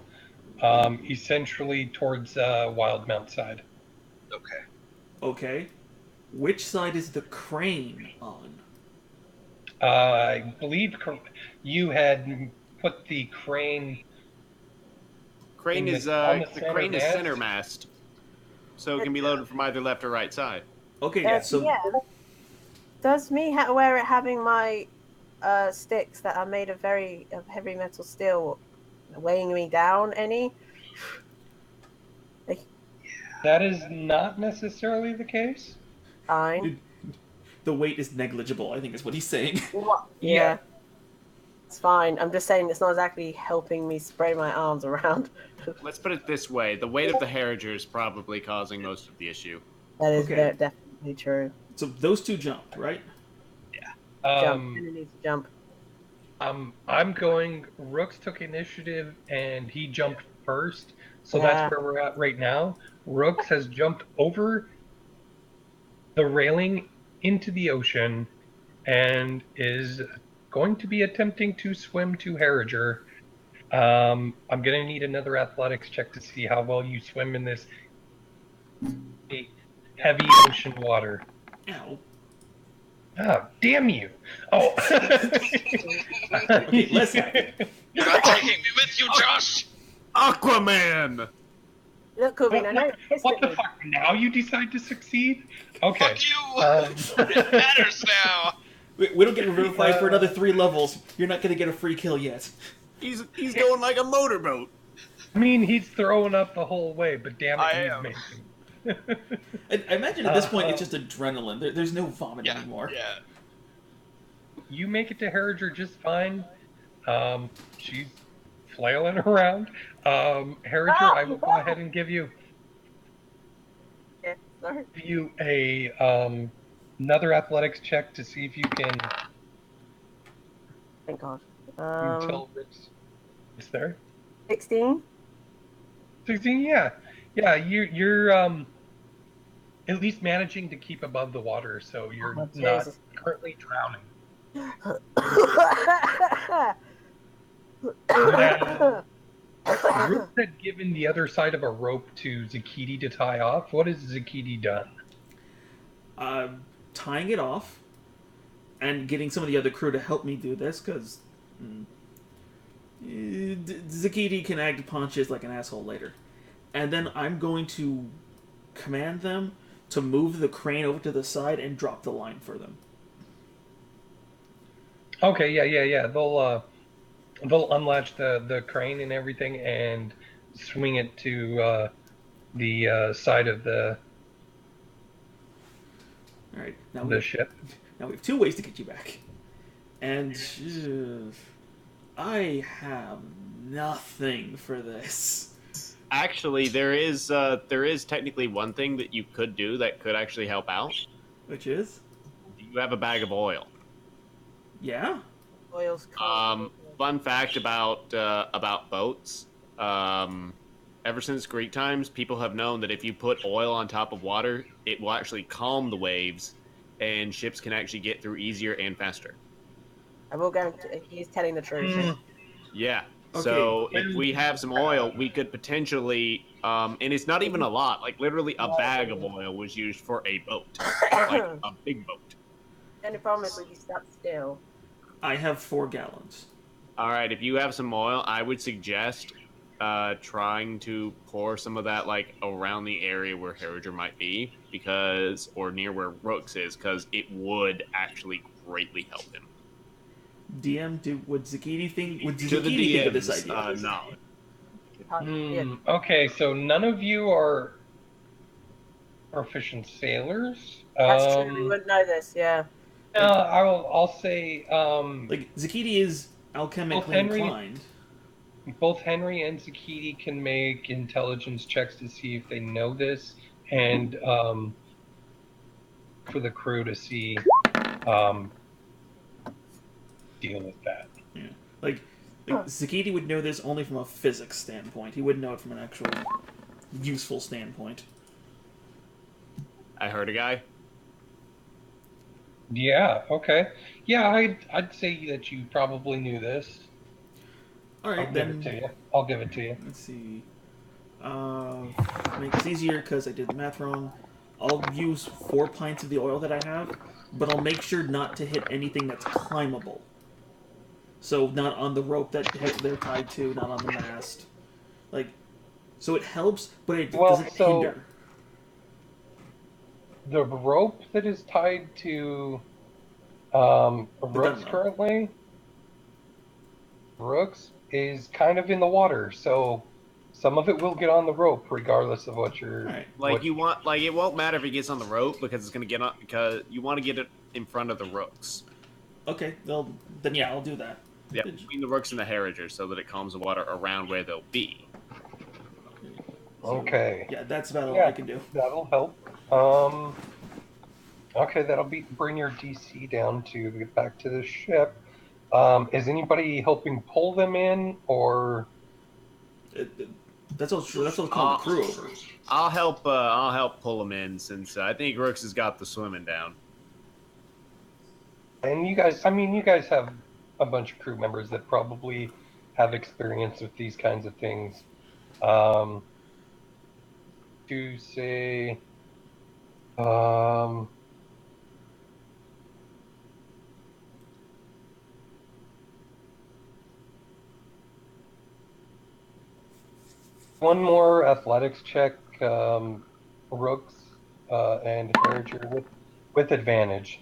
essentially towards Wildmount side. Okay. Okay. Which side is the crane on? I believe you had put the crane Crane in is on the the center crane is mast. center mast, so it can be loaded from either left or right side. Okay, yeah. So Does me having my sticks that are made of heavy metal steel weighing me down any? Like, That is not necessarily the case. fine. the weight is negligible, I think is what he's saying. Yeah, it's fine. I'm just saying it's not exactly helping me spread my arms around. Let's put it this way: the weight of the Harriger is probably causing most of the issue. That is Okay. definitely true. So those two jumped, right? Jump. Um, Henry needs to jump. I'm going. Rooks took initiative and he jumped first, so that's where we're at right now. Rooks has jumped over the railing into the ocean and is going to be attempting to swim to Harriger. I'm going to need another athletics check to see how well you swim in this heavy ocean water. Ow. Oh, damn you! Oh, Okay, let's You're not taking me with you, Josh. Aquaman. Look, Corbin, I know you're pissed What at the me. fuck? Now you decide to succeed? Okay. Fuck you. It matters now. We don't get revivified for another 3 levels. You're not gonna get a free kill yet. He's going like a motorboat. I mean, he's throwing up the whole way, but damn it, I he's am. making. I imagine at this point it's just adrenaline. There's no vomit Yeah. anymore. Yeah. You make it to Harriger just fine. She's flailing around. Harriger, I will go ahead and give you Yeah, sorry. a another athletics check to see if you can Thank God. tell Rooks is there. 16? 16, yeah. Yeah, you're at least managing to keep above the water, so you're Oh, not Jesus. currently drowning. Rooks had given the other side of a rope to Zakiti to tie off. What has Zakiti done? Tying it off and getting some of the other crew to help me do this because Zakiti can act punches like an asshole later. And then I'm going to command them to move the crane over to the side and drop the line for them. Okay, yeah. They'll unlatch the crane and everything and swing it to the side of the All right, now the ship. Now we have 2 ways to get you back, and I have nothing for this. Actually, there is technically one thing that you could do that could actually help out. Which is, You have a bag of oil. yeah. Oil's cold. Fun fact about boats. Ever since Greek times, people have known that if you put oil on top of water, it will actually calm the waves, and ships can actually get through easier and faster. I will guarantee he's telling the truth. Yeah. Okay. So if we have some oil, we could potentially, and it's not even a lot. Like literally, a bag of oil was used for a boat, like a big boat. The only problem is when you stuck still. I have 4 gallons. All right. If you have some oil, I would suggest trying to pour some of that like around the area where Harriger might be, or near where Rooks is, because it would actually greatly help him. DM, would Zakiti think of this idea? No. Okay, so none of you are proficient sailors. That's true. We wouldn't know this. Yeah. I'll say Like Zakiti is alchemically inclined. both Henry and Zakiti can make intelligence checks to see if they know this, and for the crew to see deal with that. Yeah. Like Zakiti would know this only from a physics standpoint. He wouldn't know it from an actual useful standpoint. I heard a guy. Yeah. Okay. Yeah, I'd say that you probably knew this. All right, then. I'll give it to you. Let's see. Make this easier because I did the math wrong. I'll use 4 pints of the oil that I have, but I'll make sure not to hit anything that's climbable. So not on the rope that they're tied to, not on the mast. Like, so it helps, but it Well, doesn't so hinder. the rope that is tied to The Rooks gunwale. currently, Rooks is kind of in the water, so some of it will get on the rope regardless of what you're. Alright. Like you want, like it won't matter if he gets on the rope because it's gonna get on because you want to get it in front of the rooks. Okay, well, then yeah, I'll do that. Yeah, between the rooks and the herringers, so that it calms the water around where they'll be. So, Okay. yeah, that's about all Yeah, I can do. that'll help. Okay, that'll bring your DC down to get back to the ship. Is anybody helping pull them in, or That's all true. That's what's calling the crew over. I'll help. I'll help pull him in since I think Rooks has got the swimming down. and you guys? I mean, you guys have a bunch of crew members that probably have experience with these kinds of things. To say, um, one more athletics check, Rooks and Harriger with advantage.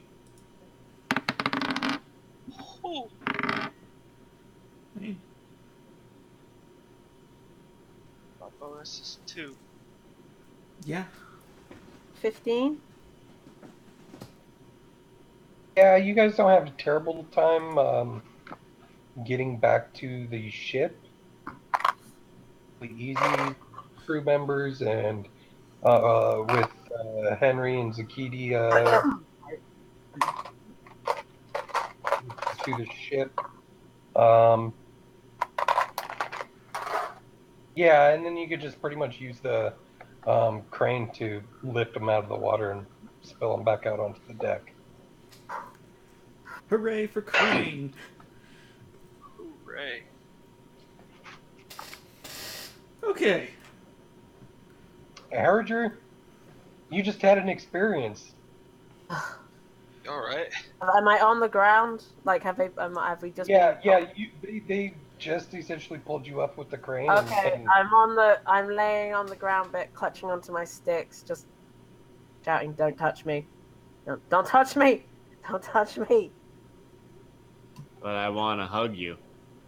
Oh, I mean, my bonus is 2. yeah. 15? Yeah, you guys don't have a terrible time getting back to the ship. The easy crew members and with Henry and Zakiti to the ship. Yeah, and then you could just pretty much use the crane to lift them out of the water and spill them back out onto the deck. Hooray for Crane! Hooray. Okay. Harriger, you just had an experience. Alright. Am I on the ground? Like, have we just? Yeah, been... yeah. They just essentially pulled you up with the crane. Okay, And I'm laying on the ground, bit clutching onto my sticks, just shouting, "Don't touch me! Don't touch me! Don't touch me!" But I want to hug you.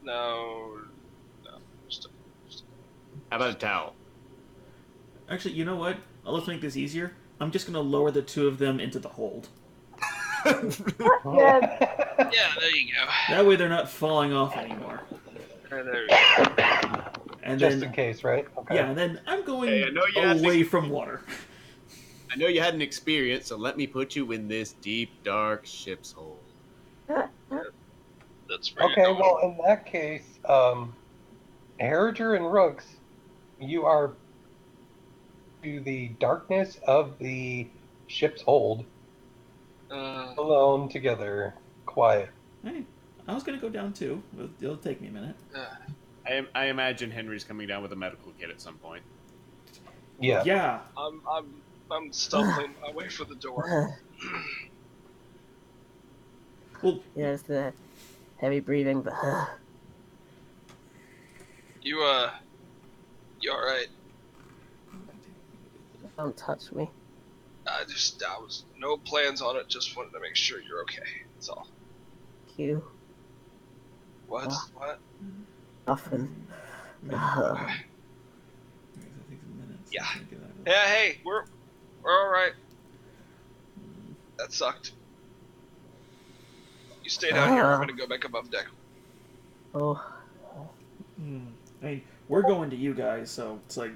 No. Just How about a towel? Actually, you know what? Let's make this easier. I'm just gonna lower the 2 of them into the hold. Yeah. yeah, there you go. That way they're not falling off anymore. There you go. And just then, in case, right? Okay. yeah, and then I'm going Hey, I know you had away from water. I know you had an experience, so let me put you in this deep, dark ship's hole. That's where Okay, you're going. well, in that case, Harriger and Rooks, you are to the darkness of the ship's hold, alone together, quiet. Hey, I was gonna go down too. It'll take me a minute. I imagine Henry's coming down with a medical kit at some point. Yeah. Yeah. I'm stumbling my way for the door. Well, Yeah, it's the heavy breathing, but You alright? don't touch me. I was no plans on it. Just wanted to make sure you're okay. That's all. You What? Ah. What? nothing. Yeah. Yeah. Hey, we're all right. That sucked. You stay down here. I'm gonna go back above deck. Oh, I mean, we're going to you guys, so it's like.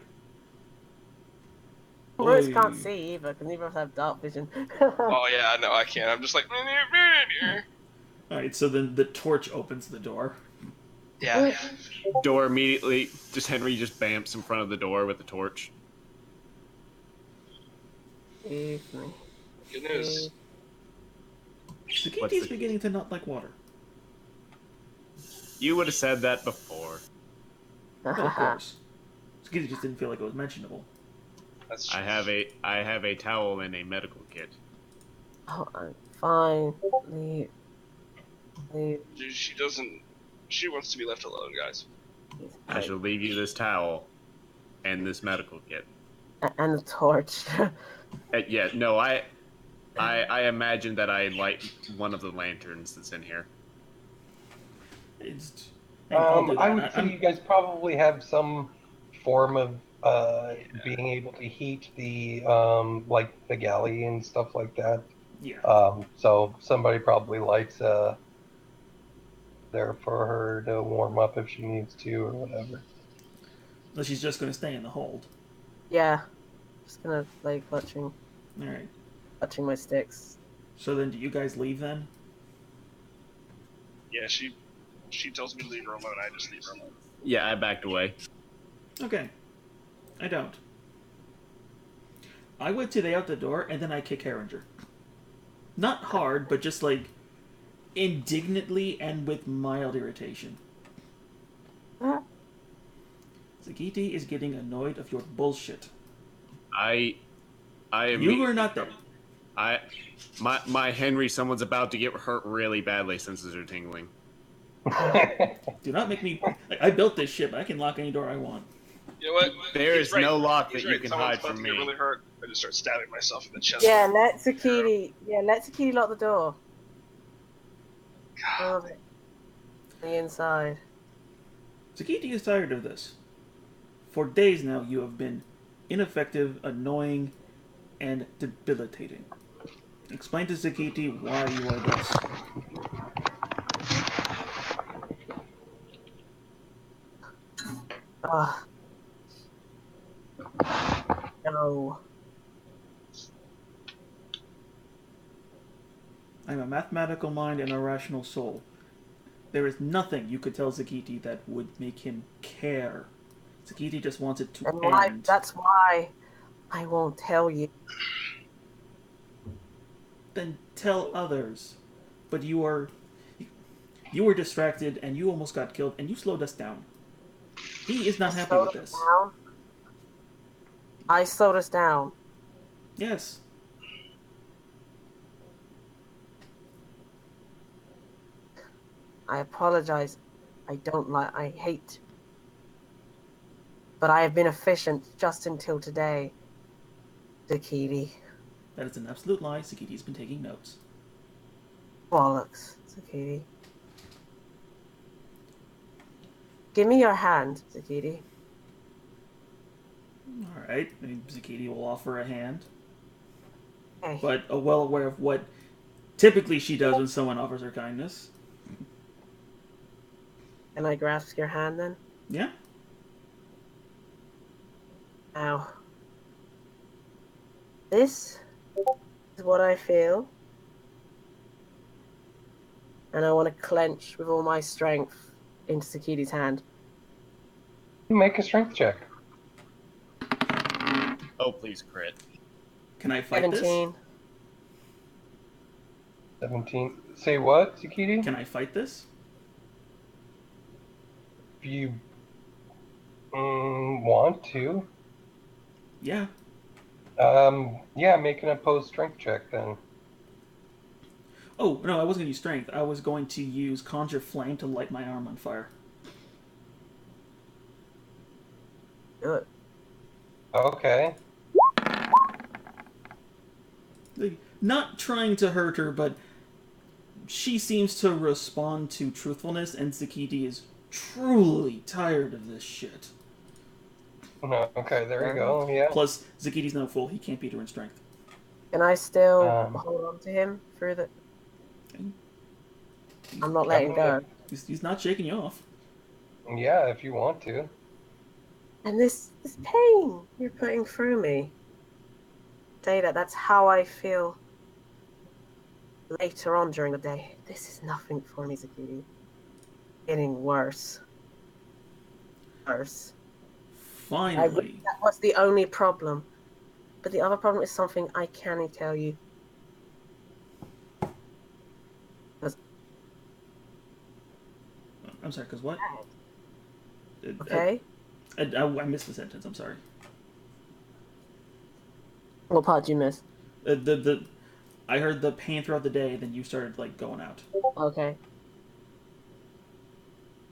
Rose Oy. can't see either, because neither of us have dark vision. Oh yeah, no, I can't. I'm just like. Alright, so then the torch opens the door. Yeah. Door immediately, just Henry just bamps in front of the door with the torch. Excuse me. Good news. Sakiti's beginning to not like water. You would have said that before. Well, of course. Sakiti just didn't feel like it was mentionable. That's I have a towel and a medical kit. Oh, I'm fine. Leave. She doesn't. She wants to be left alone, guys. I shall leave you this towel and this medical kit. And the torch. Yeah, no, I imagine that I light one of the lanterns that's in here. It's, I'll do that. I would say you guys probably have some form of being able to heat the like the galley and stuff like that. yeah. So somebody probably lights there for her to warm up if she needs to or whatever. Unless she's just going to stay in the hold. Yeah. Just gonna play clutching All right. my sticks. So then, do you guys leave then? Yeah, she tells me to leave her alone. I just leave her alone. Yeah, I backed away. Okay. I don't. I went to the out the door and then I kick Herringer. Not hard, but just like indignantly and with mild irritation. Zakiti is getting annoyed of your bullshit. I am. You were not there. My Henry, someone's about to get hurt really badly. Senses are tingling. Do not make me. Like, I built this ship. I can lock any door I want. You know what? There He's is right. no lock He's that you right. can Someone's hide about from to me. get really hurt. I just start stabbing myself in the chest. Yeah, let Sakiti lock the door. Oh, the inside. Zakiti is tired of this. For days now, you have been ineffective, annoying, and debilitating. Explain to Zakiti why you are thus. Ah. No. I'm a mathematical mind and a rational soul. There is nothing you could tell Zakiti that would make him care. Zakiti just wants it to end. That's why I won't tell you. Then tell others. But you were distracted and you almost got killed and you slowed us down. He is not happy with this. I slowed us down. Yes. I apologize. I hate. But I have been efficient just until today, Zakiti. That is an absolute lie. Zakiti's been taking notes. Bollocks, Zakiti. Give me your hand, Zakiti. Alright, Zakiti will offer a hand. Hey. But well aware of what typically she does when someone offers her kindness. Can I grasp your hand then? Yeah? Now, this is what I feel. And I want to clench with all my strength into Sakiti's hand. Make a strength check. Oh, please crit. Can I fight 17. this? 17. Say what, Zakiti? Can I fight this? If you want to. Yeah. Yeah, make an opposed strength check then. Oh, no, I wasn't going to use strength. I was going to use Conjure Flame to light my arm on fire. Good. Okay. Not trying to hurt her, but she seems to respond to truthfulness, and Zakiti is truly tired of this shit. No, okay, there you go. Yeah. Plus, Zakiti's no fool. He can't beat her in strength. Can I still hold on to him through the... I'm not letting go. He's not shaking you off. Yeah, if you want to. And this pain you're putting through me. Data, that's how I feel later on during the day. This is nothing for me, Zakiti. Getting worse. Worse. Finally. That was the only problem. But the other problem is something I can't tell you. I'm sorry, because what? Okay? I missed the sentence, I'm sorry. What part did you miss? I heard the pain throughout the day, then you started like going out. Okay.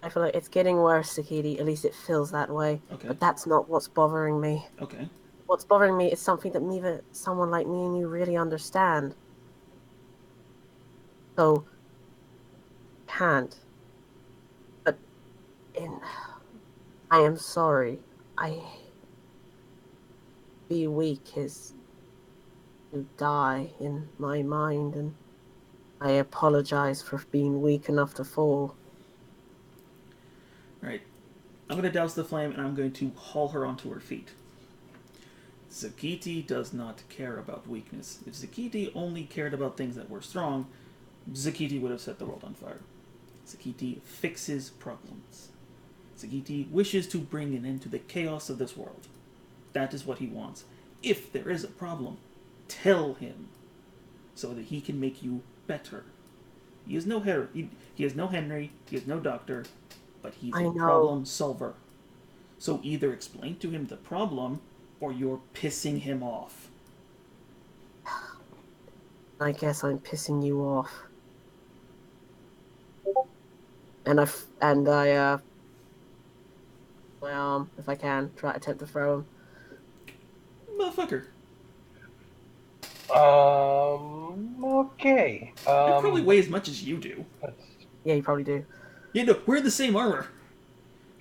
I feel like it's getting worse, Sakiti. At least it feels that way. Okay. But that's not what's bothering me. Okay. What's bothering me is something that neither someone like me and you really understand. So, can't. But in, I am sorry. I be weak is to die in my mind, and I apologize for being weak enough to fall. All right. I'm going to douse the flame and I'm going to haul her onto her feet. Zakiti does not care about weakness. If Zakiti only cared about things that were strong, Zakiti would have set the world on fire. Zakiti fixes problems. Zakiti wishes to bring an end to the chaos of this world. That is what he wants. If there is a problem, tell him, so that he can make you better. He is no Henry, he is no doctor, but he's a problem solver. So either explain to him the problem, or you're pissing him off. I guess I'm pissing you off. And I my arm, if I can, attempt to throw him. Motherfucker. Okay. I probably weigh as much as you do. Yeah, you probably do. You know, we're the same armor.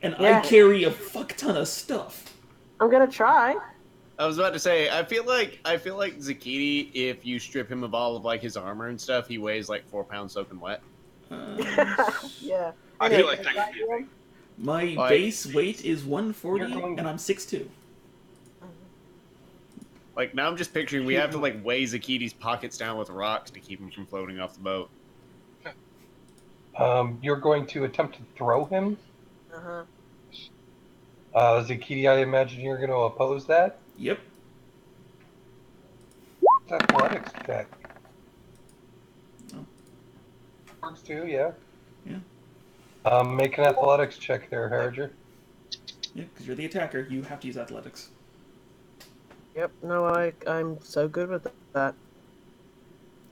And Yeah. I carry a fuck ton of stuff. I'm gonna try. I was about to say, I feel like Zakiti, if you strip him of all of like his armor and stuff, he weighs like 4 pounds soaking wet. Yeah. I feel like that could be a thing. My base weight is 140, and I'm 6'2". Like, now I'm just picturing we have to like weigh Zakiti's pockets down with rocks to keep him from floating off the boat. You're going to attempt to throw him? Uh-huh. Zakiti, I imagine you're going to oppose that? Yep. Athletics check. Oh. Works too, yeah. Yeah. Make an athletics check there, Harriger. Yeah, because you're the attacker. You have to use athletics. Yep. No, I'm so good with that.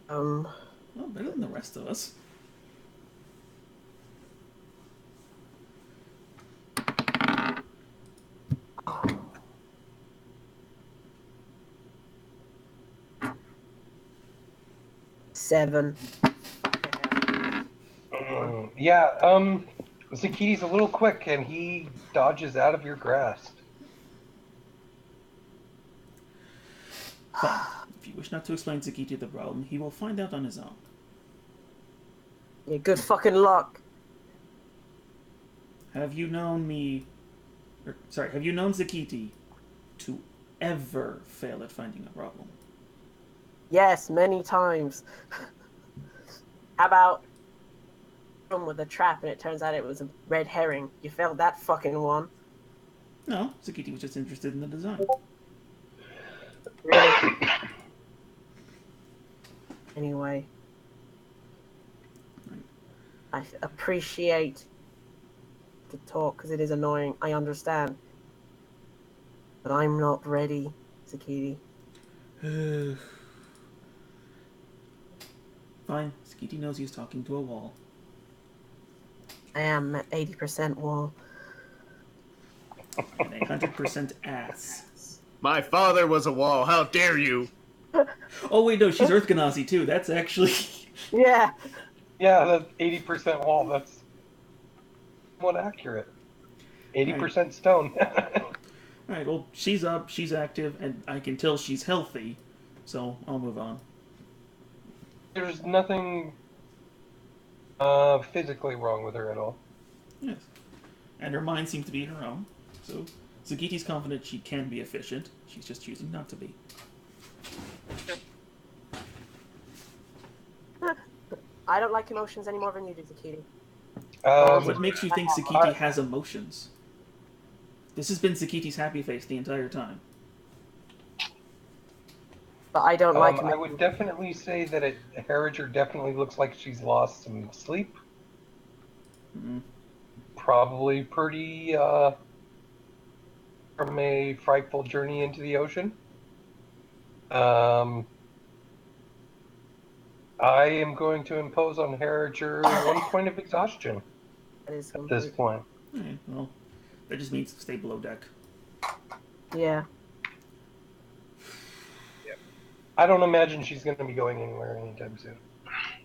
Well, better than the rest of us. Seven. Yeah, Zakiti's a little quick and he dodges out of your grasp. Fine. If you wish not to explain Zakiti the problem, he will find out on his own. Yeah, good fucking luck. Have you known have you known Zakiti to ever fail at finding a problem? Yes, many times. How about with a trap and it turns out it was a red herring? You failed that fucking one. No, Zakiti was just interested in the design. Really? Anyway. I appreciate the talk because it is annoying. I understand. But I'm not ready, Zakiti. Fine. Zakiti knows he's talking to a wall. I am at 80% wall. And 100% ass. My father was a wall. How dare you? Oh wait, no, she's Earth Genasi too. That's actually... Yeah. Yeah, that's 80% wall. That's somewhat accurate. 80% stone. Alright, well, she's up, she's active, and I can tell she's healthy, so I'll move on. There's nothing physically wrong with her at all. Yes. And her mind seems to be her own, so Zakiti's confident she can be efficient. She's just choosing not to be. I don't like emotions any more than you do, Zakiti. What makes you think Zakiti has emotions? This has been Zakiti's happy face the entire time. But I don't like him. I would definitely say that Harriger definitely looks like she's lost some sleep. Mm-hmm. Probably pretty from a frightful journey into the ocean. I am going to impose on Harriger 1 point of exhaustion That is at this complete. point. Alright, well, that just means stay below deck. Yeah. I don't imagine she's going to be going anywhere anytime soon.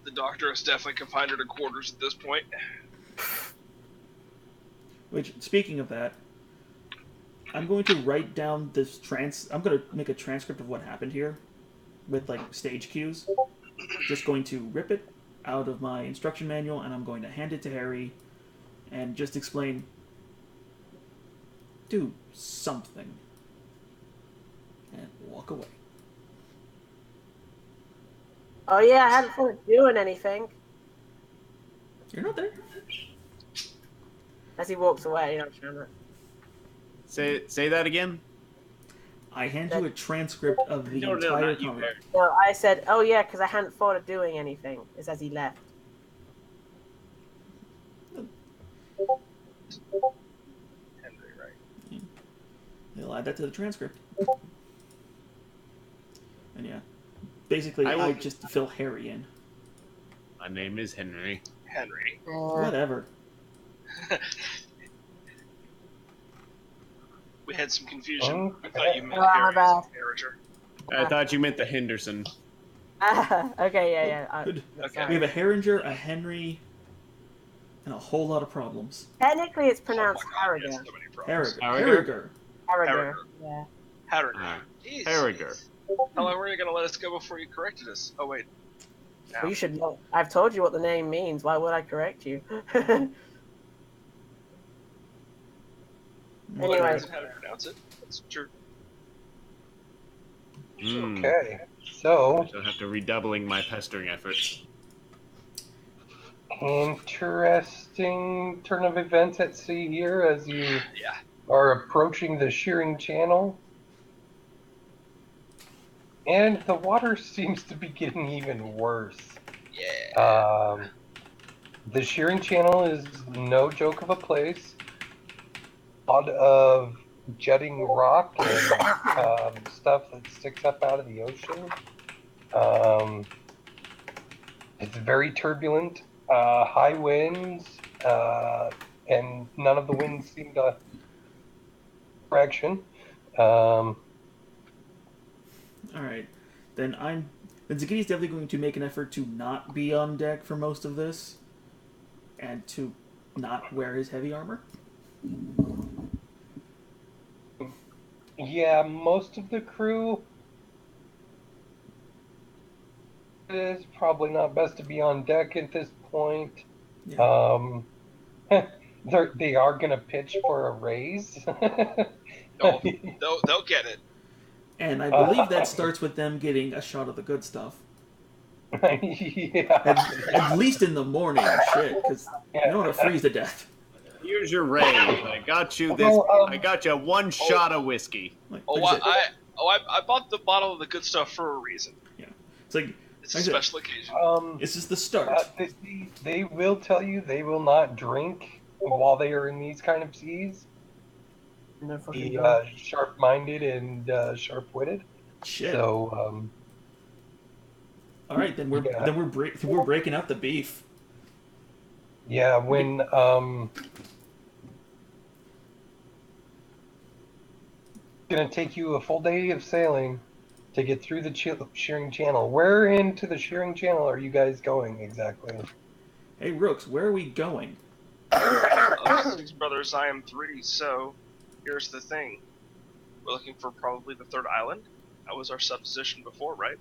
The doctor has definitely confined her to quarters at this point. Which, speaking of that, I'm going to write down this I'm going to make a transcript of what happened here with, like, stage cues. Just going to rip it out of my instruction manual, and I'm going to hand it to Harry and just explain, do something, and walk away. Oh yeah, I hadn't thought of doing anything. You're not there. As he walks away, Chandler. Say that again. I hand you a transcript of the No, entire not you, conversation. No, I said, oh yeah, because I hadn't thought of doing anything. It's as he left. Henry, right? They'll add that to the transcript. And yeah, basically, I will- I just fill Harry in. My name is Henry. Henry. Whatever. We had some confusion. I Okay. thought you meant Oh, my Harry bad. as a character. I thought you meant the Henderson. Okay, yeah. Good. Okay. We have a Herringer, a Henry, and a whole lot of problems. Technically, it's pronounced Oh my God, yes, Harriger. so many problems. Harriger. Harriger. Yeah. Harriger. Ah, Jeez. Harriger. How long were you going to let us go before you corrected us? Oh, wait. Now. Well, you should know. I've told you what the name means. Why would I correct you? Well, Anyway. that isn't how to pronounce it. That's true. Okay, so I'll have to redoubling my pestering efforts. interesting turn of events at sea here as you Yeah. are approaching the shearing channel. And the water seems to be getting even worse. Yeah. The shearing channel is no joke of a place. A lot of jutting rock and stuff that sticks up out of the ocean. It's very turbulent, high winds, and none of the winds seem to direction. All right, then Zagitti's definitely going to make an effort to not be on deck for most of this, and to not wear his heavy armor. Yeah, most of the crew. It is probably not best to be on deck at this point. Yeah. They are gonna pitch for a raise. They'll get it. And I believe that starts with them getting a shot of the good stuff. Yeah. At least in the morning, shit, because you don't want to freeze to death. Here's your raise. I got you this. Well, I got you one shot of whiskey. Like Oh, I said, I bought the bottle of the good stuff for a reason. it's like It's a like I said, special occasion. it's just the start. They will tell you they will not drink while they are in these kind of seas. No fucking Be doubt. sharp-minded and sharp-witted. Shit. So, All right, then we're yeah. we're breaking up the beef. yeah, when gonna take you a full day of sailing to get through the shearing channel. Where into the shearing channel are you guys going exactly? Hey, Rooks, where are we going? Six Brothers, I am 3, so here's the thing. We're looking for probably the third island. That was our supposition before, right?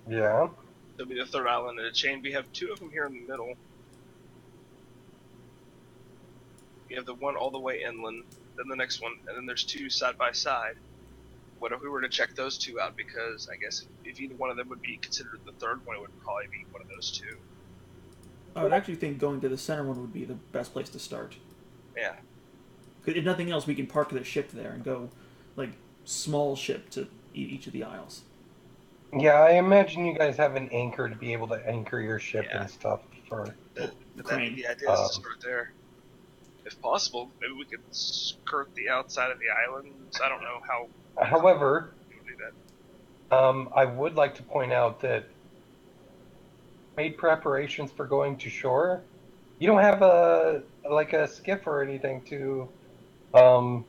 Yeah. There'll be the third island in a chain. We have 2 of them here in the middle. We have the one all the way inland, then the next one, and then there's 2 side by side. What if we were to check those 2 out? Because I guess if either one of them would be considered the third one, it would probably be one of those 2. I would actually think going to the center one would be the best place to start. Yeah. 'Cause if nothing else, we can park the ship there and go, like, small ship to each of the isles. Yeah, I imagine you guys have an anchor to be able to anchor your ship Yeah. and stuff for. But Crane. the idea is to start there. If possible, maybe we could skirt the outside of the islands. I don't know how However, I would like to point out that made preparations for going to shore. You don't have a skiff or anything to or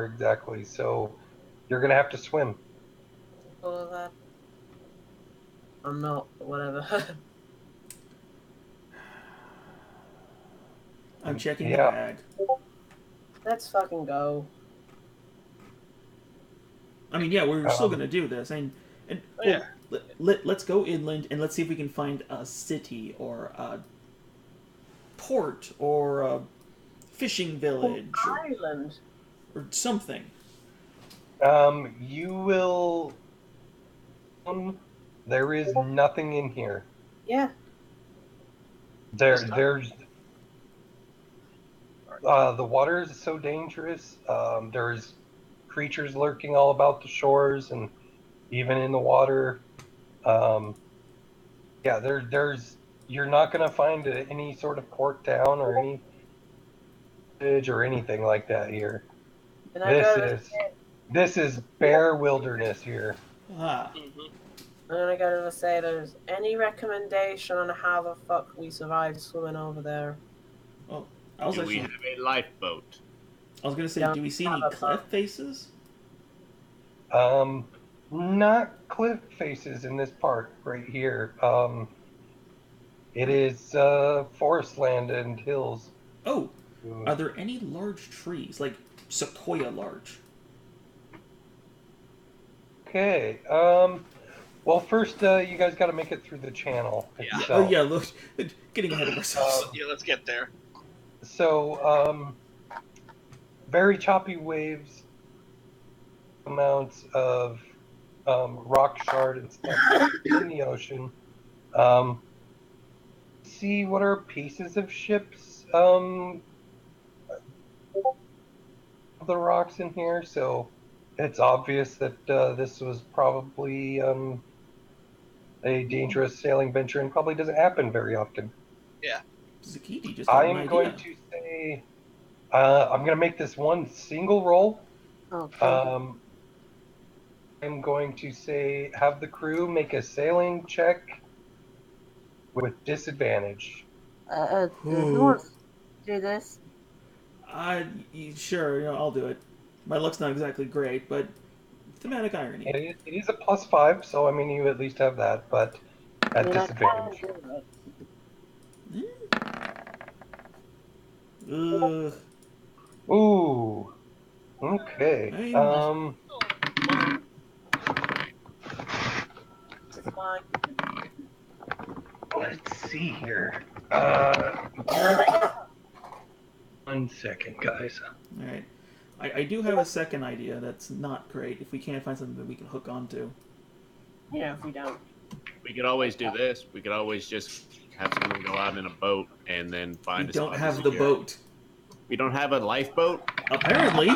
exactly. So you're gonna have to swim. All of that. I'm not. Whatever. I'm checking the Yeah. bag. Let's fucking go. I mean, yeah, we're still Um, gonna do this, and Oh, well, yeah. let's go inland and let's see if we can find a city or a port or a fishing village Island. or something. you will. There is nothing in here. Yeah. There's the water is so dangerous. There's creatures lurking all about the shores and even in the water. Um, yeah, there's you're not gonna find any sort of port town or any village or anything like that here. And I This go. is this is bare wilderness here. Ah, Mm-hmm. And then I go to say, there's any recommendation on how the fuck we survived swimming over there? well, I was Do we actually have a lifeboat? I was gonna say, Don't do we see have any a cliff boat. faces? Um, not cliff faces in this part right here. It is forest land and hills. Oh, are there any large trees like sequoia large? Okay. Well, first, you guys got to make it through the channel Yeah. Oh itself. yeah, look, getting ahead of ourselves. Yeah, let's get there. So, very choppy waves, amounts of rock shard and stuff in the ocean. Um, see what are pieces of ships, the rocks in here. So it's obvious that this was probably a dangerous sailing venture and probably doesn't happen very often. Yeah. Zakiti just I got an am going idea. to say I'm going to make this one single roll. Okay. I'm going to say have the crew make a sailing check with disadvantage. Who wants to do this? Sure, I'll do it. My luck's not exactly great, but thematic irony. It is a +5, so I mean you at least have that, but I at mean, I disadvantage. can do it. Ugh. Ooh. Okay. I'm- It's fine. Let's see here. 1 second, guys. All right. I do have a second idea that's not great if we can't find something that we can hook onto. Yeah, if we don't. We could always do this. We could always just have someone go out in a boat and then find We a don't spot to have the secure. boat. We don't have a lifeboat? Apparently,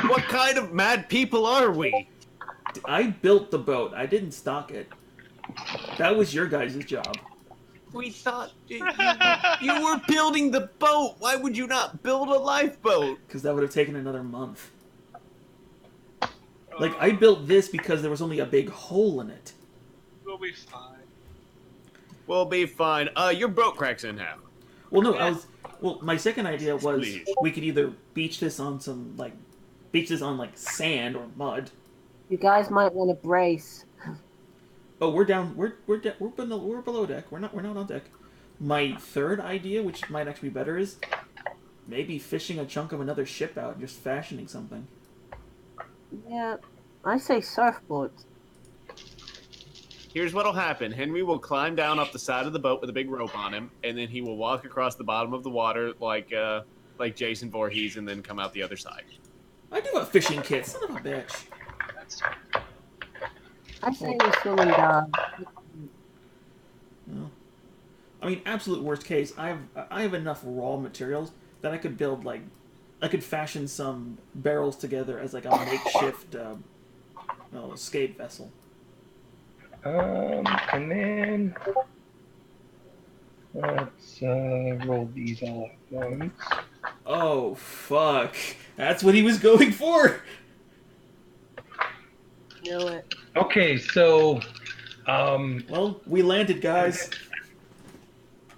What kind of mad people are we? I built the boat. I didn't stock it. That was your guys' job. We thought you were building the boat. Why would you not build a lifeboat? Because that would have taken another month. Like, I built this because there was only a big hole in it. We'll be fine. We'll be fine. Your boat cracks in half. Well, no, Well, my second idea was Please. we could either beach this on sand or mud. You guys might want to brace. Oh, we're down. We're below deck. We're not on deck. My third idea, which might actually be better, is maybe fishing a chunk of another ship out and just fashioning something. Yeah, I say surfboards. Here's what'll happen. Henry will climb down off the side of the boat with a big rope on him, and then he will walk across the bottom of the water like Jason Voorhees, and then come out the other side. I do have fishing kits. Son of a bitch. That's I say we swim and dive. No. I mean, absolute worst case, I have enough raw materials that I could build I could fashion some barrels together as like a makeshift escape vessel. And then let's roll these all at once. Oh fuck! That's what he was going for. Knew it. Okay, so Well, we landed, guys.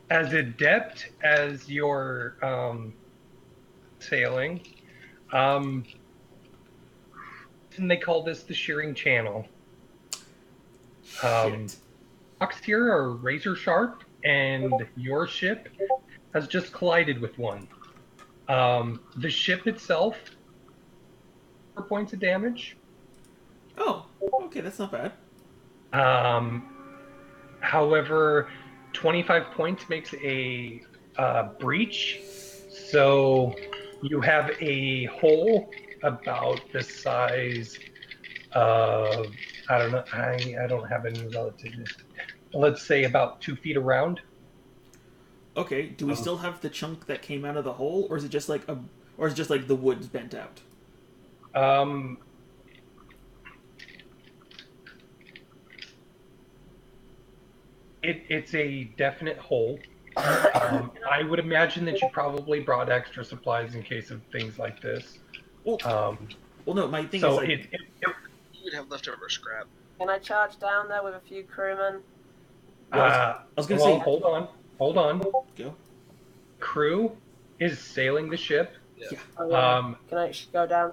as adept as your sailing, and they call this the shearing channel. Shit. Rocks here are razor sharp, and your ship has just collided with one. The ship itself, 4 points of damage. Oh, okay, that's not bad. Um, However, 25 points makes a breach. So you have a hole about the size of, I don't know, I don't have any relativeness. Let's say about 2 feet around. Okay, do we still have the chunk that came out of the hole, or is it just like or is it just like the wood's bent out? Um, it's a definite hole. I would imagine that you probably brought extra supplies in case of things like this. Well, Um, well, no. My thing is so like, You would have leftover scrap. Can I charge down there with a few crewmen? well, I was gonna well, say, hold on. go. Crew is sailing the ship. Yeah. Oh, yeah. Um, Can I go down?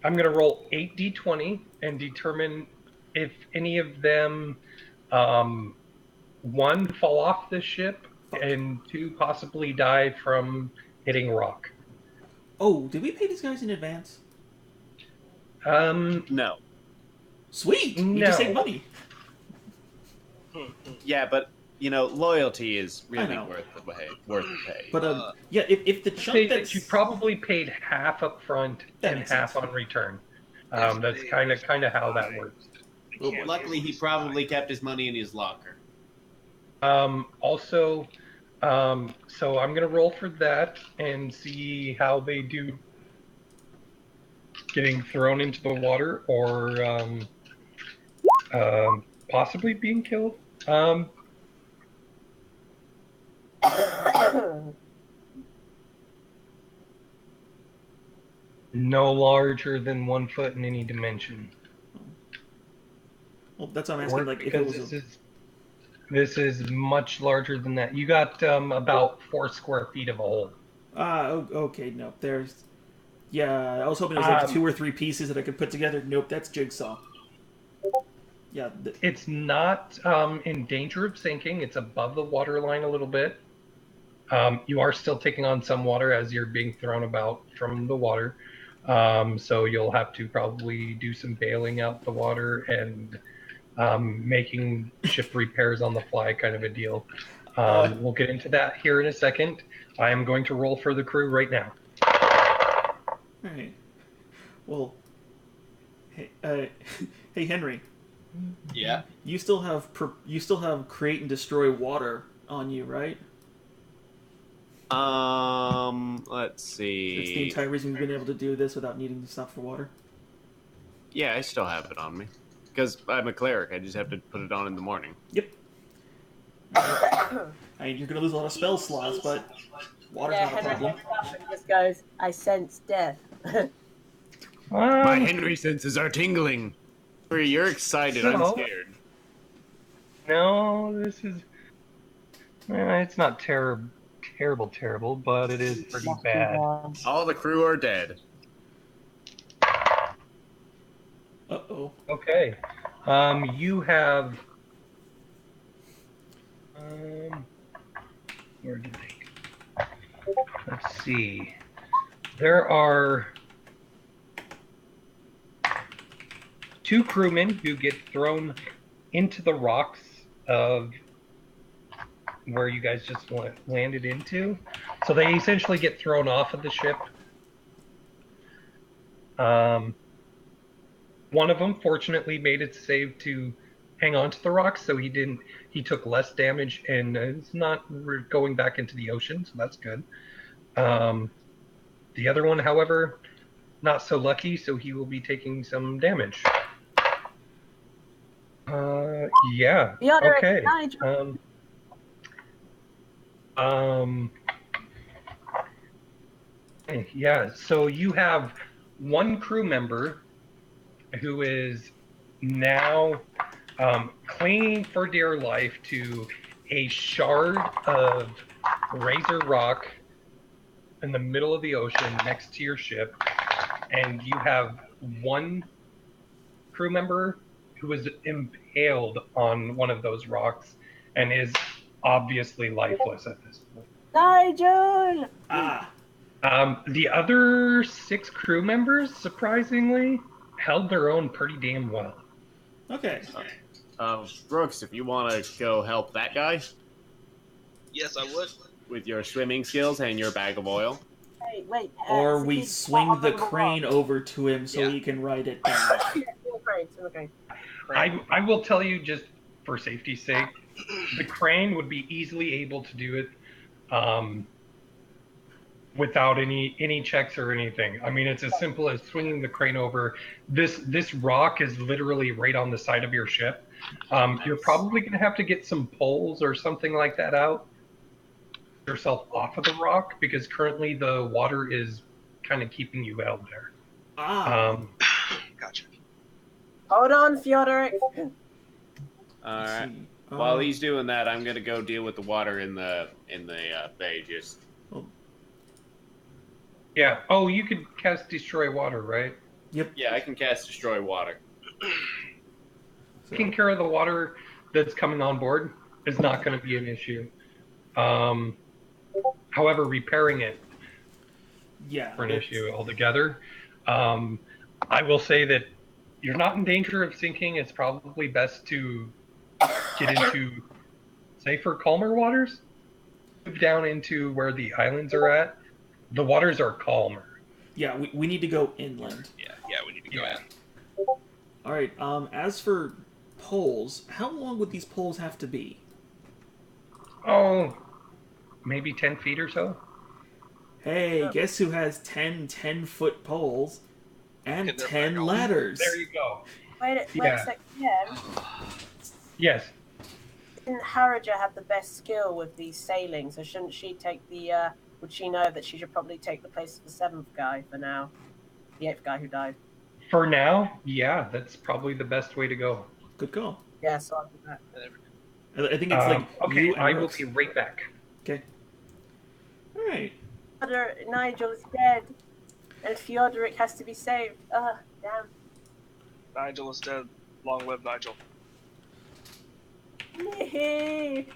I'm going to roll 8d20 and determine if any of them, um, one, fall off the ship, Fuck. and two, possibly die from hitting rock. Oh, did we pay these guys in advance? No. Sweet. We No. just saved money. Yeah, but loyalty is I really know. worth the pay. But yeah, if the Say chunk that that's you probably paid half up front That and makes half sense. on return. If That's they- kind of how that works. they can't Luckily, do he this. probably kept his money in his locker. Also, so I'm gonna roll for that and see how they do getting thrown into the water or possibly being killed. No larger than 1 foot in any dimension. well, that's what I'm asking. Like, if it Because was this is much larger than that. You got about 4 square feet of a hole. okay, no, there's. Yeah, I was hoping it was like 2 or 3 pieces that I could put together. Nope, that's jigsaw. Yeah. It's not in danger of sinking. It's above the water line a little bit. You are still taking on some water as you're being thrown about from the water. So you'll have to probably do some bailing out the water and making ship repairs on the fly, kind of a deal. We'll get into that here in a second. I am going to roll for the crew right now. All right. Well, hey, hey Henry, Yeah. you still have create and destroy water on you, right? Let's see. It's the entire reason we've been able to do this without needing to stop for water. Yeah, I still have it on me. Because I'm a cleric, I just have to put it on in the morning. Yep. I mean, you're gonna lose a lot of spell slots, but water's Yeah, not a Henry problem. looks up and just goes, I sense death. My Henry senses are tingling. You're excited, I'm So- scared. No, this is. It's not terrible, but it is pretty bad. All the crew are dead. Uh-oh. Okay. You have. Where did they? Let's see. There are 2 crewmen who get thrown into the rocks of where you guys just landed into. So they essentially get thrown off of the ship. One of them fortunately made it save to hang on to the rocks, so he took less damage and is not going back into the ocean, so that's good. The other one, however, not so lucky, so he will be taking some damage. Yeah. Theodoric, Okay. Nigel. Yeah, so you have one crew member who is now clinging for dear life to a shard of razor rock in the middle of the ocean next to your ship, and you have one crew member who is impaled on one of those rocks and is obviously lifeless at this point. Nigel! Ah, The other 6 crew members, surprisingly, held their own pretty damn well. okay. Brooks, if you want to go help that guy Yes, I would. with your swimming skills and your bag of oil. Hey, wait. Or so we he's swing not the on crane rock. over to him so Yeah. he can ride it down. Yeah, it's in the crane. I will tell you, just for safety's sake, the crane would be easily able to do it without any checks or anything. I mean, it's as simple as swinging the crane over. This rock is literally right on the side of your ship. You're probably going to have to get some poles or something like that out yourself off of the rock, because currently the water is kind of keeping you held there. Ah. Gotcha. Hold on, Fyodor. All right. See. While he's doing that, I'm gonna go deal with the water in the bay. Just Yeah. Oh, you could cast Destroy Water, right? yeah, I can cast Destroy Water. Taking care of the water that's coming on board is not going to be an issue. However, repairing it yeah, for an issue altogether. I will say that you're not in danger of sinking. It's probably best to get into safer, calmer waters. Move down into where the islands are at. The waters are calmer. Yeah, we need to go inland. Yeah, we need to go Yeah. in. All right. As for poles, how long would these poles have to be? Oh, maybe 10 feet or so. Hey, guess who has 10-foot poles and And they're 10 back on. ladders? There you go. Wait a Yeah. sec. Yeah. Yes. Didn't Haraja have the best skill with the sailing? So shouldn't she take the? Would she know that she should probably take the place of the 7th guy for now? The 8th guy who died. For now, yeah, that's probably the best way to go. Good call. Yeah, so I'll do that. I think it's like okay, you and I will Brooks. be right back. Okay. All right. Nigel is dead, and Fyodoric has to be saved. Damn. Nigel is dead. Long live Nigel. Yay.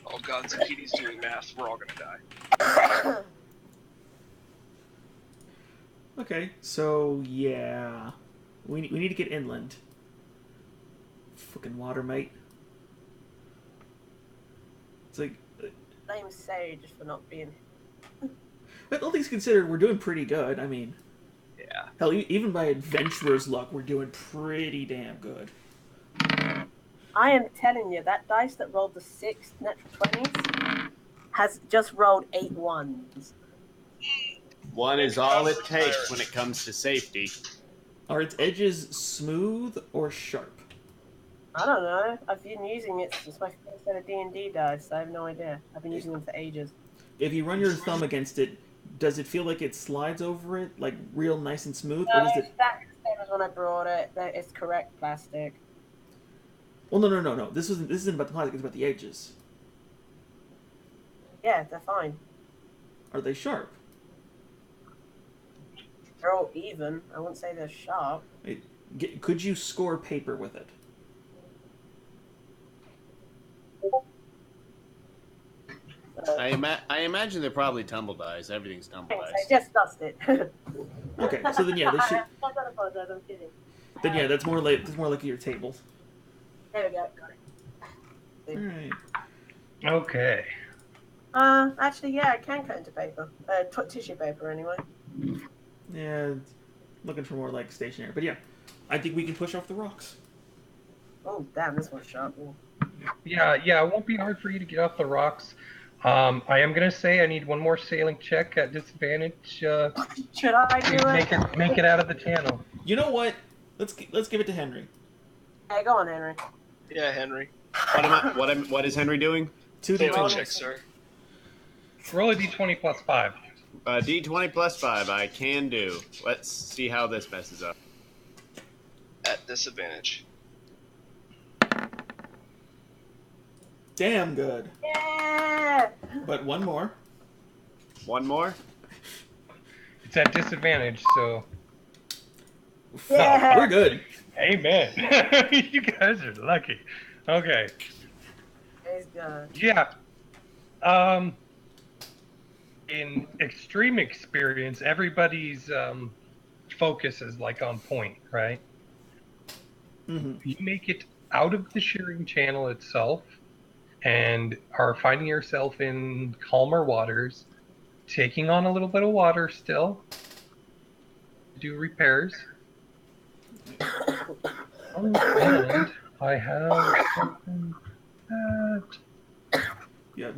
Oh god, Zakiti's doing math. We're all gonna die. Okay. So yeah, we need to get inland. Fucking water, mate. It's like, Blame Sage for not being. but all things considered, we're doing pretty good. I mean, Yeah. hell, even by adventurer's luck, we're doing pretty damn good. I am telling you, that dice that rolled the 6 natural 20s has just rolled 8 ones. One is all it takes when it comes to safety. Are its edges smooth or sharp? I don't know. I've been using it since my first set of D&D dice. I have no idea. I've been using them for ages. If you run your thumb against it, does it feel like it slides over it, like real nice and smooth, No, or does it's it? exactly the same as when I brought it. It's correct plastic. Well, no. This isn't about the plastic. It's about the edges. Yeah, they're fine. Are they sharp? They're all even. I wouldn't say they're sharp. Could you score paper with it? I imagine they're probably tumble dice. Everything's tumble Thanks, dice. I just dust it. Okay, so then yeah, this should. I don't apologize. I'm kidding. Then yeah, that's more like your table. There we go. Got it. All right. Okay. Actually, yeah, I can cut into paper. Tissue paper, anyway. Yeah, looking for more like stationary, but yeah, I think we can push off the rocks. Oh, damn, this one's sharp. Ooh. Yeah, it won't be hard for you to get off the rocks. I am gonna say I need one more sailing check at disadvantage Should I do to it? make it out of the channel. You know what? Let's give it to Henry. Hey, go on, Henry. Yeah, Henry. What is Henry doing? Two Sailing d20. check, sir. Roll a d20 plus 5. D20 plus 5, I can do. Let's see how this messes up. At disadvantage. Damn good. Yeah. But one more. One more? It's at disadvantage, so Yeah. We're good. amen. You guys are lucky. Okay. He's good. Yeah. In extreme experience, everybody's focus is like on point, right? Mm-hmm. You make it out of the shearing channel itself and are finding yourself in calmer waters, taking on a little bit of water still to do repairs. And I have something that Yeah,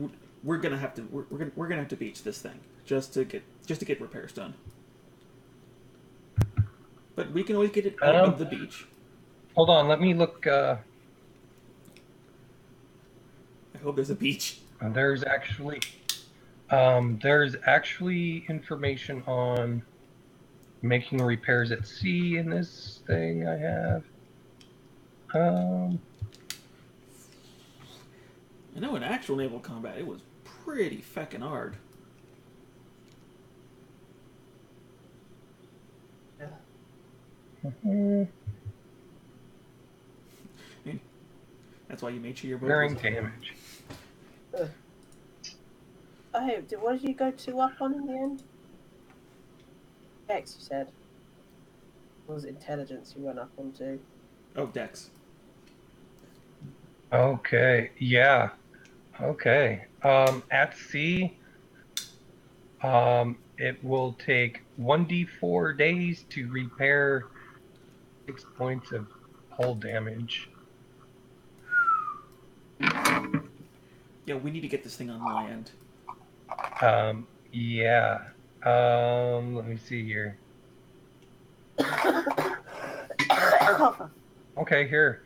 we're gonna have to we're gonna have to beach this thing just to get repairs done. But we can always get it out of the beach. hold on, let me look. I hope there's a beach. There's actually information on making repairs at sea in this thing I have. I know in actual naval combat it was pretty feckin' hard. That's why you made sure your boat Bearing was damage. Oh, what did you go 2 up on in the end? X, you said. Or was it intelligence you went up on to? Oh, Dex. Okay, yeah. Okay. At sea, it will take 1d4 days to repair 6 points of hull damage. Yeah, we need to get this thing on land. Yeah. Let me see here. Okay, here.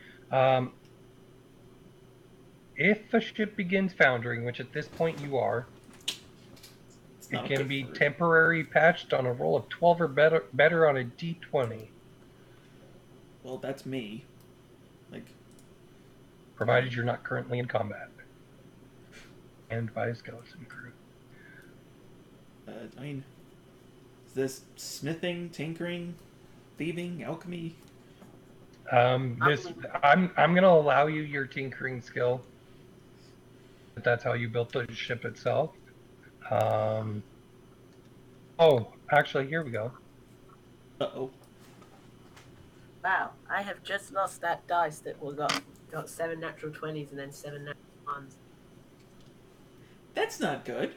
If a ship begins foundering, which at this point you are, it can be temporarily patched on a roll of 12 or better on a d20. Well, that's me. Like, Provided you're not currently in combat. And by a skeleton crew. I mean, is this smithing, tinkering, thieving, alchemy? I'm gonna allow you your tinkering skill. But that's how you built the ship itself. Oh, actually, here we go. Uh-oh. Wow, I have just lost that dice that got 7 natural 20s and then 7 natural 1s. That's not good.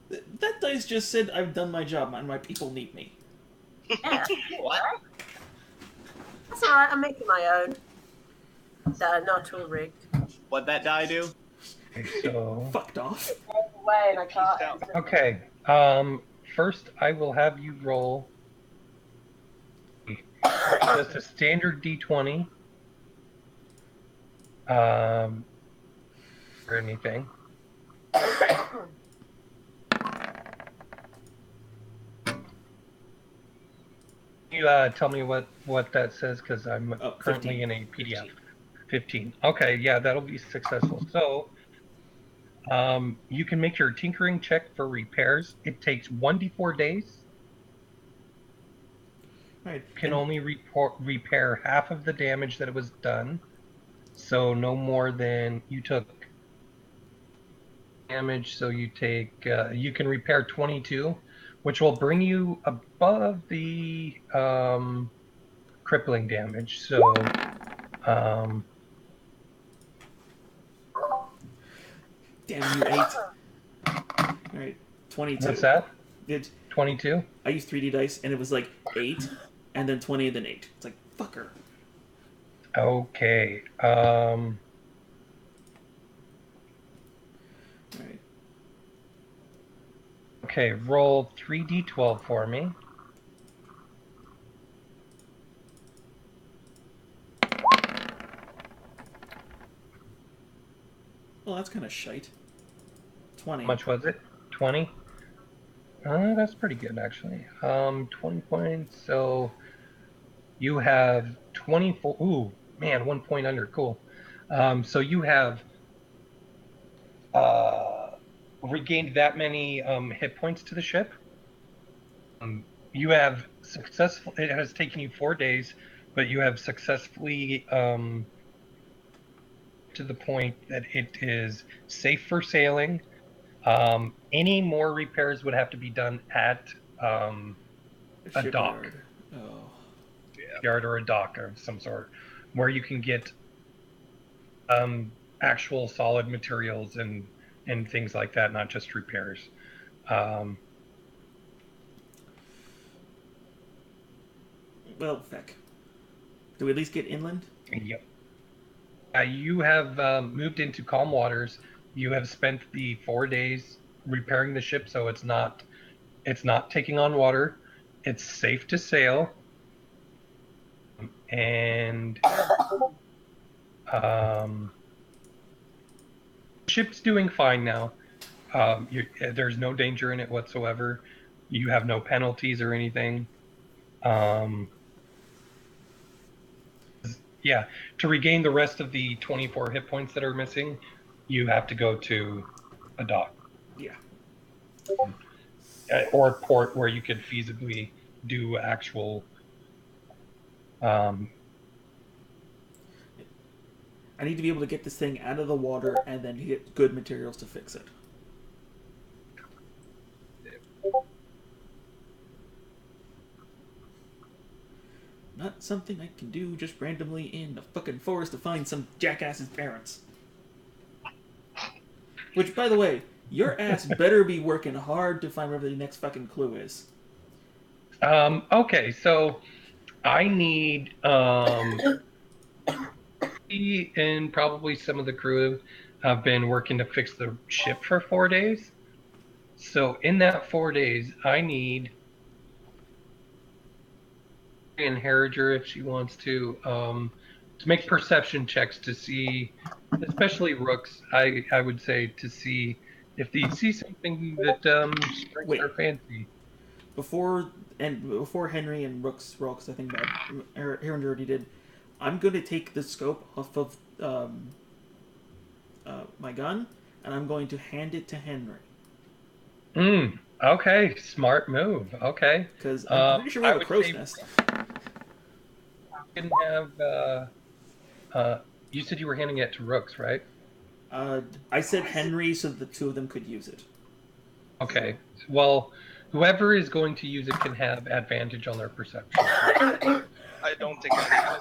That dice just said I've done my job and my people need me. Yeah. What? That's alright, I'm making my own. That are not all rigged. What'd that die do? Okay, so Fucked off. Away and I can't. okay. First I will have you roll just a standard d20. Or anything. You tell me what that says because I'm currently 15. in a PDF. 15. Okay, yeah, that'll be successful. So, you can make your tinkering check for repairs. It takes 1d4 days. Right. You can only repair half of the damage that it was done. So no more than you took damage. So you take you can repair 22, which will bring you above the crippling damage. So Damn you, 8. Alright, 22. what's that? It's 22. I used 3D dice and it was like 8, and then 20, and then 8. It's like, fucker. Okay. Alright. Okay, roll 3d12 for me. Well, that's kind of shite. 20. How much was it? 20? That's pretty good, actually. 20 points. So you have 24. Ooh, man, 1 point under. Cool. So you have uh, regained that many hit points to the ship. You have successful. It has taken you 4 days, but you have successfully to the point that it is safe for sailing. Any more repairs would have to be done at um, A a dock, shipyard. Oh. Yeah. yard, or a dock of some sort, where you can get actual solid materials and things like that, not just repairs. Um, Well, feck. Do we at least get inland? yep. You have moved into calm waters. You have spent the 4 days repairing the ship, so it's not taking on water. It's safe to sail, and um, the ship's doing fine now. There's no danger in it whatsoever. You have no penalties or anything. Um, yeah, to regain the rest of the 24 hit points that are missing, you have to go to a dock Yeah. or a port where you could feasibly do actual. Um, I need to be able to get this thing out of the water and then get good materials to fix it. Not something I can do just randomly in the fucking forest to find some jackass's parents. Which, by the way, your ass better be working hard to find wherever the next fucking clue is. okay, so I need he and probably some of the crew have been working to fix the ship for 4 days. So in that 4 days, I need and Harriger, if she wants to make perception checks to see, especially Rooks. I would say to see if they see something that strikes Wait, their fancy. before Henry and Rooks roll, because I think that Aaron already did. I'm going to take the scope off of my gun, and I'm going to hand it to Henry. Okay, smart move. Okay. Because I'm pretty sure we I have a would crow's say nest. we can have. You said you were handing it to Rooks, right? I said Henry so that the two of them could use it. Okay. Well, whoever is going to use it can have advantage on their perception. I don't think I have.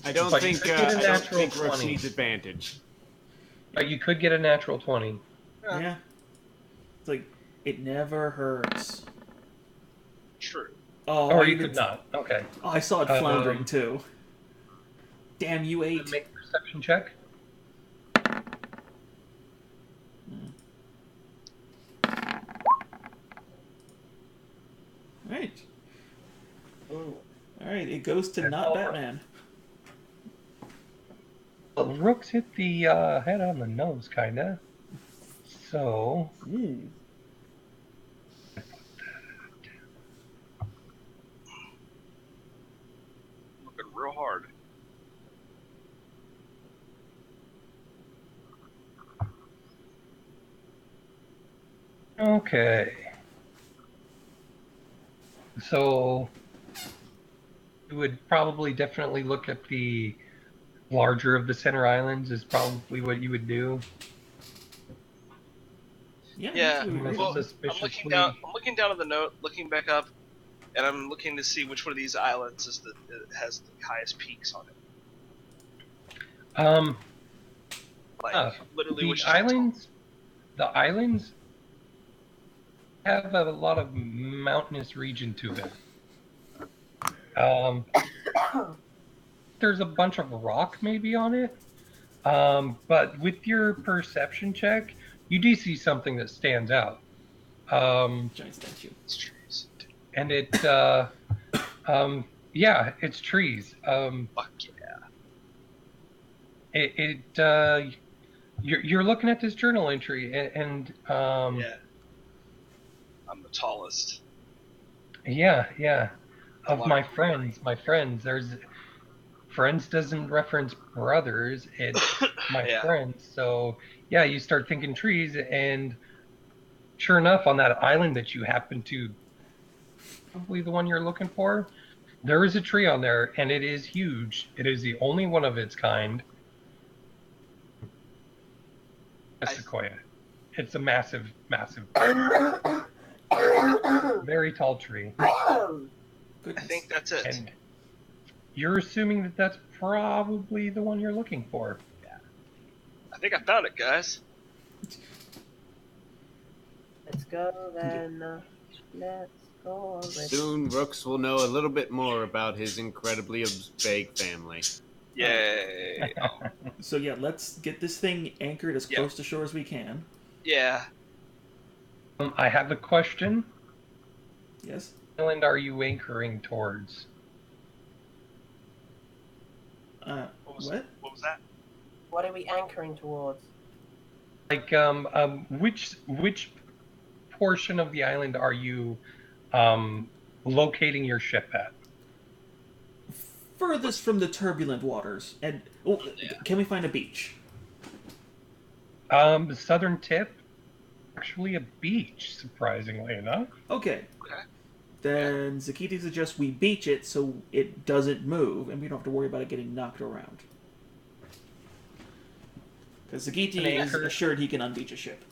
I don't But you think could get a I don't natural think Rooks 20. needs advantage. But you could get a natural 20. Yeah. It's like, it never hurts. True. Oh, Or you could not. Okay. Oh, I saw it floundering too. Damn you, 8. Make a perception check. Alright. Alright, it goes to not all Batman. Well, Rooks hit the head on the nose, kinda. So. Ooh. Looking real hard. Okay. So. You would probably definitely look at the larger of the center islands, is probably what you would do. Yeah. Well, Suspiciously. I'm looking down at the note, looking back up, and I'm looking to see which one of these islands is that has the highest peaks on it. Like literally, which the islands have a lot of mountainous region to them. There's a bunch of rock maybe on it, but with your perception check, you do see something that stands out. Giant statue. It's trees. And it, yeah, it's trees. Fuck yeah. You're looking at this journal entry, and Yeah. I'm the tallest. Yeah, yeah. I Of wanna- my friends, there's friends doesn't reference brothers, it's my Yeah. friends. So yeah, you start thinking trees, and sure enough, on that island that you happen to probably the one you're looking for, there is a tree on there, and it is huge. It is the only one of its kind. A I, sequoia. It's a massive, massive, very tall tree. I Goodness. think that's it. And you're assuming that that's probably the one you're looking for. I think I found it, guys. Let's go then. Let's go already. Soon, Rooks will know a little bit more about his incredibly vague family. Yay. So yeah, let's get this thing anchored as Yeah. close to shore as we can. Yeah. I have a question. Yes. What island are you anchoring towards? What was that? What are we anchoring towards? Like, which portion of the island are you locating your ship at? Furthest from the turbulent waters. And can we find a beach? The southern tip, actually a beach, surprisingly enough. Okay. Okay. Then Zakiti suggests we beach it so it doesn't move, and we don't have to worry about it getting knocked around. Because Zakiti An is anchor. assured he can unbeach a ship.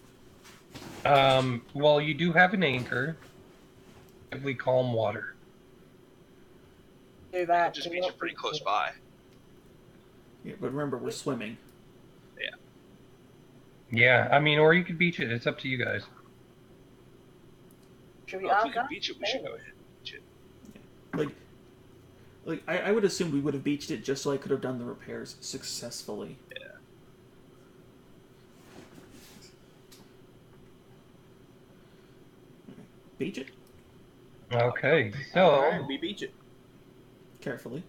Well, you do have an anchor. Relatively calm water. Do that. Just do beach not it pretty beach close it. by. Yeah, but remember, we're swimming. Yeah, I mean, or you could beach it. It's up to you guys. Should we Well, if ask we could that? beach it, we should go ahead and beach it. Like I would assume we would have beached it just so I could have done the repairs successfully. Yeah. Beach it Okay, Alright, so we beach it. carefully.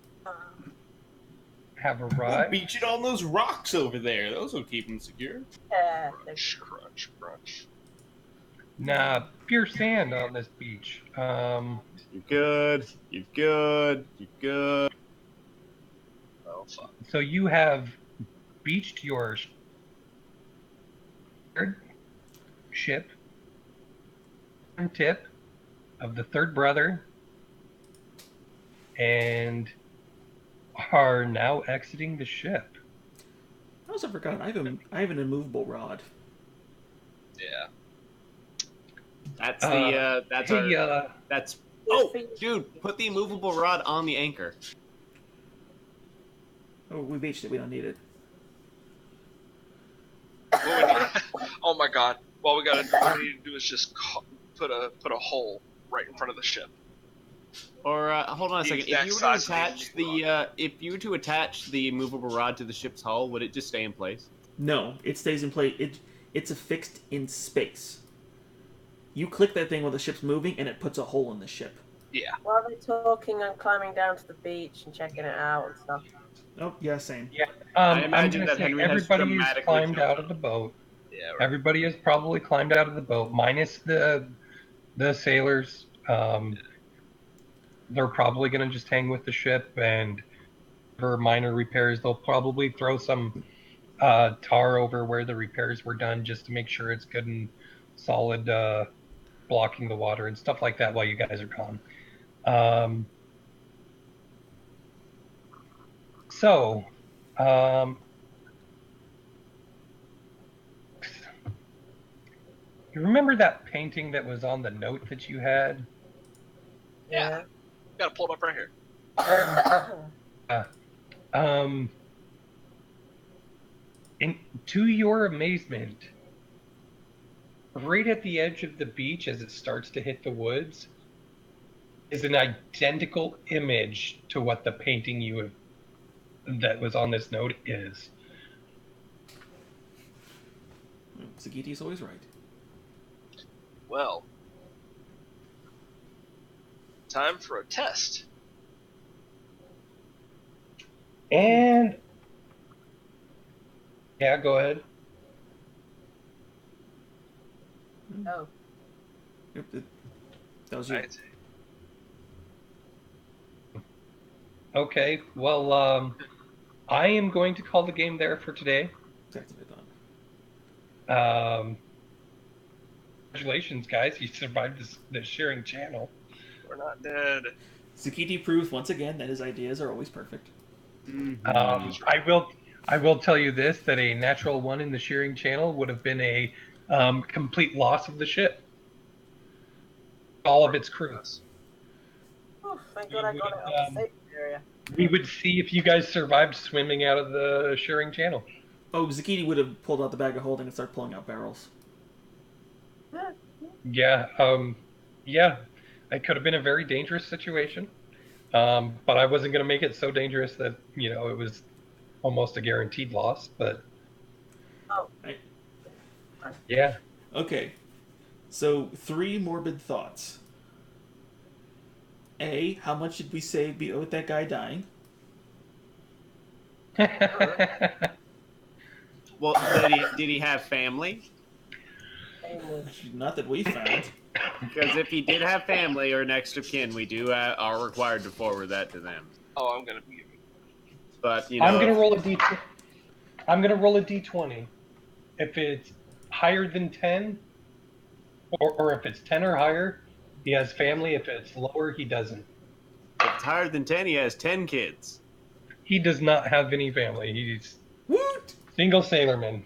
have We'll arrived. beach it on those rocks over there. Those will keep them secure. Yeah. Crunch, crunch, crunch. Nah, pure sand on this beach. You're good. You're good. You're good. Oh, fuck. So you have beached your ship and tip of the third brother and are now exiting the ship. I also forgot I have an immovable rod. Yeah. That's the that's our that's oh dude, put the immovable rod on the anchor. Oh, we beached it. We don't need it. What we need, oh my god. What we need to do is just put a hole right in front of the ship. Or hold on a The second. If exact you were to size of the attach if you were to attach the movable rod to the ship's hull, would it just stay in place? No, it stays in place. It's affixed in space. You click that thing while the ship's moving, and it puts a hole in the ship. Yeah. While they're talking, I'm climbing down to the beach and checking it out and stuff. Oh, yeah, same. Yeah, I I'm imagine gonna that say Henry has everybody has dramatically climbed jumped out up. of the boat. Yeah. Right. Everybody has probably climbed out of the boat, minus the sailors. They're probably going to just hang with the ship, and for minor repairs, they'll probably throw some tar over where the repairs were done just to make sure it's good and solid, blocking the water and stuff like that while you guys are gone. So, you remember that painting that was on the note that you had? Yeah. Gotta pull it up right here. To your amazement, right at the edge of the beach as it starts to hit the woods is an identical image to what the painting that was on this note is. Sagiti's always right. Well, time for a test. And yeah, go ahead. Oh. Yep, That was you. Right. Okay, well, I am going to call the game there for today. Exactly what I thought. Congratulations, guys! You survived this sharing channel. We're not dead. Tsukiti proves once again that his ideas are always perfect. I will tell you this: that a natural one in the shearing channel would have been a complete loss of the ship, all of its crew. Oh, thank God I got it off the safe area. We would see if you guys survived swimming out of the shearing channel. Oh, Zakiti would have pulled out the bag of holding and started pulling out barrels. Yeah, yeah, it could have been a very dangerous situation, but I wasn't going to make it so dangerous that it was almost a guaranteed loss. But Oh. Right. yeah, Okay, so 3 morbid thoughts. A, how much did we save with that guy dying? Well, did he have family? Not that we found. Because if he did have family or next of kin, we are required to forward that to them. Oh, I'm gonna be. But I'm gonna roll a d. I'm gonna roll a d20. If it's higher than 10, or if it's 10 or higher, he has family. If it's lower, he doesn't. If it's higher than 10, he has 10 kids. He does not have any family. He's What? single sailorman.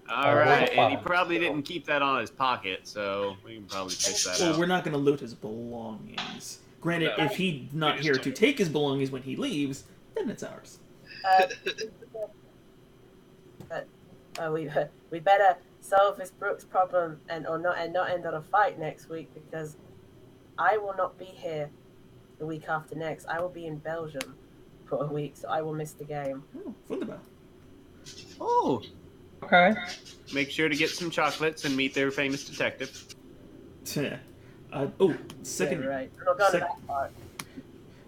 All right, and he probably didn't keep that on his pocket, so we can probably fix that Well, out. we're not going to loot his belongings. Granted, No. if he's not here to take his belongings when he leaves, then it's ours. We better solve this Brooks problem and not end on a fight next week, because I will not be here the week after next. I will be in Belgium for a week, so I will miss the game. Oh, wunderbar. Oh, Okay. make sure to get some chocolates and meet their famous detective. Second. Yeah, right. I'm not going to that part.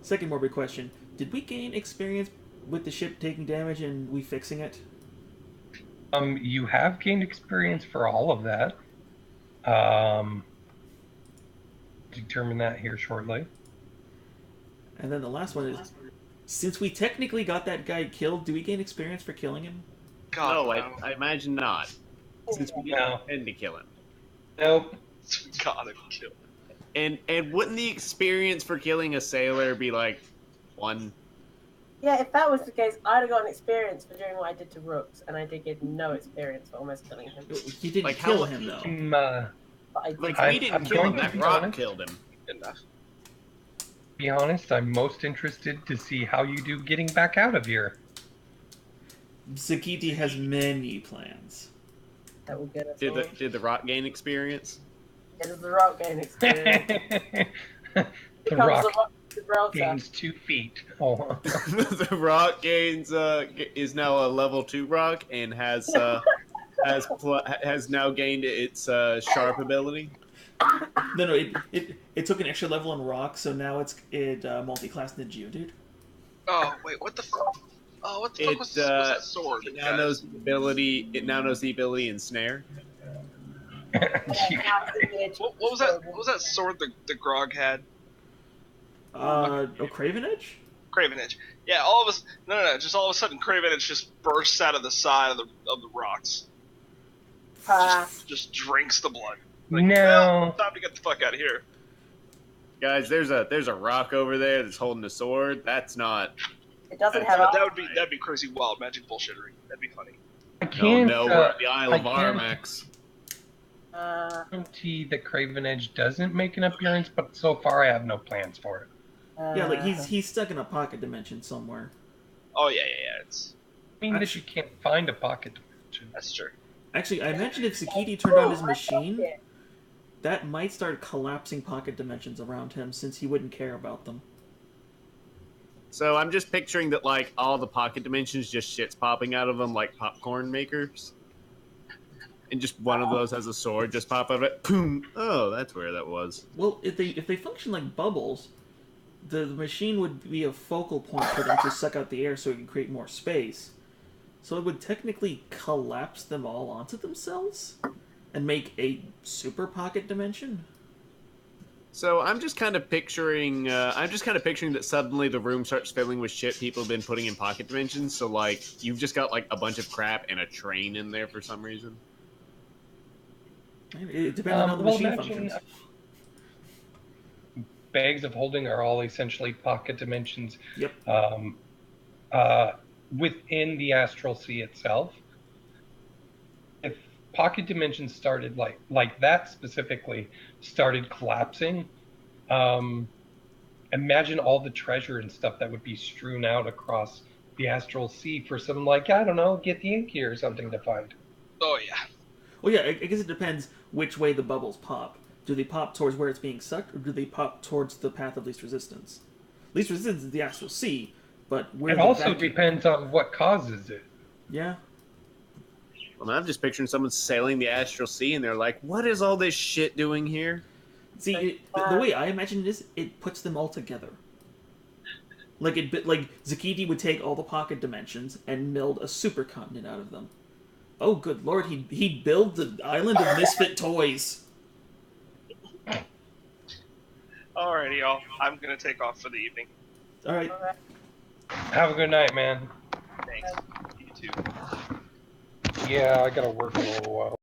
Second morbid question: did we gain experience with the ship taking damage and we fixing it? You have gained experience for all of that. Determine that here shortly. And then the last one is: since we technically got that guy killed, do we gain experience for killing him? God, No, no. I imagine not. Since we didn't No. intend to kill him. Nope. We gotta kill. And wouldn't the experience for killing a sailor be like 1? Yeah, if that was the case, I'd have gotten experience for doing what I did to Rooks, and I did get no experience for almost killing him. You didn't Like, kill how- him though. But I did. Like, I'm we didn't kill going him, to that be rock honest. killed him. Enough. To be honest, I'm most interested to see how you do getting back out of here. Zakiti has many plans. That will get us Did all. did the rock gain experience? It is the rock gain experience. The Becomes rock the rock Gibraltar. gains 2 feet. Oh. The rock gains is now a level 2 rock and has now gained its sharp ability. No, it took an extra level on rock, so now it's multi-class the Geodude. Oh wait, what the? Oh, what the fuck was that sword? It now knows the ability. It now knows the ability in snare. What was that? What was that sword the Grog had? Craven Edge? Craven Edge. Yeah, all of us. No. Just all of a sudden, Craven Edge just bursts out of the side of the rocks. Just drinks the blood. Like, No. well, time to get the fuck out of here. Guys, there's a rock over there that's holding a sword. That's not. It doesn't have. That'd be crazy wild magic bullshittery. That'd be funny. I can't. No, we're at the Isle of can't- Armax. guarantee that Craven Edge doesn't make an appearance, but so far I have no plans for it. Yeah, like he's stuck in a pocket dimension somewhere. Oh yeah. It's I mean that you can't find a pocket dimension. that's true. Actually, I mentioned if Sakiti turned on his machine, that might start collapsing pocket dimensions around him since he wouldn't care about them. So I'm just picturing that, like, all the pocket dimensions, just shit's popping out of them like popcorn makers. And just one of those has a sword just pop out of it. Boom! Oh, that's where that was. Well, if they function like bubbles, the machine would be a focal point for them to suck out the air so it can create more space. So it would technically collapse them all onto themselves and make a super pocket dimension. So I'm just kind of picturing that suddenly the room starts filling with shit people have been putting in pocket dimensions. So like you've just got like a bunch of crap and a train in there for some reason. It depends on how the Well, machine imagine functions. bags of holding are all essentially pocket dimensions Yep. um, uh, within the astral sea itself. If pocket dimensions started like that specifically started collapsing, um, imagine all the treasure and stuff that would be strewn out across the astral sea for some, like, I don't know, get the Inky or something to find. Oh yeah. Well, yeah, I guess it depends which way the bubbles pop. Do they pop towards where it's being sucked, or do they pop towards the path of least resistance? Least resistance is the astral sea, but where It the also vacuum... depends on what causes it. Yeah. Well, I'm just picturing someone sailing the astral sea, and they're like, "What is all this shit doing here?" See, the way I imagine it is, it puts them all together. Like Zakiti would take all the pocket dimensions and build a supercontinent out of them. Oh, good lord, he'd build the island of misfit toys. Alrighty, y'all. I'm gonna take off for the evening. All right. All right. Have a good night, man. Thanks. You too. Yeah, I gotta work in a little while.